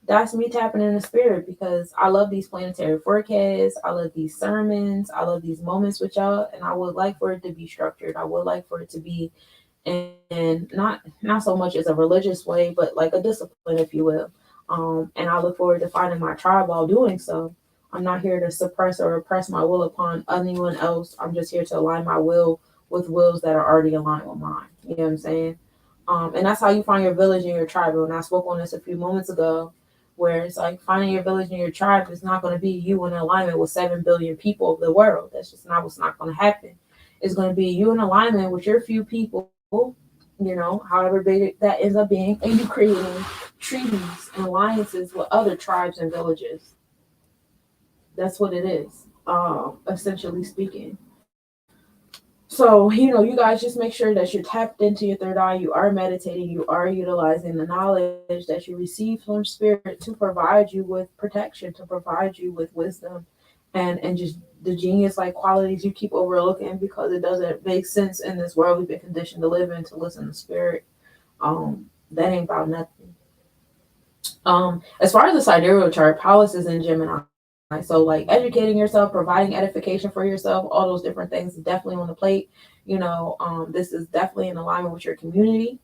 Speaker 1: That's me tapping in the spirit because I love these planetary forecasts. I love these sermons. I love these moments with y'all, and I would like for it to be structured. I would like for it to be and not so much as a religious way, but like a discipline, if you will. And I look forward to finding my tribe while doing so. I'm not here to suppress or oppress my will upon anyone else. I'm just here to align my will with wills that are already aligned with mine. You know what I'm saying? And that's how you find your village and your tribe. And I spoke on this a few moments ago, where it's like finding your village and your tribe is not going to be you in alignment with 7 billion people of the world. That's just not what's not going to happen. It's going to be you in alignment with your few people, however big that ends up being, and you creating treaties and alliances with other tribes and villages. That's what it is, essentially speaking. So, you guys just make sure that you're tapped into your third eye, you are meditating, you are utilizing the knowledge that you receive from spirit to provide you with protection, to provide you with wisdom and just the genius like qualities you keep overlooking because it doesn't make sense in this world we've been conditioned to live in to listen to spirit. That ain't about nothing. As far as the sidereal chart, Palace is in Gemini. So, like, educating yourself, providing edification for yourself, all those different things is definitely on the plate. This is definitely in alignment with your community.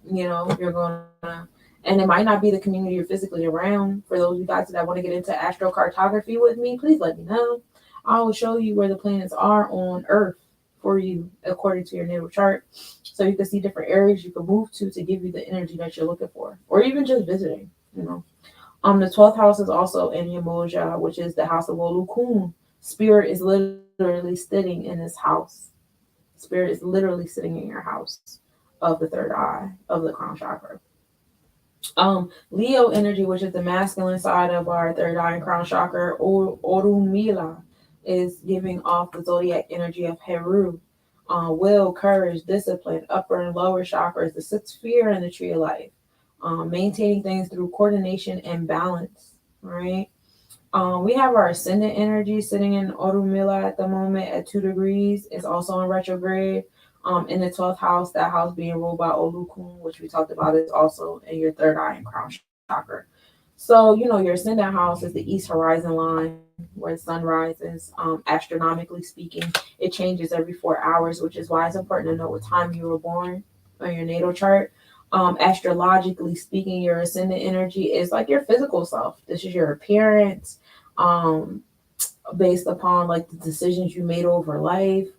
Speaker 1: You're gonna, and it might not be the community you're physically around. For those of you guys that want to get into astrocartography with me, please let me know. I will show you where the planets are on Earth for you according to your natal chart, so you can see different areas you can move to give you the energy that you're looking for, or even just visiting. The 12th house is also in Yamoja, which is the house of Olukun. Spirit is literally sitting in this house. Spirit is literally sitting in your house of the third eye of the crown chakra. Leo energy, which is the masculine side of our third eye and crown chakra, or Orumila, is giving off the zodiac energy of Heru. Will, courage, discipline, upper and lower chakras, the sixth sphere, and the tree of life. Maintaining things through coordination and balance, right? We have our ascendant energy sitting in Orumila at the moment at 2 degrees. It's also in retrograde. In the 12th house, that house being ruled by Olukun, which we talked about, is also in your third eye and crown chakra. So, your ascendant house is the east horizon line where the sun rises. Astronomically speaking, it changes every 4 hours, which is why it's important to know what time you were born on your natal chart. Astrologically speaking, your ascendant energy is like your physical self. This is your appearance, based upon like the decisions you made over life.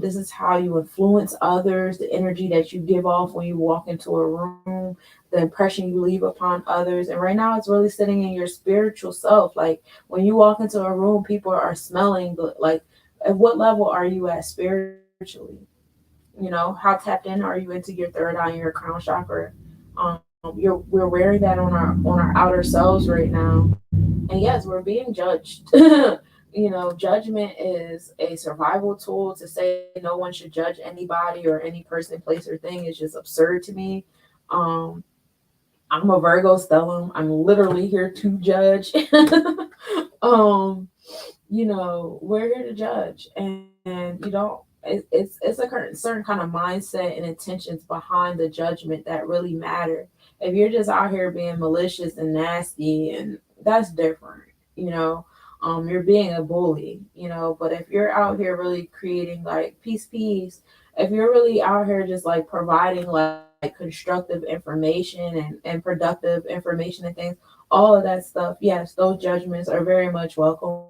Speaker 1: This is how you influence others, the energy that you give off when you walk into a room, the impression you leave upon others. And right now it's really sitting in your spiritual self. Like when you walk into a room, people are smelling, but like at what level are you at spiritually? How tapped in are you into your third eye and your crown chakra? We're wearing that on our outer selves right now. And yes, we're being judged. Judgment is a survival tool. To say no one should judge anybody or any person, place, or thing is just absurd to me. Um, I'm a Virgo stellium. I'm literally here to judge. um, we're here to judge, and it's a certain kind of mindset and intentions behind the judgment that really matter. If you're just out here being malicious and nasty, and that's different, you're being a bully, but if you're out here really creating like peace, if you're really out here just like providing like constructive information and productive information and things, all of that stuff, yes, those judgments are very much welcomed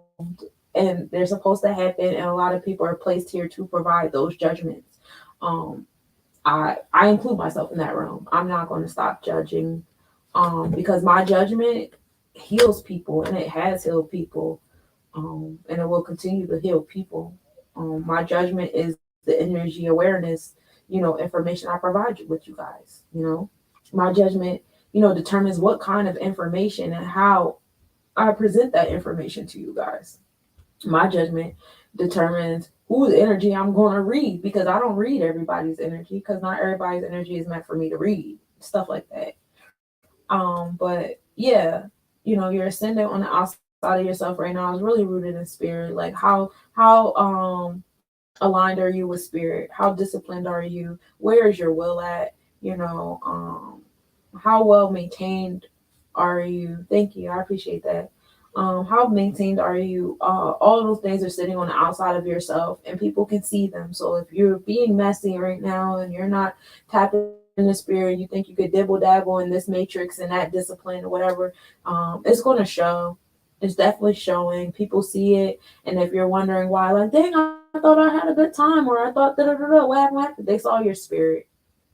Speaker 1: and they're supposed to happen, and a lot of people are placed here to provide those judgments. um I include myself in that realm. I'm not going to stop judging, because my judgment heals people, and it has healed people, and it will continue to heal people. My judgment is the energy awareness. information I provide you with, you guys. My judgment, determines what kind of information and how I present that information to you guys. My judgment determines whose energy I'm going to read, because I don't read everybody's energy, because not everybody's energy is meant for me to read, stuff like that. But yeah, your ascendant on the outside of yourself right now is really rooted in spirit. Like how aligned are you with spirit? How disciplined are you? Where is your will at? How well maintained are you? Thank you, I appreciate that. How maintained are you? All of those things are sitting on the outside of yourself, and people can see them. So if you're being messy right now and you're not tapping in the spirit, you think you could dibble dabble in this matrix and that discipline or whatever, it's going to show. It's definitely showing. People see it, and if you're wondering why, like, dang, I thought I had a good time, or I thought da da da da, what happened? What happened? They saw your spirit.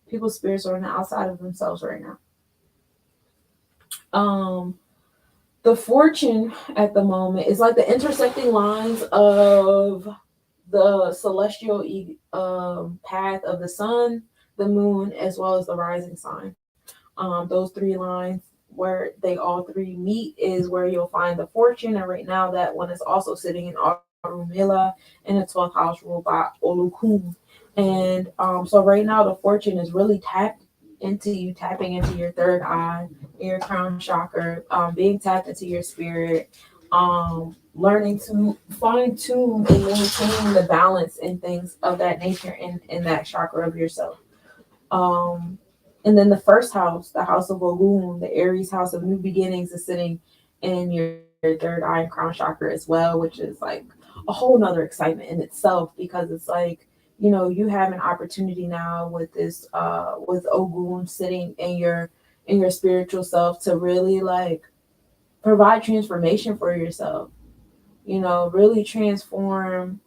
Speaker 1: People's spirits are on the outside of themselves right now. Um, the fortune at the moment is like the intersecting lines of the celestial path of the sun, the moon, as well as the rising sign. Those three lines where they all three meet is where you'll find the fortune. And right now, that one is also sitting in Arumila in the 12th house, ruled by Olukun. And so right now, the fortune is really tapping into your third eye, your crown chakra, being tapped into your spirit, learning to fine tune and maintain the balance and things of that nature in that chakra of yourself. Um, and then the first house, the house of Ogun, the Aries house of new beginnings, is sitting in your third eye and crown chakra as well, which is like a whole nother excitement in itself, because it's like, you have an opportunity now with this with Ogun sitting in your spiritual self to really like provide transformation for yourself, really transform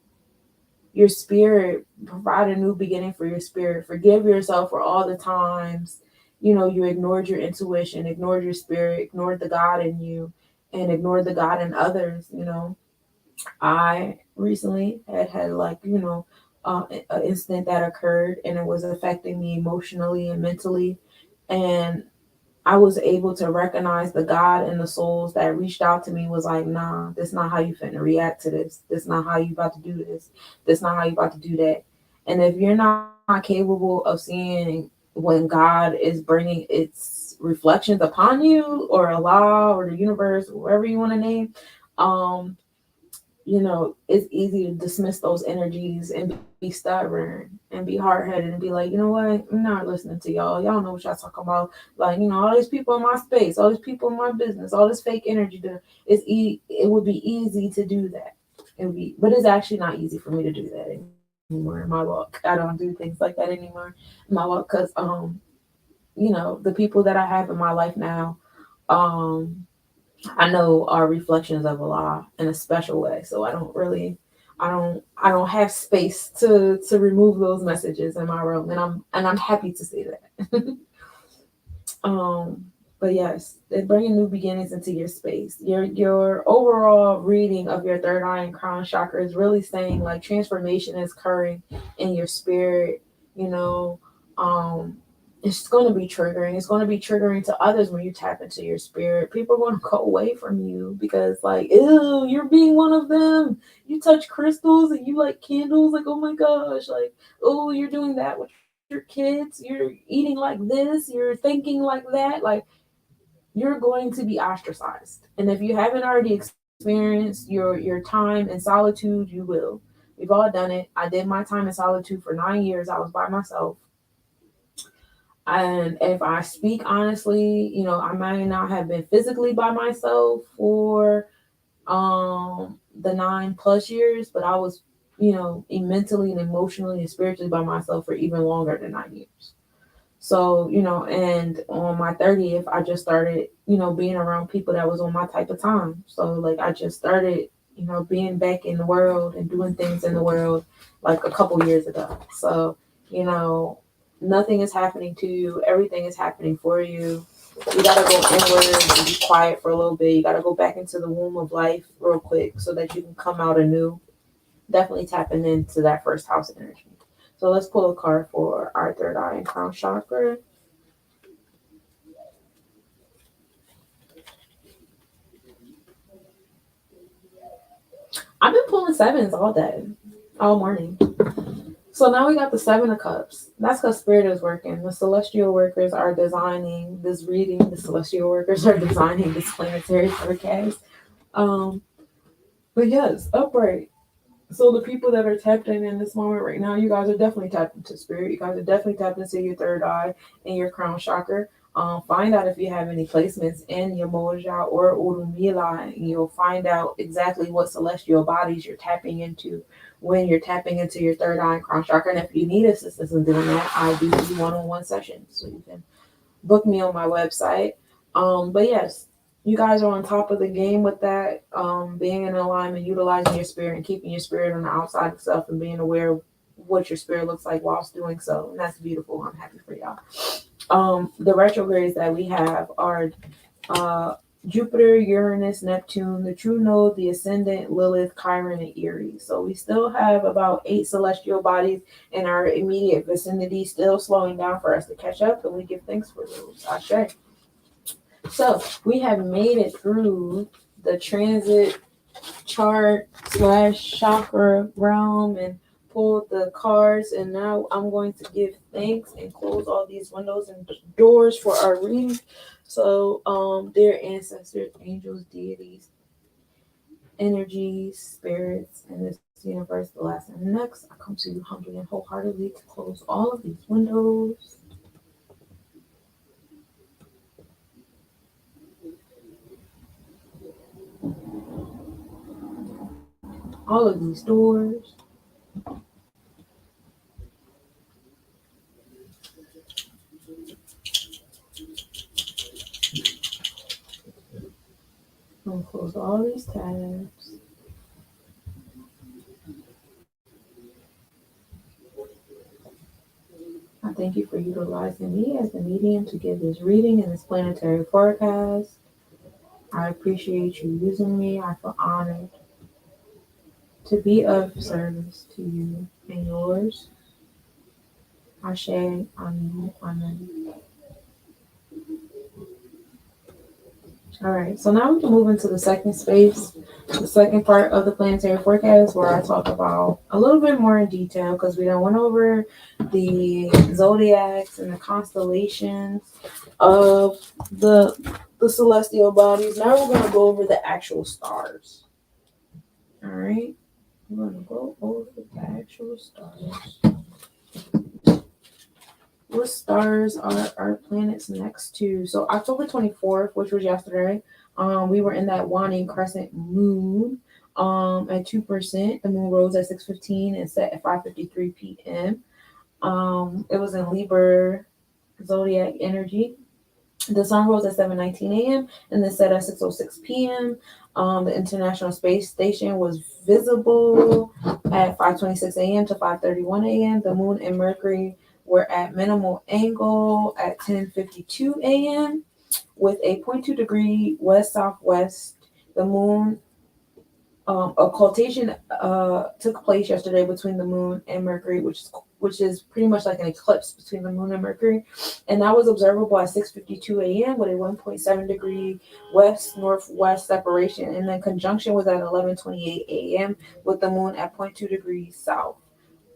Speaker 1: your spirit, provide a new beginning for your spirit. Forgive yourself for all the times, you ignored your intuition, ignored your spirit, ignored the God in you, and ignored the God in others. I recently had like, an incident that occurred, and it was affecting me emotionally and mentally. And I was able to recognize the God and the souls that reached out to me was like, nah, that's not how you finna react to this. That's not how you about to do this. That's not how you about to do that. And if you're not capable of seeing when God is bringing its reflections upon you, or Allah, or the universe, or whatever you want to name, um, it's easy to dismiss those energies and be stubborn and be hard headed and be like, you know what, I'm not listening to y'all. Y'all know what y'all talking about. Like, all these people in my space, all these people in my business, all this fake energy. It would be easy to do that. It would be, but it's actually not easy for me to do that anymore in my walk. I don't do things like that anymore in my walk, because the people that I have in my life now, um I know are reflections of Allah in a special way. So I don't have space to remove those messages in my room, and I'm happy to say that. But yes, they're bringing new beginnings into your space. Your overall reading of your third eye and crown chakra is really saying like transformation is occurring in your spirit. You know, um, it's going to be triggering. It's going to be triggering to others when you tap into your spirit. People are going to go away from you because like, ew, you're being one of them. You touch crystals and you like candles. Like, oh my gosh, like, oh, you're doing that with your kids. You're eating like this. You're thinking like that. Like, you're going to be ostracized. And if you haven't already experienced your time in solitude, you will. We've all done it. I did my time in solitude for 9 years. I was by myself. And if I speak honestly, I might not have been physically by myself for the 9+ years, but I was, mentally and emotionally and spiritually by myself for even longer than 9 years. So, and on my 30th, I just started, being around people that was on my type of time. So, like, I just started, being back in the world and doing things in the world like a couple years ago. So, nothing is happening to you. Everything is happening for you. You got to go inward and be quiet for a little bit. You got to go back into the womb of life real quick so that you can come out anew. Definitely tapping into that first house energy. So let's pull a card for our third eye and crown chakra. I've been pulling sevens all day, all morning. So now we got the Seven of Cups. That's because Spirit is working. The celestial workers are designing this reading. The celestial workers are designing this planetary forecast. Um, but yes, upright. So the people that are tapped in this moment right now, you guys are definitely tapped into spirit. You guys are definitely tapped into your third eye and your crown chakra. Find out if you have any placements in your Moja or Urumila, and you'll find out exactly what celestial bodies you're tapping into when you're tapping into your third eye and crown chakra. And if you need assistance in doing that, I do one-on-one sessions, so you can book me on my website. But yes, you guys are on top of the game with that. Being in alignment, utilizing your spirit, and keeping your spirit on the outside of self, and being aware of what your spirit looks like whilst doing so. And that's beautiful. I'm happy for y'all. The retrogrades that we have are uh, Jupiter, Uranus, Neptune, the true node, the ascendant, Lilith, Chiron, and Aries. So we still have about 8 celestial bodies in our immediate vicinity, still slowing down for us to catch up, and we give thanks for those. Ashe. So we have made it through the transit chart slash chakra realm and pulled the cards, and now I'm going to give thanks and close all these windows and doors for our reading. So dear ancestors, angels, deities, energies, spirits, and this universe, the last and the next, I come to you humbly and wholeheartedly to close all of these windows, all of these doors. I'm gonna close all these tabs. I thank you for utilizing me as the medium to give this reading and this planetary forecast. I appreciate you using me. I feel honored to be of service to you and yours. Ashe, Amen, Amen. All right, so now we can move into the second space, the second part of the planetary forecast, where I talk about a little bit more in detail because we done went over the zodiacs and the constellations of the celestial bodies. Now we're gonna go over the actual stars. All right, we're gonna go over the actual stars. What stars are our planets next to? So October 24th, which was yesterday, we were in that waning crescent moon at 2%. The moon rose at 6:15 and set at 5:53 p.m. It was in Libra zodiac energy. The sun rose at 7:19 a.m. and then set at 6:06 p.m. The International Space Station was visible at 5:26 a.m. to 5:31 a.m. The moon and Mercury were at minimal angle at 10:52 a.m. with a zero point 0.2 degree west southwest. The moon occultation took place yesterday between the moon and Mercury, which is pretty much like an eclipse between the moon and Mercury, and that was observable at 6:52 a.m. with a 1.7 degree west northwest separation, and then conjunction was at 11:28 a.m. with the moon at zero point 0.2 degrees south.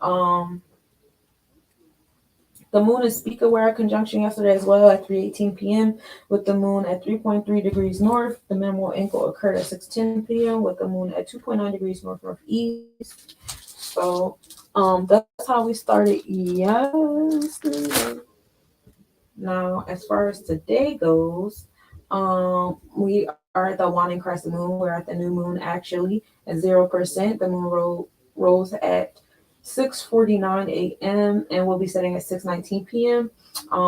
Speaker 1: Um, the moon is speak aware conjunction yesterday as well at 3:18 p.m. with the moon at 3.3 degrees north. The minimal angle occurred at 6:10 p.m. with the moon at 2.9 degrees north northeast. So that's how we started yesterday. Now, as far as today goes, we are at the waning crescent moon. We're at the new moon actually at 0%. The moon rose at 6:49 a.m. and will be setting at 6:19 p.m.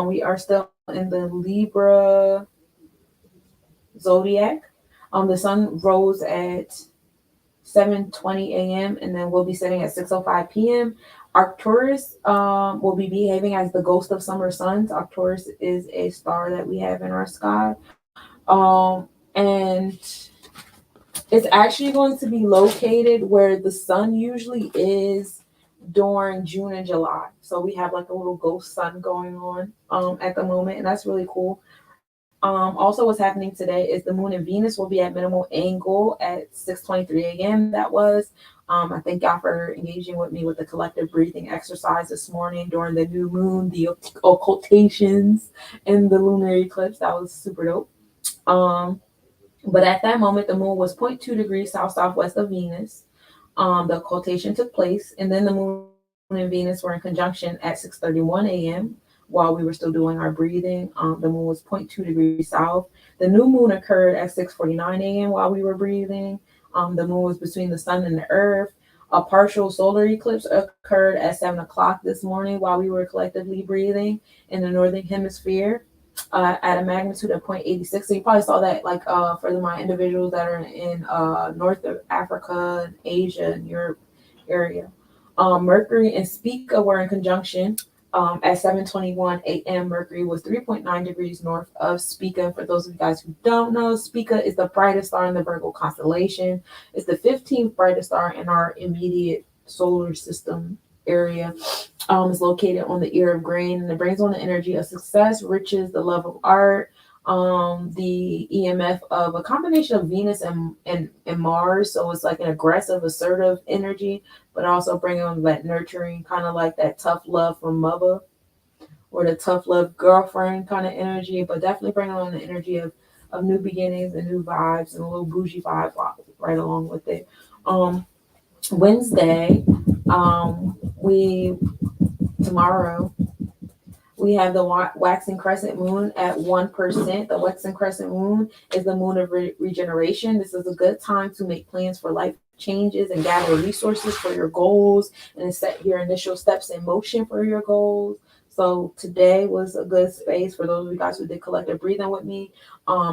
Speaker 1: We are still in the Libra zodiac. The sun rose at 7:20 a.m. and then we'll be setting at 6:05 p.m. Arcturus will be behaving as the ghost of summer suns. Arcturus is a star that we have in our sky. And it's actually going to be located where the sun usually is during June and July. So we have like a little ghost sun going on at the moment, and that's really cool. Also, what's happening today is the moon and Venus will be at minimal angle at 6:23 a.m. That was. I thank y'all for engaging with me with the collective breathing exercise this morning during the new moon, the occultations, and the lunar eclipse. That was super dope. Um, but at that moment, the moon was zero point 0.2 degrees south southwest of Venus. The occultation took place, and then the moon and Venus were in conjunction at 6:31 a.m. while we were still doing our breathing. The moon was zero point 0.2 degrees south. The new moon occurred at 6:49 a.m. while we were breathing. The moon was between the sun and the earth. A partial solar eclipse occurred at 7 o'clock this morning while we were collectively breathing in the northern hemisphere at a magnitude of 0.86. So you probably saw that, like, for my individuals that are in North of Africa and Asia and Europe area. Mercury and Spica were in conjunction at 7:21 a.m. Mercury was 3.9 degrees north of Spica. For those of you guys who don't know, Spica is the brightest star in the Virgo constellation. It's the 15th brightest star in our immediate solar system area. Is located on the ear of grain, and it brings on the energy of success, riches, the love of art, the EMF of a combination of Venus and Mars. So it's like an aggressive, assertive energy, but also bringing on that nurturing, kind of like that tough love from mother or the tough love girlfriend kind of energy, but definitely bringing on the energy of new beginnings and new vibes and a little bougie vibe right along with it. Wednesday, we tomorrow we have the waxing crescent moon at 1%. The waxing crescent moon is the moon of regeneration. This is a good time to make plans for life changes and gather resources for your goals and set your initial steps in motion for your goals. So today was a good space for those of you guys who did collective breathing with me.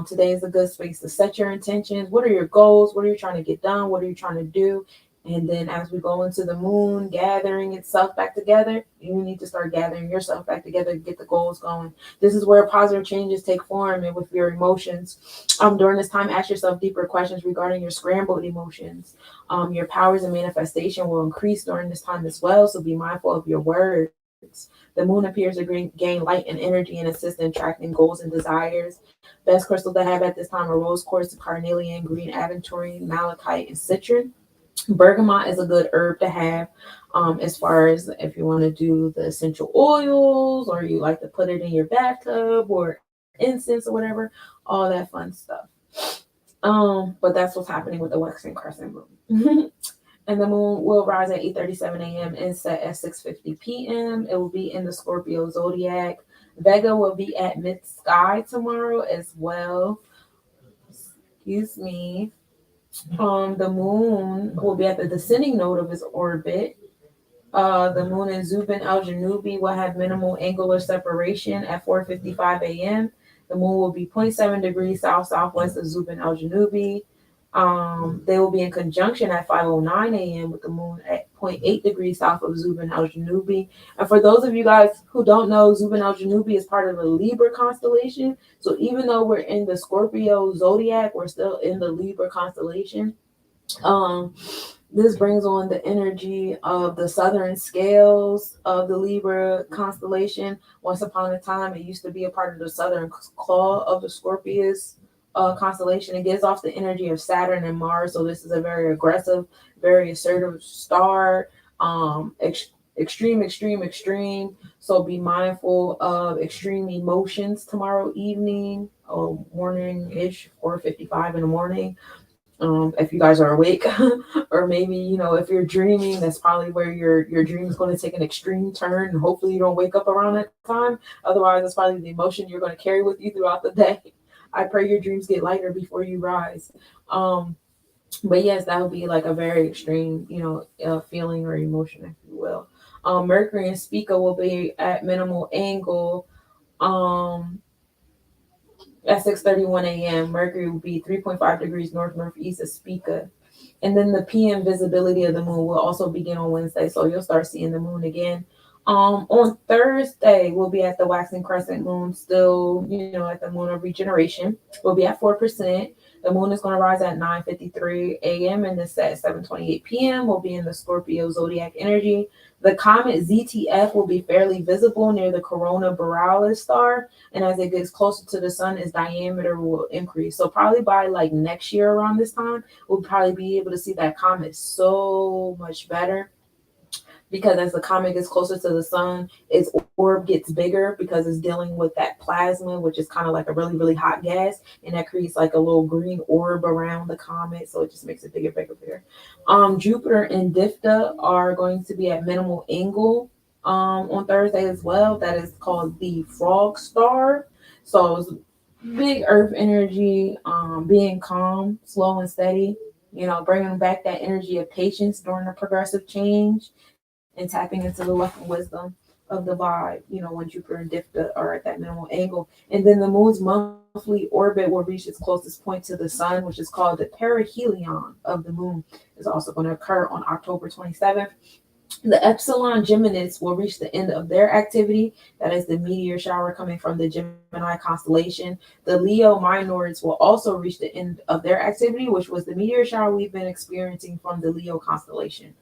Speaker 1: Today is a good space to set your intentions. What are your goals? What are you trying to get done? What are you trying to do? And then as we go into the moon, gathering itself back together, you need to start gathering yourself back together to get the goals going. This is where positive changes take form and with your emotions. During this time, ask yourself deeper questions regarding your scrambled emotions. Your powers and manifestation will increase during this time as well, so be mindful of your words. The moon appears to gain light and energy and assist in tracking goals and desires. Best crystals to have at this time are rose quartz, carnelian, green aventurine, malachite, and citron. Bergamot is a good herb to have as far as if you want to do the essential oils or you like to put it in your bathtub or incense or whatever, all that fun stuff. But that's what's happening with the waxing crescent moon. And the moon will rise at 8:37 a.m. and set at 6:50 p.m. It will be in the Scorpio zodiac. Vega will be at mid sky tomorrow as well. Excuse me. The moon will be at the descending node of its orbit. The moon in Zubin al-Janubi will have minimal angular separation at 4:55 a.m. The moon will be zero point 0.7 degrees south southwest of Zubin al-Janubi. They will be in conjunction at 5:09 a.m. with the moon at 0.8 degrees south of Zubin al-Janubi. And for those of you guys who don't know, Zubin al-Janubi is part of the Libra constellation. So even though we're in the Scorpio zodiac, we're still in the Libra constellation. This brings on the energy of the southern scales of the Libra constellation. Once upon a time, it used to be a part of the southern claw of the Scorpius constellation. It gives off the energy of Saturn and Mars. So this is a very aggressive, very assertive star. Extreme. So be mindful of extreme emotions tomorrow evening or morning-ish, 4:55 in the morning. If you guys are awake, or maybe if you're dreaming, that's probably where your dream is going to take an extreme turn, and hopefully you don't wake up around that time. Otherwise, that's probably the emotion you're going to carry with you throughout the day. I pray your dreams get lighter before you rise. But yes, that would be like a very extreme, feeling or emotion, if you will. Mercury and Spica will be at minimal angle. At 6:31 a.m., Mercury will be 3.5 degrees northeast of Spica. And then the PM visibility of the moon will also begin on Wednesday, so you'll start seeing the moon again. On Thursday, we'll be at the waxing crescent moon, still, at the moon of regeneration. We'll be at 4%. The moon is going to rise at 9:53 a.m. and then set at 7:28 p.m. will be in the Scorpio zodiac energy. The comet ZTF will be fairly visible near the Corona Borealis star, and as it gets closer to the sun, its diameter will increase. So probably by like next year around this time, we'll probably be able to see that comet so much better, because as the comet gets closer to the sun, its orb gets bigger because it's dealing with that plasma, which is kind of like a really, really hot gas, and that creates like a little green orb around the comet. So it just makes it bigger, bigger, bigger. Jupiter and Difta are going to be at minimal angle on Thursday as well. That is called the Frog Star. So it's big Earth energy, being calm, slow and steady. Bringing back that energy of patience during the progressive change and tapping into the luck and wisdom of the vibe, when Jupiter and Dipta are at that minimal angle. And then the moon's monthly orbit will reach its closest point to the sun, which is called the perihelion of the moon. Is also going to occur on October 27th. The Epsilon Geminis will reach the end of their activity. That is the meteor shower coming from the Gemini constellation. The Leo Minors will also reach the end of their activity, which was the meteor shower we've been experiencing from the Leo constellation.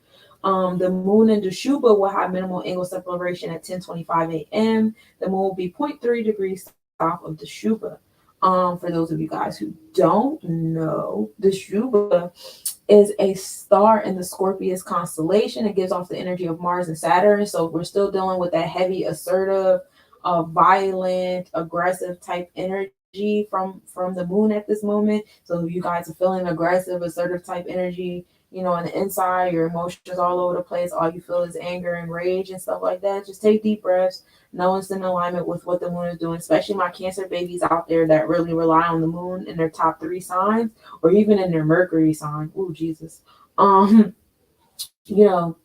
Speaker 1: The moon in Dashuba will have minimal angle separation at 10:25 a.m. The moon will be zero point 0.3 degrees south of Dashuba. For those of you guys who don't know, Dashuba is a star in the Scorpius constellation. It gives off the energy of Mars and Saturn. So we're still dealing with that heavy, assertive, violent, aggressive type energy from the moon at this moment. So if you guys are feeling aggressive, assertive type energy, on the inside, your emotions all over the place, all you feel is anger and rage and stuff like that, just take deep breaths. Know it's in alignment with what the moon is doing, especially my Cancer babies out there that really rely on the moon in their top 3 signs, or even in their Mercury sign. Oh, Jesus. You know,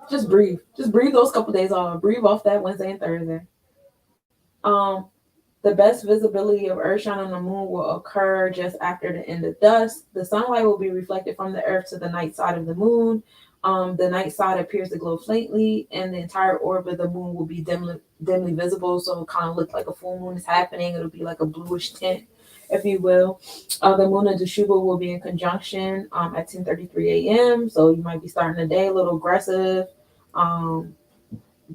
Speaker 1: just breathe. Just breathe those couple days off. Breathe off that Wednesday and Thursday. The best visibility of Earthshine on the moon will occur just after the end of dusk. The sunlight will be reflected from the Earth to the night side of the moon. The night side appears to glow faintly, and the entire orb of the moon will be dimly visible. So it'll kind of look like a full moon is happening. It'll be like a bluish tint, if you will. The moon and Dashuba will be in conjunction at 10:33 a.m. So you might be starting the day a little aggressive.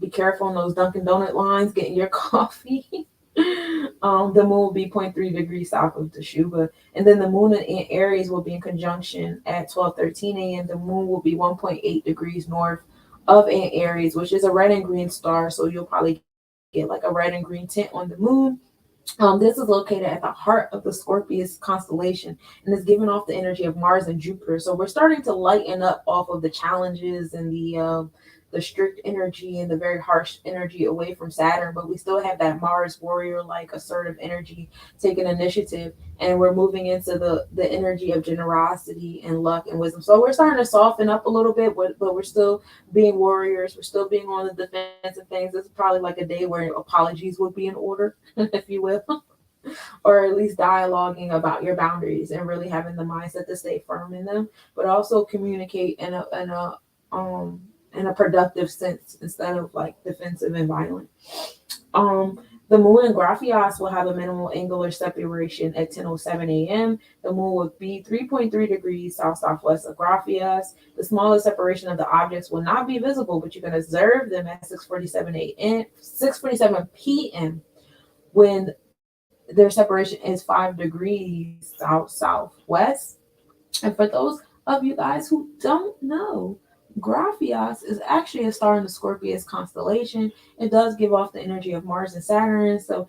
Speaker 1: Be careful on those Dunkin' Donut lines, getting your coffee. The moon will be 0 point 0.3 degrees south of Dashuba. And then the moon in Aries will be in conjunction at 12:13 a.m. The moon will be 1.8 degrees north of Aries, which is a red and green star. So you'll probably get like a red and green tint on the moon. This is located at the heart of the Scorpius constellation and is giving off the energy of Mars and Jupiter. So we're starting to lighten up off of the challenges and the strict energy and the very harsh energy away from Saturn, but we still have that Mars warrior like assertive energy taking initiative, and we're moving into the energy of generosity and luck and wisdom. So we're starting to soften up a little bit, but we're still being warriors. We're still being on the defensive things. This is probably like a day where apologies would be in order, if you will. Or at least dialoguing about your boundaries and really having the mindset to stay firm in them, but also communicate in a productive sense instead of like defensive and violent. The moon in Graphias will have a minimal angular separation at 10:07 a.m. The moon will be 3.3 degrees south-southwest of Graphias. The smallest separation of the objects will not be visible, but you can observe them at 6:47 p.m. when their separation is 5 degrees south-southwest. And for those of you guys who don't know, Graphias is actually a star in the Scorpius constellation. It does give off the energy of Mars and Saturn. So,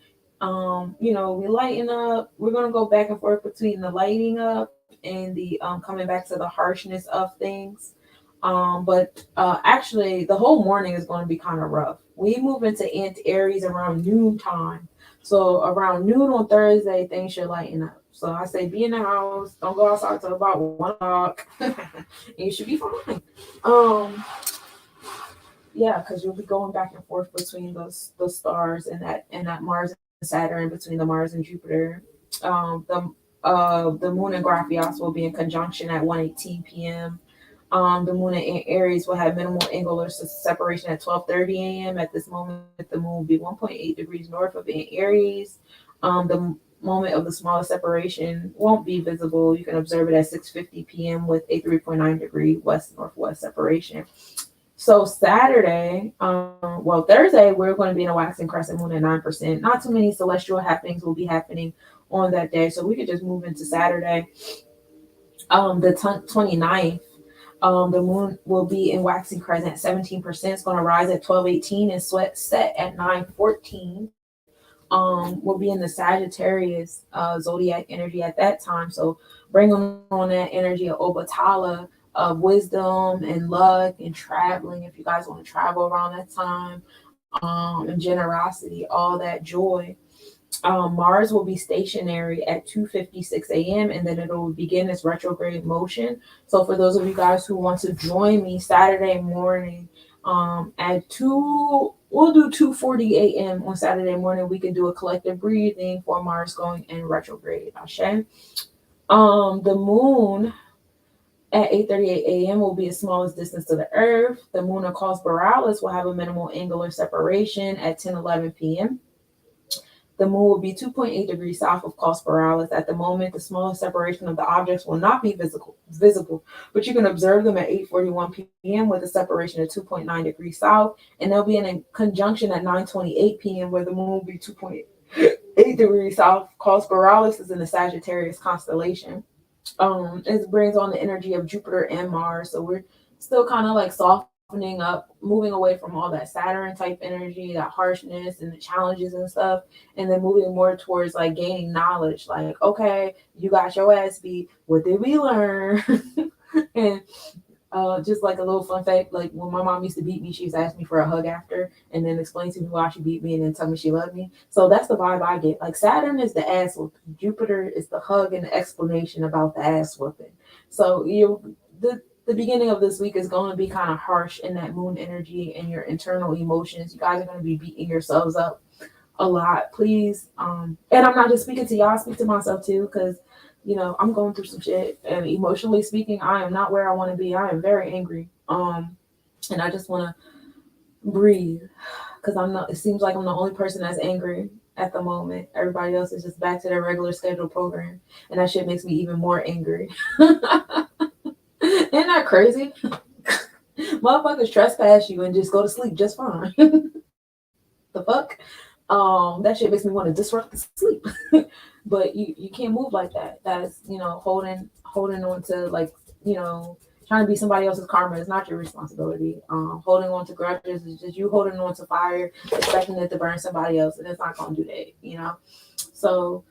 Speaker 1: we lighten up. We're going to go back and forth between the lighting up and the coming back to the harshness of things. But actually, the whole morning is going to be kind of rough. We move into Aries around noon time. So around noon on Thursday, things should lighten up. So I say be in the house. Don't go outside till about 1 o'clock. And you should be fine. Yeah, because you'll be going back and forth between those stars and that Mars and Saturn, between the Mars and Jupiter. The moon in Graphias will be in conjunction at 1:18 p.m. The moon in Aries will have minimal angular separation at 12:30 a.m. At this moment, the moon will be 1.8 degrees north of Aries. The moment of the smallest separation won't be visible. You can observe it at 6:50 p.m. with a 3.9 degree west-northwest separation. So Saturday, Thursday, we're going to be in a waxing crescent moon at 9%. Not too many celestial happenings will be happening on that day. So we could just move into Saturday, the 29th. The moon will be in waxing crescent at 17%. It's going to rise at 12:18 and set at 9:14. Will be in the Sagittarius zodiac energy at that time. So bring on that energy of Obatala, of wisdom and luck and traveling. If you guys want to travel around that time, and generosity, all that joy. Mars will be stationary at 2:56 a.m. and then it'll begin its retrograde motion. So for those of you guys who want to join me Saturday morning, at 2:40 a.m. on Saturday morning, we can do a collective breathing for Mars going in retrograde. Ashe. The moon at 8:38 a.m. will be its smallest distance to the Earth. The moon across Borealis will have a minimal angular separation at 10:11 p.m. The moon will be 2.8 degrees south of Cos Borealis. At the moment, the smallest separation of the objects will not be visible, but you can observe them at 8:41 p.m. with a separation of 2.9 degrees south, and they'll be in a conjunction at 9:28 p.m. where the moon will be 2.8 degrees south. Cos Borealis is in the Sagittarius constellation. It brings on the energy of Jupiter and Mars, so we're still kind of like softening up, moving away from all that Saturn type energy, that harshness and the challenges and stuff, and then moving more towards like gaining knowledge. Like, okay, you got your ass beat. What did we learn? And just like a little fun fact, like when my mom used to beat me, she used to ask me for a hug after and then explain to me why she beat me and then tell me she loved me. So that's the vibe I get. Like Saturn is the ass whooping. Jupiter is the hug and the explanation about the ass whooping. So the beginning of this week is going to be kind of harsh in that moon energy and your internal emotions. You guys are going to be beating yourselves up a lot, please. And I'm not just speaking to y'all, I speak to myself too, because I'm going through some shit, and emotionally speaking, I am not where I want to be. I am very angry. And I just want to breathe, because it seems like I'm the only person that's angry at the moment. Everybody else is just back to their regular scheduled program, and that shit makes me even more angry. Isn't that crazy? Motherfuckers trespass you and just go to sleep just fine. The fuck? That shit makes me want to disrupt the sleep. But you can't move like that. That is, holding on to, like, trying to be somebody else's karma is not your responsibility. Holding on to grudges is just you holding on to fire, expecting it to burn somebody else, and it's not gonna do that. So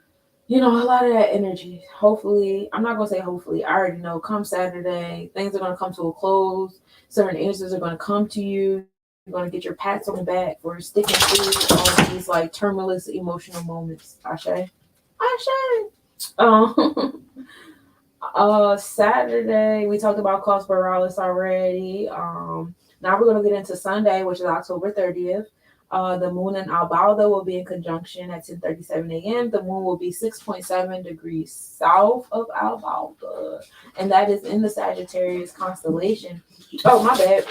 Speaker 1: a lot of that energy, hopefully, I'm not going to say hopefully, I already know, come Saturday, things are going to come to a close. Certain answers are going to come to you. You're going to get your pats on the back for sticking through all these, like, tumultuous emotional moments. Ashe. Saturday, we talked about Cos Borealis already. Now we're going to get into Sunday, which is October 30th. The moon in Albalda will be in conjunction at 10:37 a.m. The moon will be 6.7 degrees south of Albalda, and that is in the Sagittarius constellation. Oh, my bad.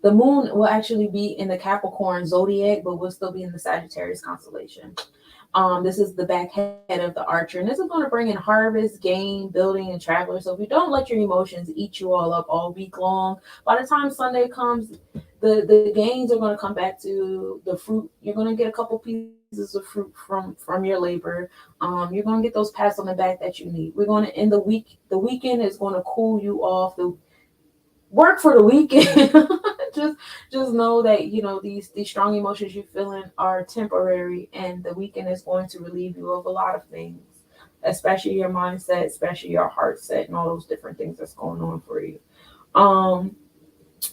Speaker 1: The moon will actually be in the Capricorn zodiac, but will still be in the Sagittarius constellation. This is the back head of the archer, and this is going to bring in harvest, gain, building, and traveler. So if you don't let your emotions eat you all up all week long, by the time Sunday comes, the gains are going to come back to the fruit. You're going to get a couple pieces of fruit from your labor. You're going to get those pats on the back that you need. We're going to end the week. The weekend is going to cool you off. The work for the weekend. just know that these strong emotions you're feeling are temporary, and the weekend is going to relieve you of a lot of things, especially your mindset, especially your heart set, and all those different things that's going on for you.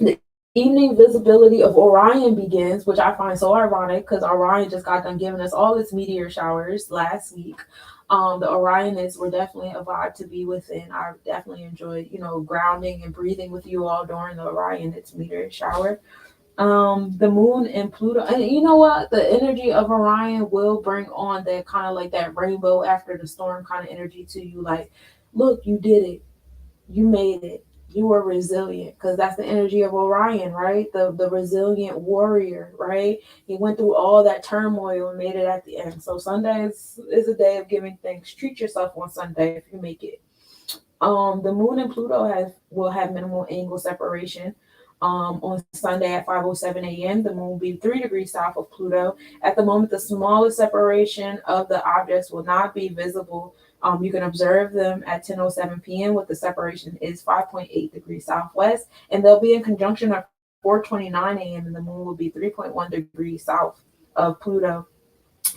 Speaker 1: The evening visibility of Orion begins, which I find so ironic because Orion just got done giving us all its meteor showers last week. The Orionids were definitely a vibe to be within. I definitely enjoyed, grounding and breathing with you all during the Orionids meteor shower. The moon and Pluto, and you know what? The energy of Orion will bring on that kind of like that rainbow after the storm kind of energy to you. Like, look, you did it. You made it. You were resilient because that's the energy of Orion, right? The resilient warrior, right? He went through all that turmoil and made it at the end. So Sunday is a day of giving thanks. Treat yourself on Sunday if you make it. The moon and Pluto will have minimal angle separation. On Sunday at 5:07 a.m., the moon will be 3 degrees south of Pluto. At the moment, the smallest separation of the objects will not be visible. You can observe them at 10:07 p.m. with the separation is 5.8 degrees southwest, and they'll be in conjunction at 4:29 a.m. and the moon will be 3.1 degrees south of Pluto.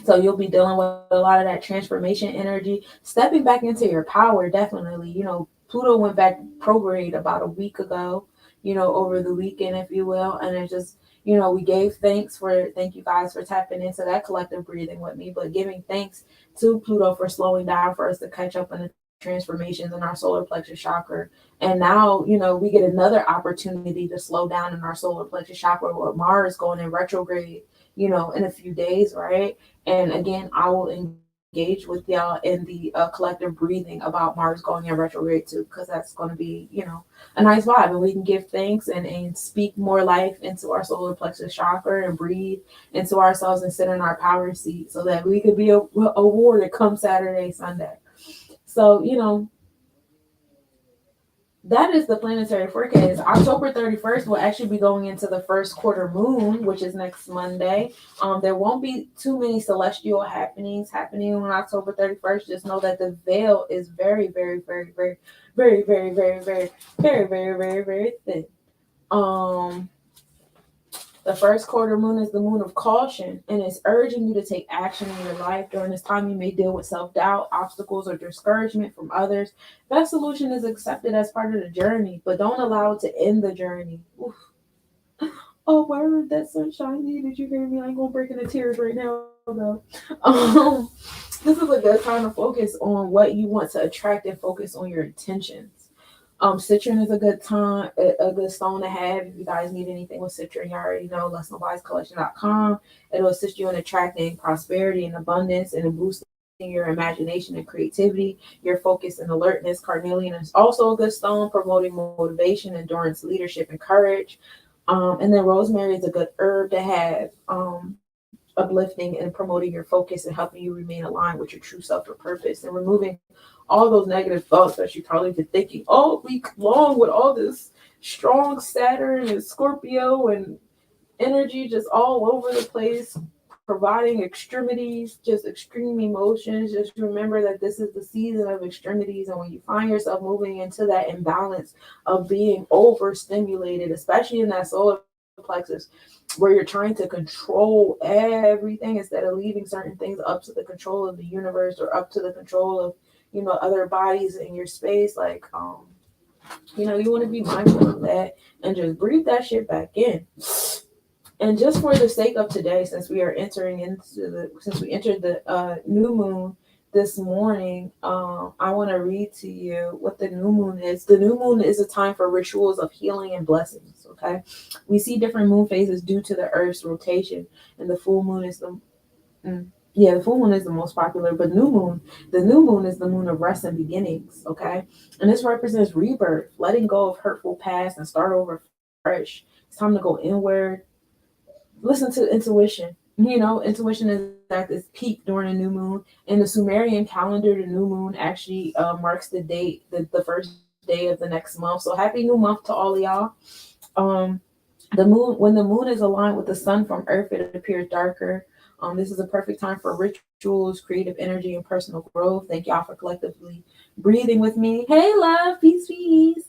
Speaker 1: So you'll be dealing with a lot of that transformation energy, stepping back into your power, definitely. Pluto went back prograde about a week ago, over the weekend, if you will. And it just, we gave thank you guys for tapping into that collective breathing with me, but giving thanks to Pluto for slowing down for us to catch up in the transformations in our solar plexus chakra. And now, we get another opportunity to slow down in our solar plexus chakra with Mars going in retrograde, in a few days, right? And again, I will engage with y'all in the collective breathing about Mars going in retrograde too, because that's going to be, a nice vibe. And we can give thanks and speak more life into our solar plexus chakra and breathe into ourselves and sit in our power seat so that we could be awarded come Saturday, Sunday. So, that is the planetary forecast. October 31st will actually be going into the first quarter moon, which is next Monday. There won't be too many celestial happenings happening on October 31st. Just know that the veil is very, very, very, very, very, very, very, very, very, very, very, very thin. Um, the first quarter moon is the moon of caution, and it's urging you to take action in your life. During this time, you may deal with self doubt, obstacles, or discouragement from others. That solution is accepted as part of the journey, but don't allow it to end the journey. Oof. Oh, word, that's so shiny. Did you hear me? I ain't gonna break into tears right now, though. This is a good time to focus on what you want to attract and focus on your intentions. Citrine is a good time, a good stone to have. If you guys need anything with citrine, you already know, letsnobiescollection.com. It'll assist you in attracting prosperity and abundance and in boosting your imagination and creativity, your focus and alertness. Carnelian is also a good stone, promoting motivation, endurance, leadership, and courage. And then rosemary is a good herb to have, uplifting and promoting your focus and helping you remain aligned with your true self or purpose and removing all those negative thoughts that you probably been thinking all week long with all this strong Saturn and Scorpio and energy just all over the place, providing extremities, just extreme emotions. Just remember that this is the season of extremities. And when you find yourself moving into that imbalance of being overstimulated, especially in that solar plexus, where you're trying to control everything instead of leaving certain things up to the control of the universe or up to the control of, other bodies in your space, like, you want to be mindful of that and just breathe that shit back in. And just for the sake of today, since we entered the new moon this morning, I want to read to you what the new moon is. The new moon is a time for rituals of healing and blessings. Okay, we see different moon phases due to the Earth's rotation, and the full moon is the full moon is the most popular, but the new moon is the moon of rest and beginnings. Okay, and this represents rebirth, letting go of hurtful past and start over fresh. It's time to go inward. Listen to intuition. Intuition is at its peak during a new moon. In the Sumerian calendar, the new moon actually marks the date, the first day of the next month. So happy new month to all of y'all. Um, the moon, when the moon is aligned with the sun from Earth, it appears darker. This is a perfect time for rituals, creative energy, and personal growth. Thank y'all for collectively breathing with me. Hey, love, peace, peace.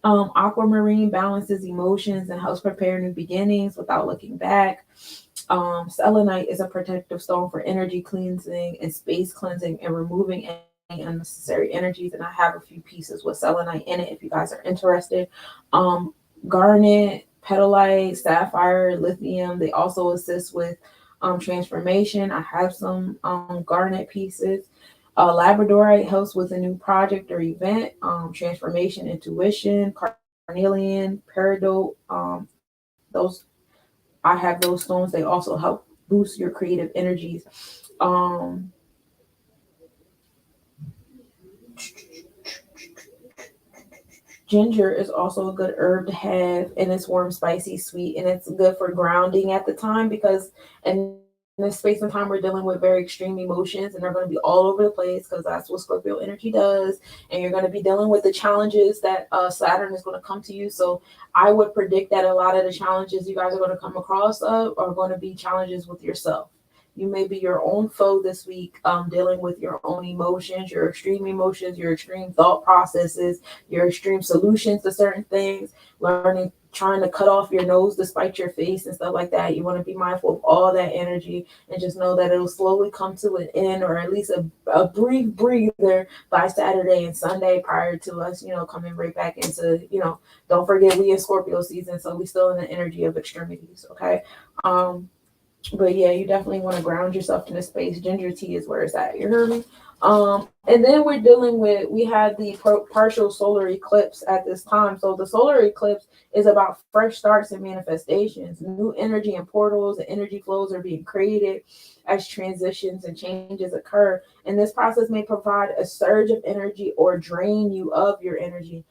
Speaker 1: Aquamarine balances emotions and helps prepare new beginnings without looking back. Selenite is a protective stone for energy cleansing and space cleansing and removing any unnecessary energies. And I have a few pieces with selenite in it if you guys are interested. Garnet, petalite, sapphire, lithium, they also assist with transformation. I have some garnet pieces. Labradorite helps with a new project or event, transformation, intuition. Carnelian, peridot, those I have those stones. They also help boost your creative energies. Um, Ginger is also a good herb to have, and it's warm, spicy, sweet, and it's good for grounding at the time because in this space and time we're dealing with very extreme emotions, and they're going to be all over the place because that's what Scorpio energy does. And you're going to be dealing with the challenges that Saturn is going to come to you. So I would predict that a lot of the challenges you guys are going to come across are going to be challenges with yourself. You may be your own foe this week, dealing with your own emotions, your extreme thought processes, your extreme solutions to certain things, learning, trying to cut off your nose to spite your face and stuff like that. You want to be mindful of all that energy and just know that it'll slowly come to an end, or at least a brief breather by Saturday and Sunday prior to us, coming right back into, don't forget we in Scorpio season, so we still in the energy of extremities, okay? But yeah, you definitely want to ground yourself in the space. Ginger tea is where it's at. You heard me? And then we had the partial solar eclipse at this time. So the solar eclipse is about fresh starts and manifestations. New energy and portals and energy flows are being created as transitions and changes occur. And this process may provide a surge of energy or drain you of your energy.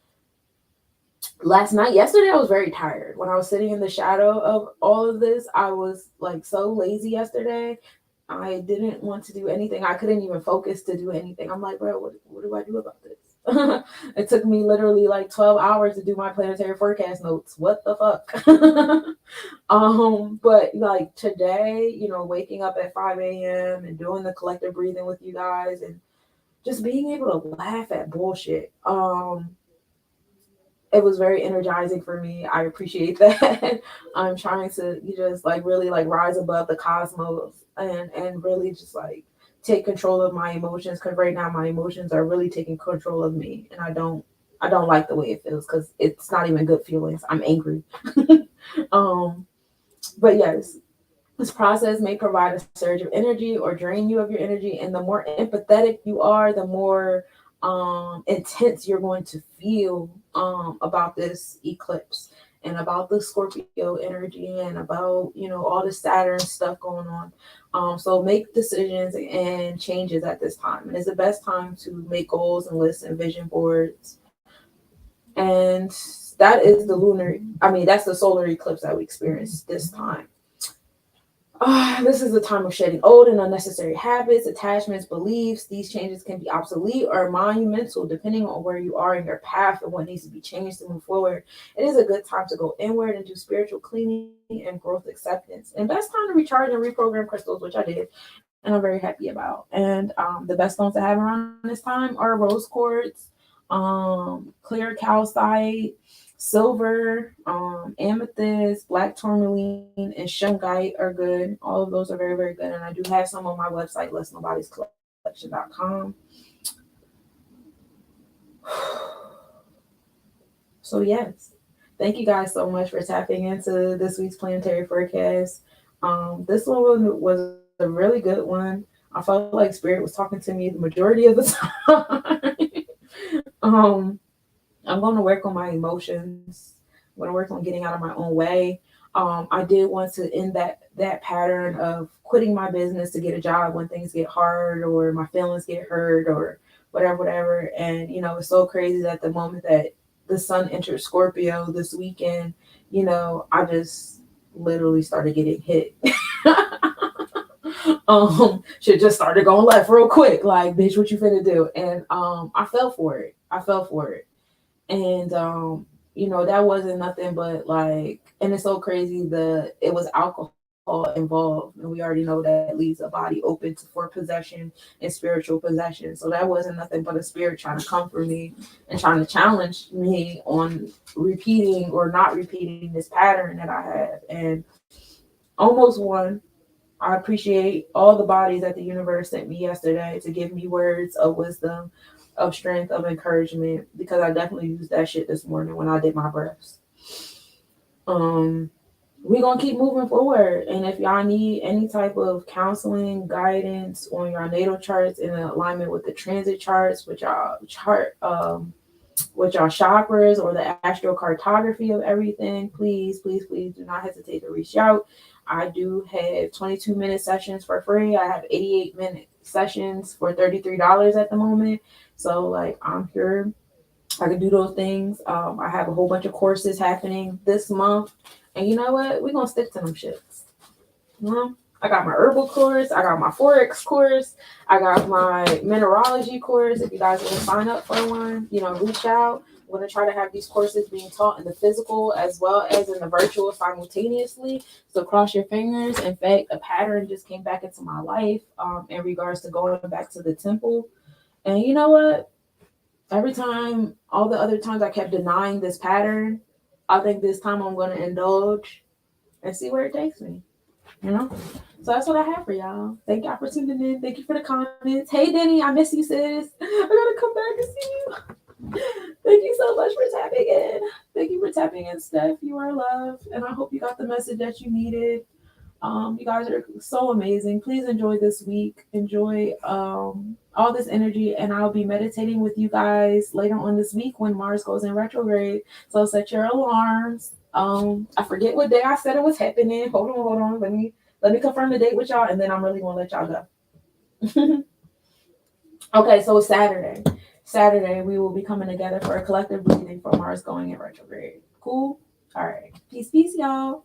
Speaker 1: Yesterday I was very tired. When I was sitting in the shadow of all of this, I was like so lazy yesterday. I didn't want to do anything. I couldn't even focus to do anything. I'm like, bro, what do I do about this? It took me literally like 12 hours to do my planetary forecast notes. What the fuck? But like today, waking up at 5 a.m. and doing the collective breathing with you guys and just being able to laugh at bullshit. It was very energizing for me. I appreciate that. I'm trying to just like really like rise above the cosmos and really just like take control of my emotions, because right now my emotions are really taking control of me, and I don't like the way it feels because it's not even good feelings. I'm angry. But yes, this process may provide a surge of energy or drain you of your energy. And the more empathetic you are, the more intense you're going to feel about this eclipse and about the Scorpio energy and about, all the Saturn stuff going on. So make decisions and changes at this time. And it's the best time to make goals and lists and vision boards. And that's the solar eclipse that we experienced this time. This is a time of shedding old and unnecessary habits, attachments, beliefs. These changes can be obsolete or monumental depending on where you are in your path and what needs to be changed to move forward. It is a good time to go inward and do spiritual cleaning and growth acceptance. And best time to recharge and reprogram crystals, which I did, and I'm very happy about. And the best stones to have around this time are rose quartz, clear calcite, silver, amethyst, black tourmaline, and shungite are good. All of those are very, very good. And I do have some on my website, lessnobody'scollection.com. So yes, thank you guys so much for tapping into this week's planetary forecast. This one was a really good one. I felt like Spirit was talking to me the majority of the time. I'm going to work on my emotions. I'm going to work on getting out of my own way. I did want to end that pattern of quitting my business to get a job when things get hard or my feelings get hurt or whatever. And, it's so crazy that the moment that the sun entered Scorpio this weekend, I just literally started getting hit. Shit just started going left real quick. Like, bitch, what you finna do? And I fell for it. And that wasn't nothing but like, and it's so crazy, it was alcohol involved, and we already know that leaves a body open for possession and spiritual possession. So that wasn't nothing but a spirit trying to come for me and trying to challenge me on repeating or not repeating this pattern that I have, and almost won. I appreciate all the bodies that the universe sent me yesterday to give me words of wisdom, of strength, of encouragement, because I definitely used that shit this morning when I did my breaths. We're going to keep moving forward. And if y'all need any type of counseling, guidance on your natal charts in alignment with the transit charts, with y'all chakras or the astrocartography of everything, please, please, please do not hesitate to reach out. I do have 22-minute sessions for free. I have 88-minute sessions for $33 at the moment. So like, I'm here I can do those things. I have a whole bunch of courses happening this month. And you know what? We're going to stick to them shits. You know? I got my herbal course. I got my Forex course. I got my mineralogy course. If you guys want to sign up for one, reach out. I'm going to try to have these courses being taught in the physical as well as in the virtual simultaneously. So cross your fingers. In fact, a pattern just came back into my life in regards to going back to the temple. And you know what? Every time, all the other times I kept denying this pattern, I think this time I'm going to indulge and see where it takes me. So that's what I have for y'all. Thank y'all for tuning in. Thank you for the comments. Hey, Denny, I miss you, sis. I gotta come back and see you. Thank you so much for tapping in. Thank you for tapping in, Steph. You are loved, and I hope you got the message that you needed. You guys are so amazing. Please enjoy this week. Enjoy all this energy, and I'll be meditating with you guys later on this week when Mars goes in retrograde. So set your alarms. I forget what day I said it was happening. Hold on. Let me confirm the date with y'all, and then I'm really gonna let y'all go. Okay, so Saturday. Saturday we will be coming together for a collective breathing for Mars going in retrograde. Cool. All right. Peace, y'all.